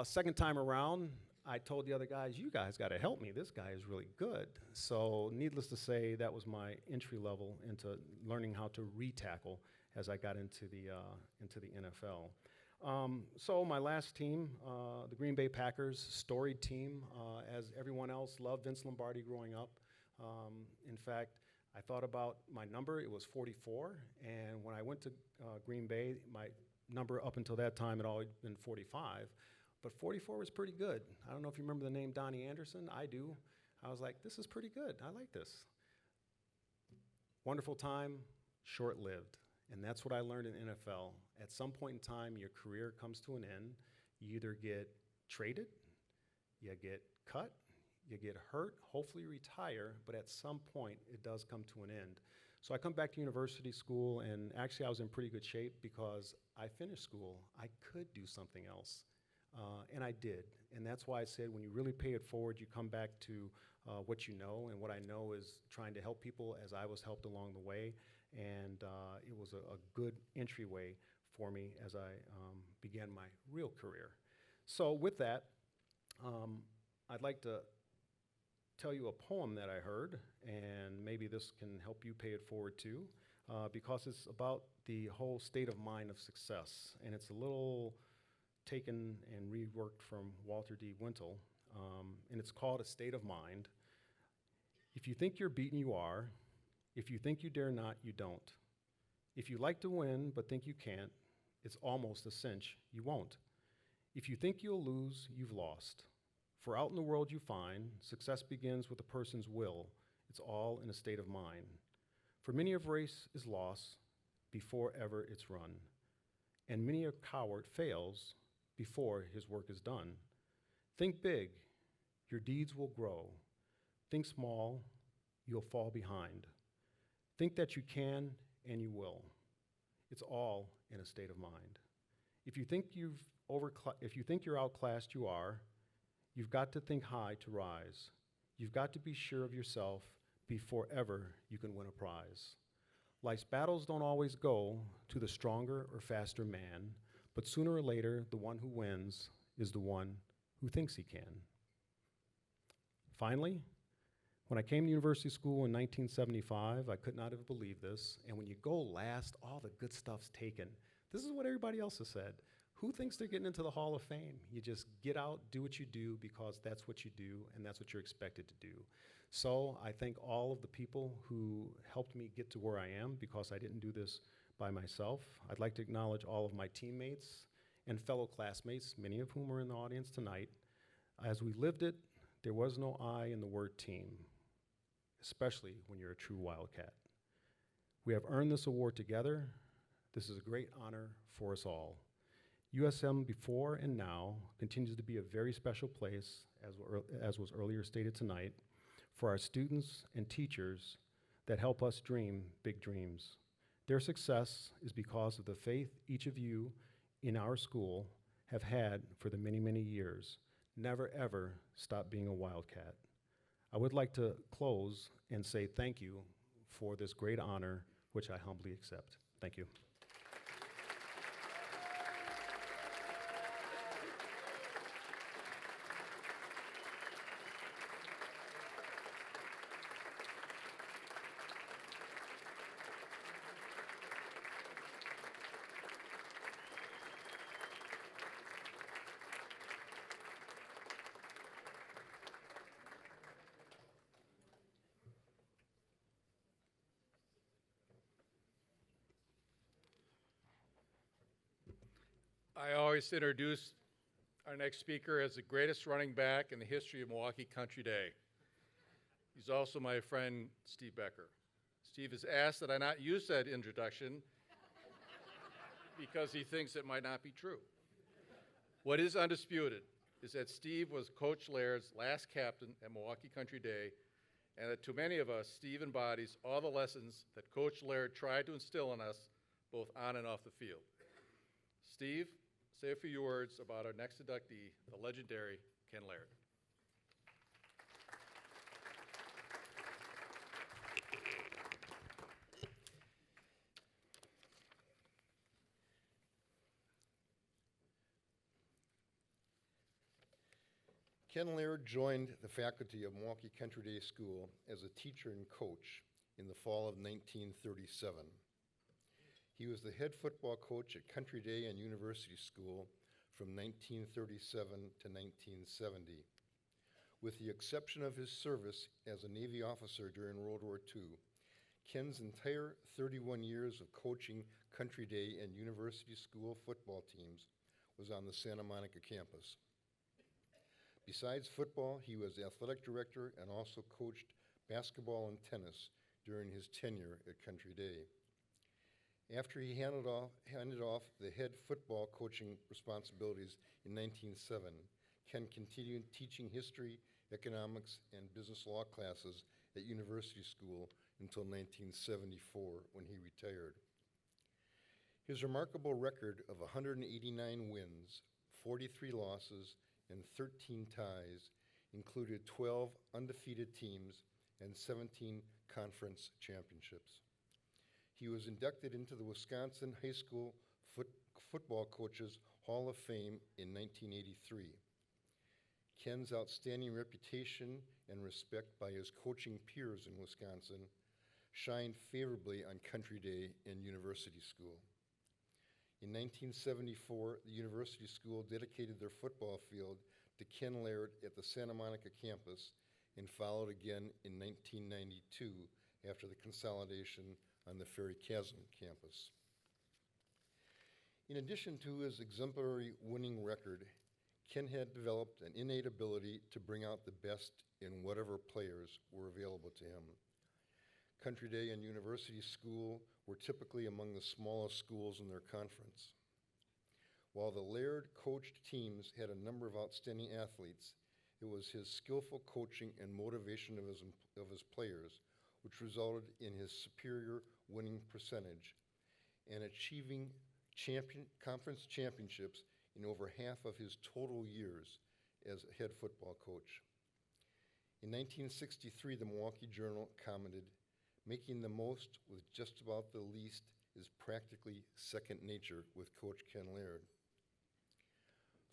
second time around, I told the other guys, you guys got to help me. This guy is really good. So needless to say, that was my entry level into learning how to re-tackle as I got into the NFL. So my last team, the Green Bay Packers, storied team. As everyone else, loved Vince Lombardi growing up. In fact, I thought about my number. It was 44. And when I went to Green Bay, my number up until that time had always been 45. But 44 was pretty good. I don't know if you remember the name Donnie Anderson. I do. I was like, this is pretty good. I like this. Wonderful time, short-lived. And that's what I learned in NFL. At some point in time, your career comes to an end. You either get traded, you get cut, you get hurt, hopefully retire, but at some point, it does come to an end. So I come back to university school, and actually I was in pretty good shape because I finished school. I could do something else. And I did, and that's why I said when you really pay it forward, you come back to what you know, and what I know is trying to help people as I was helped along the way, and it was a good entryway for me as I began my real career. So with that, I'd like to tell you a poem that I heard, and maybe this can help you pay it forward too, because it's about the whole state of mind of success, and it's a little taken and reworked from Walter D. Wintle, and it's called A State of Mind. If you think you're beaten, you are. If you think you dare not, you don't. If you like to win but think you can't, it's almost a cinch you won't. If you think you'll lose, you've lost. For out in the world you find, success begins with a person's will. It's all in a state of mind. For many a race is lost before ever it's run, and many a coward fails before his work is done. Think big, your deeds will grow. Think small, you'll fall behind. Think that you can, and you will. It's all in a state of mind. If you think you're outclassed, you are. You've got to think high to rise. You've got to be sure of yourself before ever you can win a prize. Life's battles don't always go to the stronger or faster man, but sooner or later, the one who wins is the one who thinks he can. Finally, when I came to university school in 1975, I could not have believed this. And when you go last, all the good stuff's taken. This is what everybody else has said. Who thinks they're getting into the Hall of Fame? You just get out, do what you do, because that's what you do, and that's what you're expected to do. So I thank all of the people who helped me get to where I am, because I didn't do this by myself. I'd like to acknowledge all of my teammates and fellow classmates, many of whom are in the audience tonight. As we lived it, there was no I in the word team, especially when you're a true Wildcat. We have earned this award together. This is a great honor for us all. USM before and now continues to be a very special place, as was earlier stated tonight, for our students and teachers that help us dream big dreams. Their success is because of the faith each of you in our school have had for the many, many years. Never, ever stop being a Wildcat. I would like to close and say thank you for this great honor, which I humbly accept. Thank you. I always introduce our next speaker as the greatest running back in the history of Milwaukee Country Day. He's also my friend, Steve Becker. Steve has asked that I not use that introduction because he thinks it might not be true. What is undisputed is that Steve was Coach Laird's last captain at Milwaukee Country Day, and that to many of us, Steve embodies all the lessons that Coach Laird tried to instill in us, both on and off the field. Steve, say a few words about our next inductee, the legendary Ken Laird. Ken Laird joined the faculty of Milwaukee Country Day School as a teacher and coach in the fall of 1937. He was the head football coach at Country Day and University School from 1937 to 1970. With the exception of his service as a Navy officer during World War II, Ken's entire 31 years of coaching Country Day and University School football teams was on the Santa Monica campus. Besides football, he was athletic director and also coached basketball and tennis during his tenure at Country Day. After he handed off the head football coaching responsibilities in 1907, Ken continued teaching history, economics, and business law classes at University School until 1974, when he retired. His remarkable record of 189 wins, 43 losses, and 13 ties included 12 undefeated teams and 17 conference championships. He was inducted into the Wisconsin High School Football Coaches Hall of Fame in 1983. Ken's outstanding reputation and respect by his coaching peers in Wisconsin shined favorably on Country Day and University School. In 1974, the University School dedicated their football field to Ken Laird at the Santa Monica campus and followed again in 1992 after the consolidation on the Ferry Chasm campus. In addition to his exemplary winning record, Ken had developed an innate ability to bring out the best in whatever players were available to him. Country Day and University School were typically among the smallest schools in their conference. While the Laird coached teams had a number of outstanding athletes, it was his skillful coaching and motivation of his players which resulted in his superior winning percentage and achieving conference championships in over half of his total years as a head football coach. In 1963, the Milwaukee Journal commented, "Making the most with just about the least is practically second nature with Coach Ken Laird."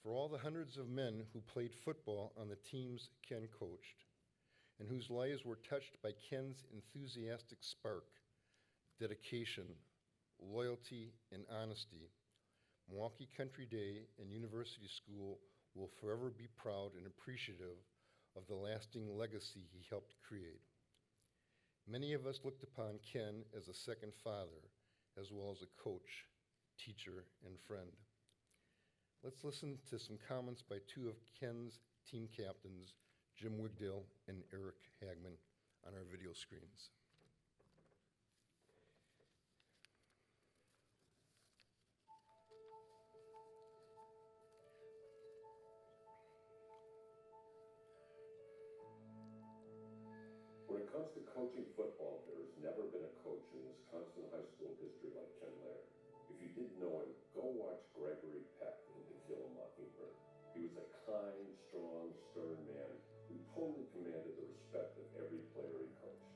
For all the hundreds of men who played football on the teams Ken coached, and whose lives were touched by Ken's enthusiastic spark, dedication, loyalty, and honesty, Milwaukee Country Day and University School will forever be proud and appreciative of the lasting legacy he helped create. Many of us looked upon Ken as a second father, as well as a coach, teacher, and friend. Let's listen to some comments by two of Ken's team captains, Jim Wigdale and Eric Hagman, on our video screens. When it comes to coaching football, there has never been a coach in Wisconsin high school history like Ken Laird. If you didn't know him, go watch Gregory Peck in To Kill a Mockingbird. He was a kind, strong, stern man who totally commanded the respect of every player he coached.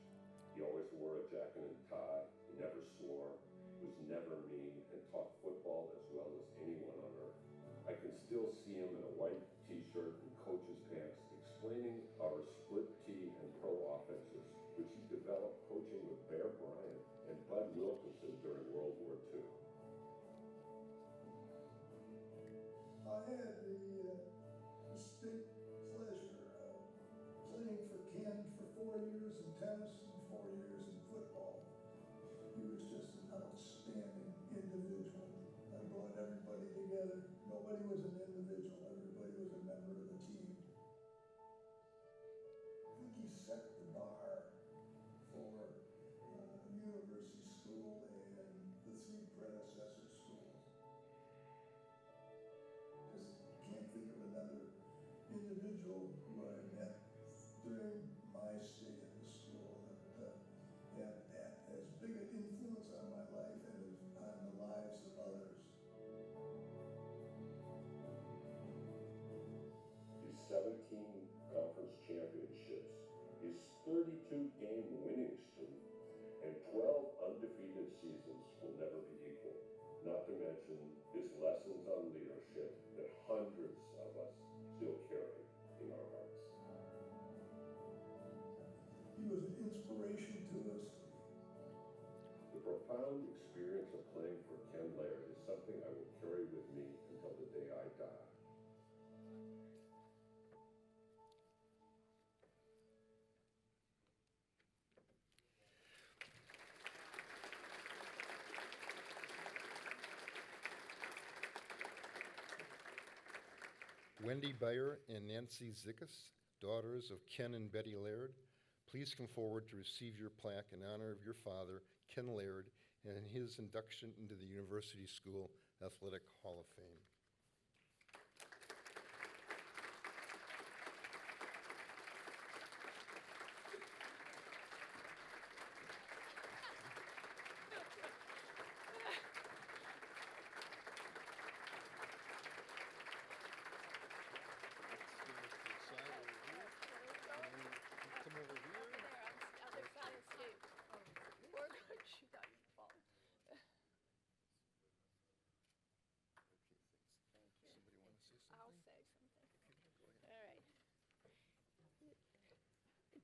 He always wore a jacket and tie, he never swore, was never mean, and taught football as well as anyone on earth. I can still see him in a white t-shirt and coach's pants explaining our split T and pro offenses, which he developed coaching with Bear Bryant and Bud Wilkinson during World War II. I had the distinct pleasure of playing for Ken for 4 years in tennis and 4 years in football. He was just an outstanding individual that brought everybody together. Mitchell, who I met during my stay in the school, that had as big an influence on my life and on the lives of others. His 17 conference championships, his 32-game winning streak, and 12 undefeated seasons will never be equal. Not to mention his lessons on leadership that hundreds of us still carry in our hearts. He was an inspiration to us. The profound experience of playing for Ken Laird is something I will carry with me until the day I die. Wendy Beyer and Nancy Zickus, daughters of Ken and Betty Laird, please come forward to receive your plaque in honor of your father, Ken Laird, and his induction into the University School Athletic Hall of Fame.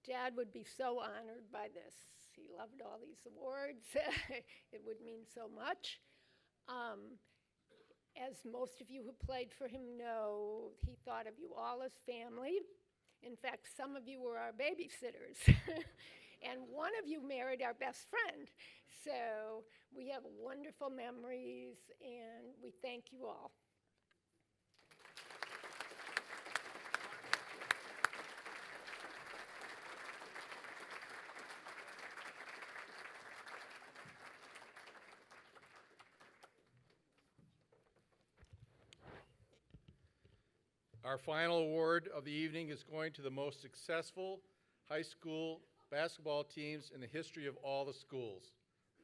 Dad would be so honored by this. He loved all these awards. It would mean so much. As most of you who played for him know, he thought of you all as family. In fact, some of you were our babysitters. And one of you married our best friend. So we have wonderful memories, and we thank you all. Our final award of the evening is going to the most successful high school basketball teams in the history of all the schools,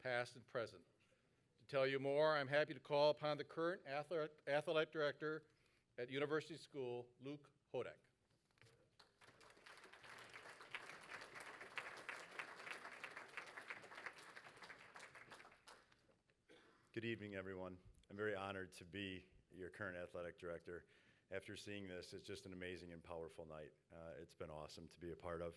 past and present. To tell you more, I'm happy to call upon the current athletic director at University School, Luke Hodek. Good evening, everyone. I'm very honored to be your current athletic director. After seeing this, it's just an amazing and powerful night. It's been awesome to be a part of.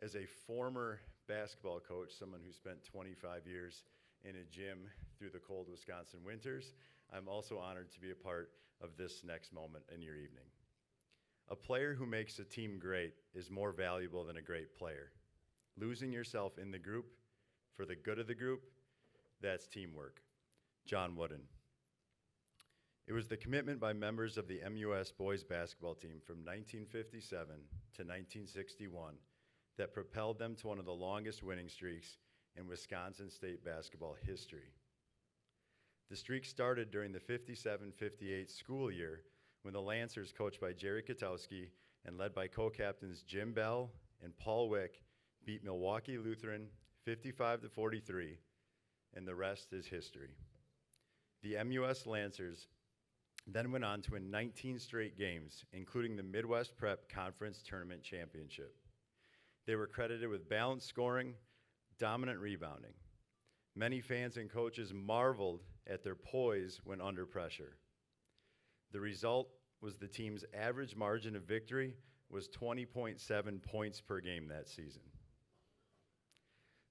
As a former basketball coach, someone who spent 25 years in a gym through the cold Wisconsin winters, I'm also honored to be a part of this next moment in your evening. A player who makes a team great is more valuable than a great player. Losing yourself in the group for the good of the group, that's teamwork. John Wooden. It was the commitment by members of the MUS boys basketball team from 1957 to 1961 that propelled them to one of the longest winning streaks in Wisconsin State basketball history. The streak started during the 57-58 school year when the Lancers, coached by Jerry Katowski and led by co-captains Jim Bell and Paul Wick, beat Milwaukee Lutheran 55-43, and the rest is history. The MUS Lancers then went on to win 19 straight games, including the Midwest Prep Conference Tournament Championship. They were credited with balanced scoring, dominant rebounding. Many fans and coaches marveled at their poise when under pressure. The result was the team's average margin of victory was 20.7 points per game that season.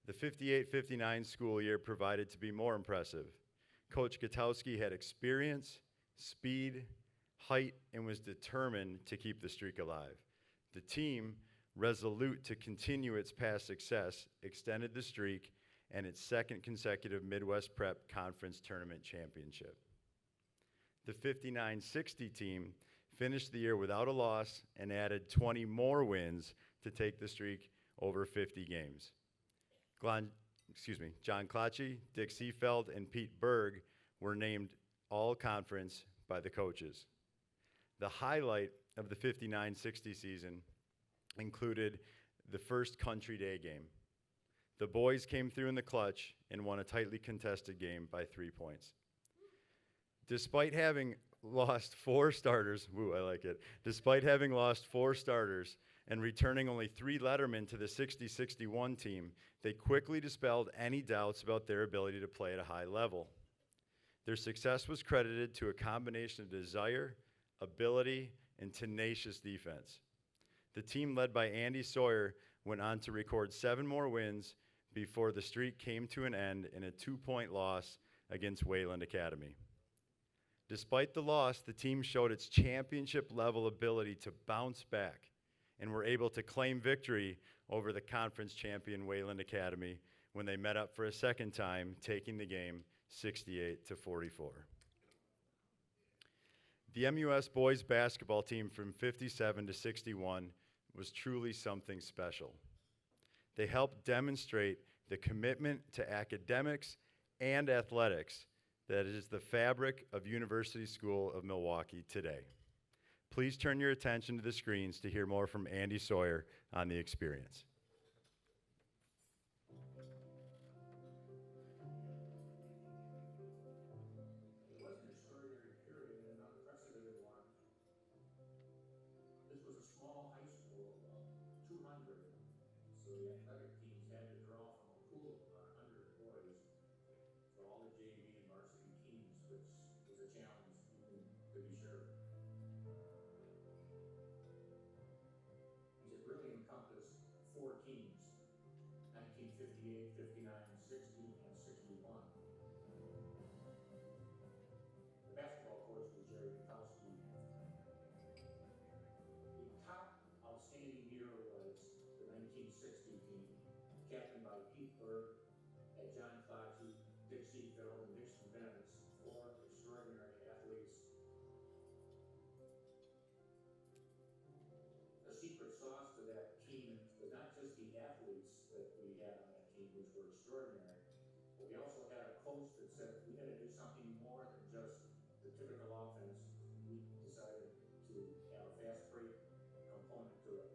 The 58-59 school year provided to be more impressive. Coach Katowski had experience, speed, height, and was determined to keep the streak alive. The team, resolute to continue its past success, extended the streak and its second consecutive Midwest Prep Conference Tournament Championship. The 59-60 team finished the year without a loss and added 20 more wins to take the streak over 50 games. John Klotche, Dick Seefeld, and Pete Berg were named all-conference by the coaches. The highlight of the 59-60 season included the first Country Day game. The boys came through in the clutch and won a tightly contested game by 3 points. Despite having lost 4 starters, despite having lost 4 starters and returning only 3 lettermen to the 60-61 team, they quickly dispelled any doubts about their ability to play at a high level. Their success was credited to a combination of desire, ability, and tenacious defense. The team led by Andy Sawyer went on to record 7 more wins before the streak came to an end in a 2-point loss against Wayland Academy. Despite the loss, the team showed its championship-level ability to bounce back and were able to claim victory over the conference champion Wayland Academy when they met up for a second time, taking the game 68-44. The MUS boys basketball team from 57 to 61 was truly something special. They helped demonstrate the commitment to academics and athletics that is the fabric of University School of Milwaukee today. Please turn your attention to the screens to hear more from Andy Sawyer on the experience. It was an extraordinary period and an unprecedented one. This was a small high school of about 200, so the athletic teams had to draw from a pool of about 100 boys for all the JV and varsity teams, which was a challenge, even to be sure. Because it really encompassed 4 teams, 1958, 59, 60, and 61. The basketball coach was Jerry Gutowski. The top outstanding year was the 1960 team, captained by Pete Berg, had John Clotchy, Dick Seafield, and Dixon Bennis, 4 extraordinary athletes. The secret sauce to that team was not just the athletes that we had on that team, which were extraordinary, but we also had a coach that said we got to do something more than just the typical offense. We decided to have a fast break component to it.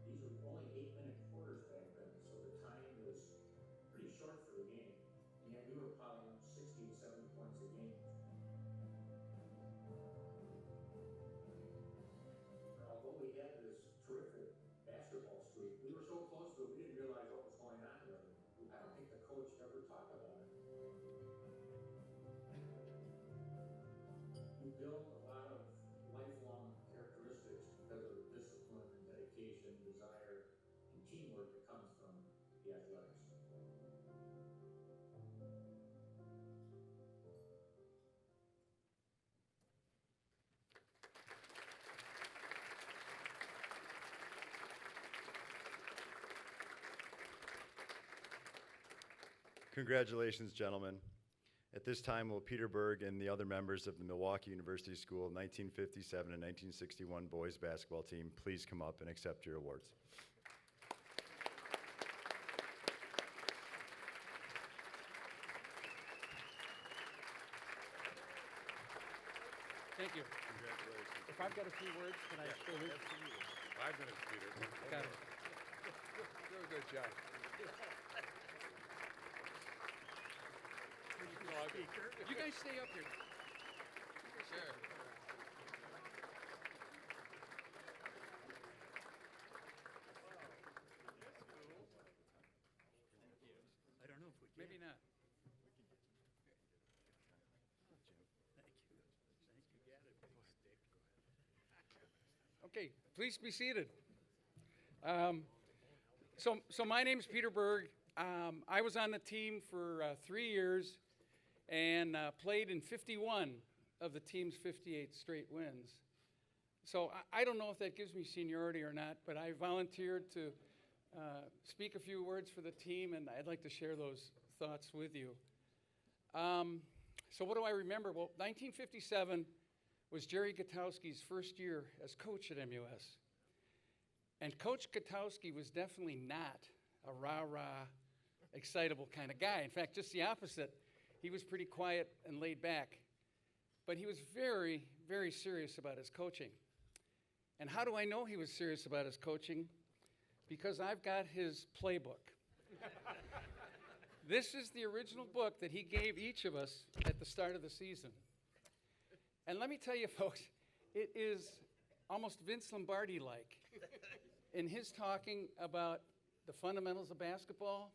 These were only 8-minute quarters back then, so the time was pretty short for the game, and yet we were piling up 60 to 70 points a game. Although we had this terrific basketball streak, we were so close to it, we didn't realize what was going on, really. I don't think the coach ever talked about it. You build a lot of lifelong characteristics because of the discipline and dedication, desire, and teamwork that comes from the athletics. Congratulations, gentlemen. At this time, will Peter Berg and the other members of the Milwaukee University School 1957 and 1961 boys basketball team please come up and accept your awards. Thank you. Congratulations. If I've got a few words, can I share with you? 5 minutes, Peter. Got it. Do a good job. You guys stay up here. Sure. I don't know if we can. Maybe not. Okay, please be seated. So my name's Peter Berg. I was on the team for 3 years and played in 51 of the team's 58 straight wins. So I don't know if that gives me seniority or not, but I volunteered to speak a few words for the team, and I'd like to share those thoughts with you. So what do I remember? Well, 1957 was Jerry Gutowski's first year as coach at MUS. And Coach Gutowski was definitely not a rah-rah, excitable kind of guy. In fact, just the opposite. He was pretty quiet and laid back. but he was very, very serious about his coaching. And how do I know he was serious about his coaching? Because I've got his playbook. This is the original book that he gave each of us at the start of the season. And let me tell you, folks, it is almost Vince Lombardi-like in his talking about the fundamentals of basketball,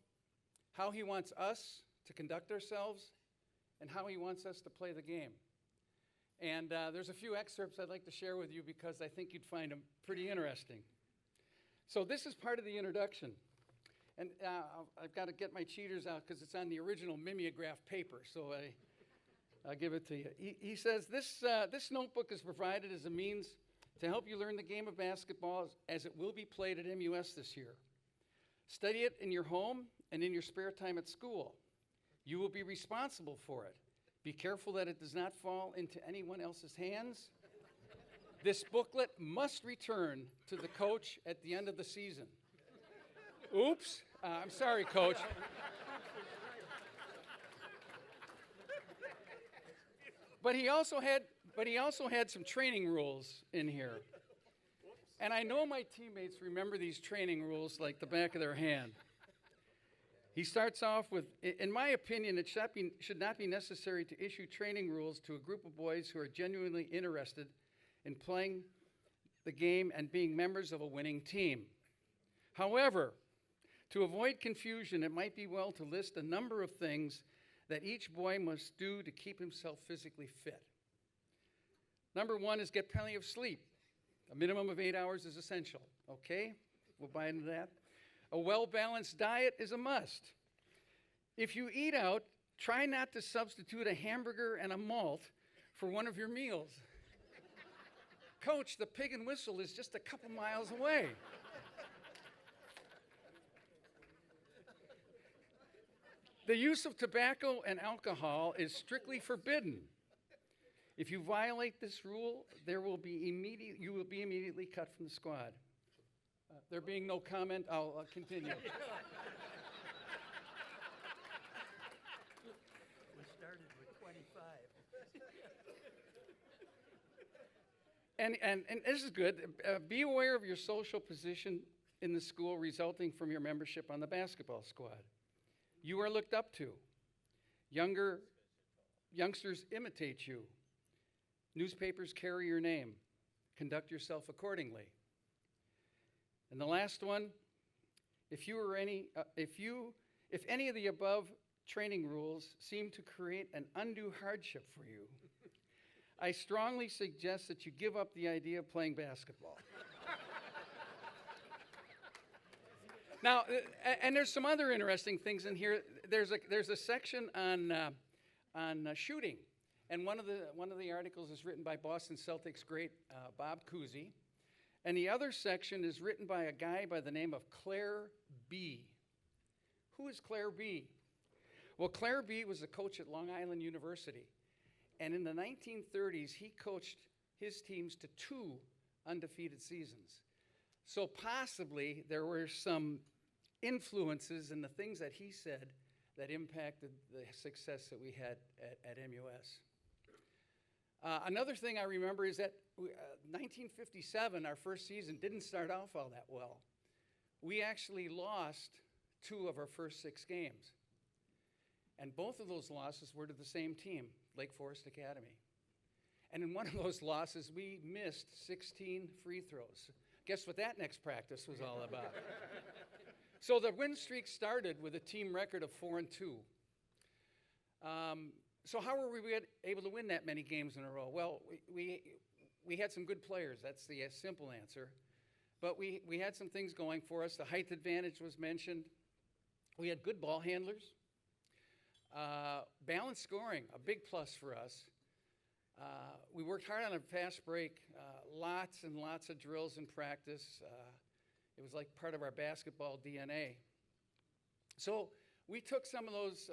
how he wants us to conduct ourselves, and how he wants us to play the game. And there's a few excerpts I'd like to share with you because I think you'd find them pretty interesting. So this is part of the introduction. And I've got to get my cheaters out because it's on the original mimeograph paper, so I'll give it to you. He says, this notebook is provided as a means to help you learn the game of basketball as it will be played at MUS this year. Study it in your home and in your spare time at school. You will be responsible for it. Be careful that it does not fall into anyone else's hands. This booklet must return to the coach at the end of the season. Oops, I'm sorry, coach. But he also had some training rules in here. And I know my teammates remember these training rules like the back of their hand. He starts off with, in my opinion, it should not be necessary to issue training rules to a group of boys who are genuinely interested in playing the game and being members of a winning team. However, to avoid confusion, it might be well to list a number of things that each boy must do to keep himself physically fit. Number one is get plenty of sleep. A minimum of 8 hours is essential, okay? We'll buy into that. A well-balanced diet is a must. If you eat out, try not to substitute a hamburger and a malt for one of your meals. Coach, the Pig and Whistle is just a couple miles away. The use of tobacco and alcohol is strictly forbidden. If you violate this rule, you will be immediately cut from the squad. There being no comment, I'll continue. We started with 25. And this is good. Be aware of your social position in the school resulting from your membership on the basketball squad. You are looked up to. Youngsters imitate you. Newspapers carry your name. Conduct yourself accordingly. And the last one, if any of the above training rules seem to create an undue hardship for you, I strongly suggest that you give up the idea of playing basketball. Now, and there's some other interesting things in here. There's a section on shooting, and one of the articles is written by Boston Celtics great Bob Cousy, and the other section is written by a guy by the name of Claire B. Who is Claire B? Well, Claire B was a coach at Long Island University, and in the 1930s, he coached his teams to 2 undefeated seasons. So possibly there were some influences in the things that he said that impacted the success that we had at MUS. Another thing I remember is that 1957, our first season, didn't start off all that well. We actually lost 2 of our first 6 games. And both of those losses were to the same team, Lake Forest Academy. And in one of those losses, we missed 16 free throws. Guess what that next practice was all about? So the win streak started with a team record of 4-2. So how were we able to win that many games in a row? Well, we had some good players. That's the simple answer. But we had some things going for us. The height advantage was mentioned. We had good ball handlers. Balanced scoring, a big plus for us. We worked hard on a fast break, lots and lots of drills in practice. It was like part of our basketball DNA. So we took some of those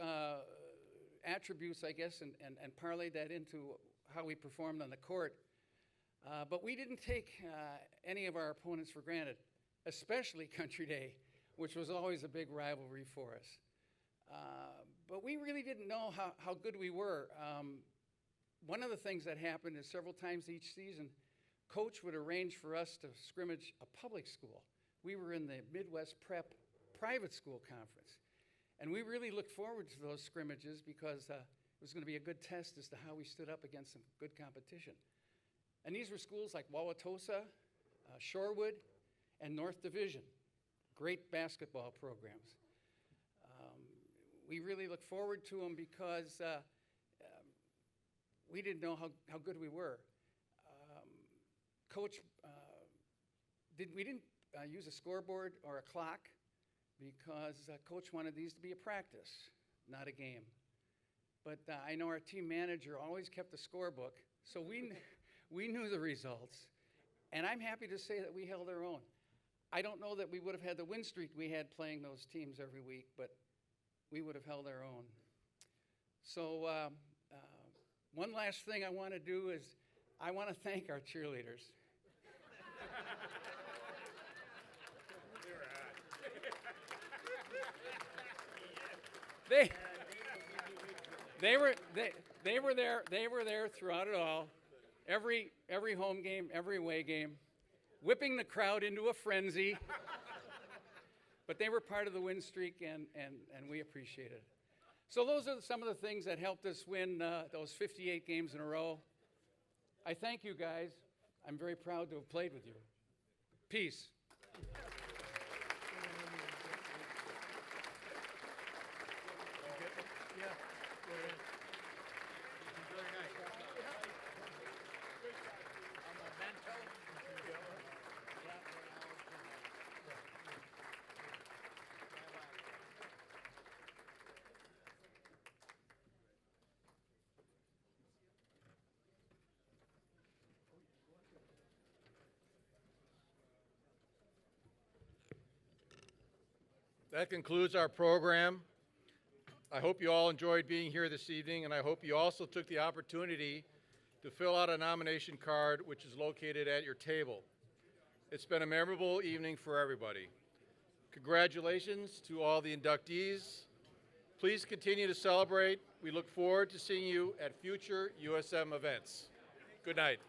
attributes, I guess, and parlayed that into how we performed on the court. But we didn't take any of our opponents for granted, especially Country Day, which was always a big rivalry for us. But we really didn't know how good we were. one of the things that happened is several times each season, Coach would arrange for us to scrimmage a public school. We were in the Midwest Prep Private School Conference. And we really looked forward to those scrimmages because it was going to be a good test as to how we stood up against some good competition. And these were schools like Wauwatosa, Shorewood, and North Division. Great basketball programs. We really look forward to them because we didn't know how good we were. Coach, we didn't use a scoreboard or a clock because Coach wanted these to be a practice, not a game. But I know our team manager always kept a scorebook, so we knew the results. And I'm happy to say that we held our own. I don't know that we would have had the win streak we had playing those teams every week, but we would have held our own. So one last thing I want to do is I want to thank our cheerleaders. They were there throughout it all, every home game, every away game, whipping the crowd into a frenzy. But they were part of the win streak, and we appreciate it. So those are some of the things that helped us win those 58 games in a row. I thank you guys. I'm very proud to have played with you. Peace. That concludes our program. I hope you all enjoyed being here this evening, and I hope you also took the opportunity to fill out a nomination card, which is located at your table. It's been a memorable evening for everybody. Congratulations to all the inductees. Please continue to celebrate. We look forward to seeing you at future USM events. Good night.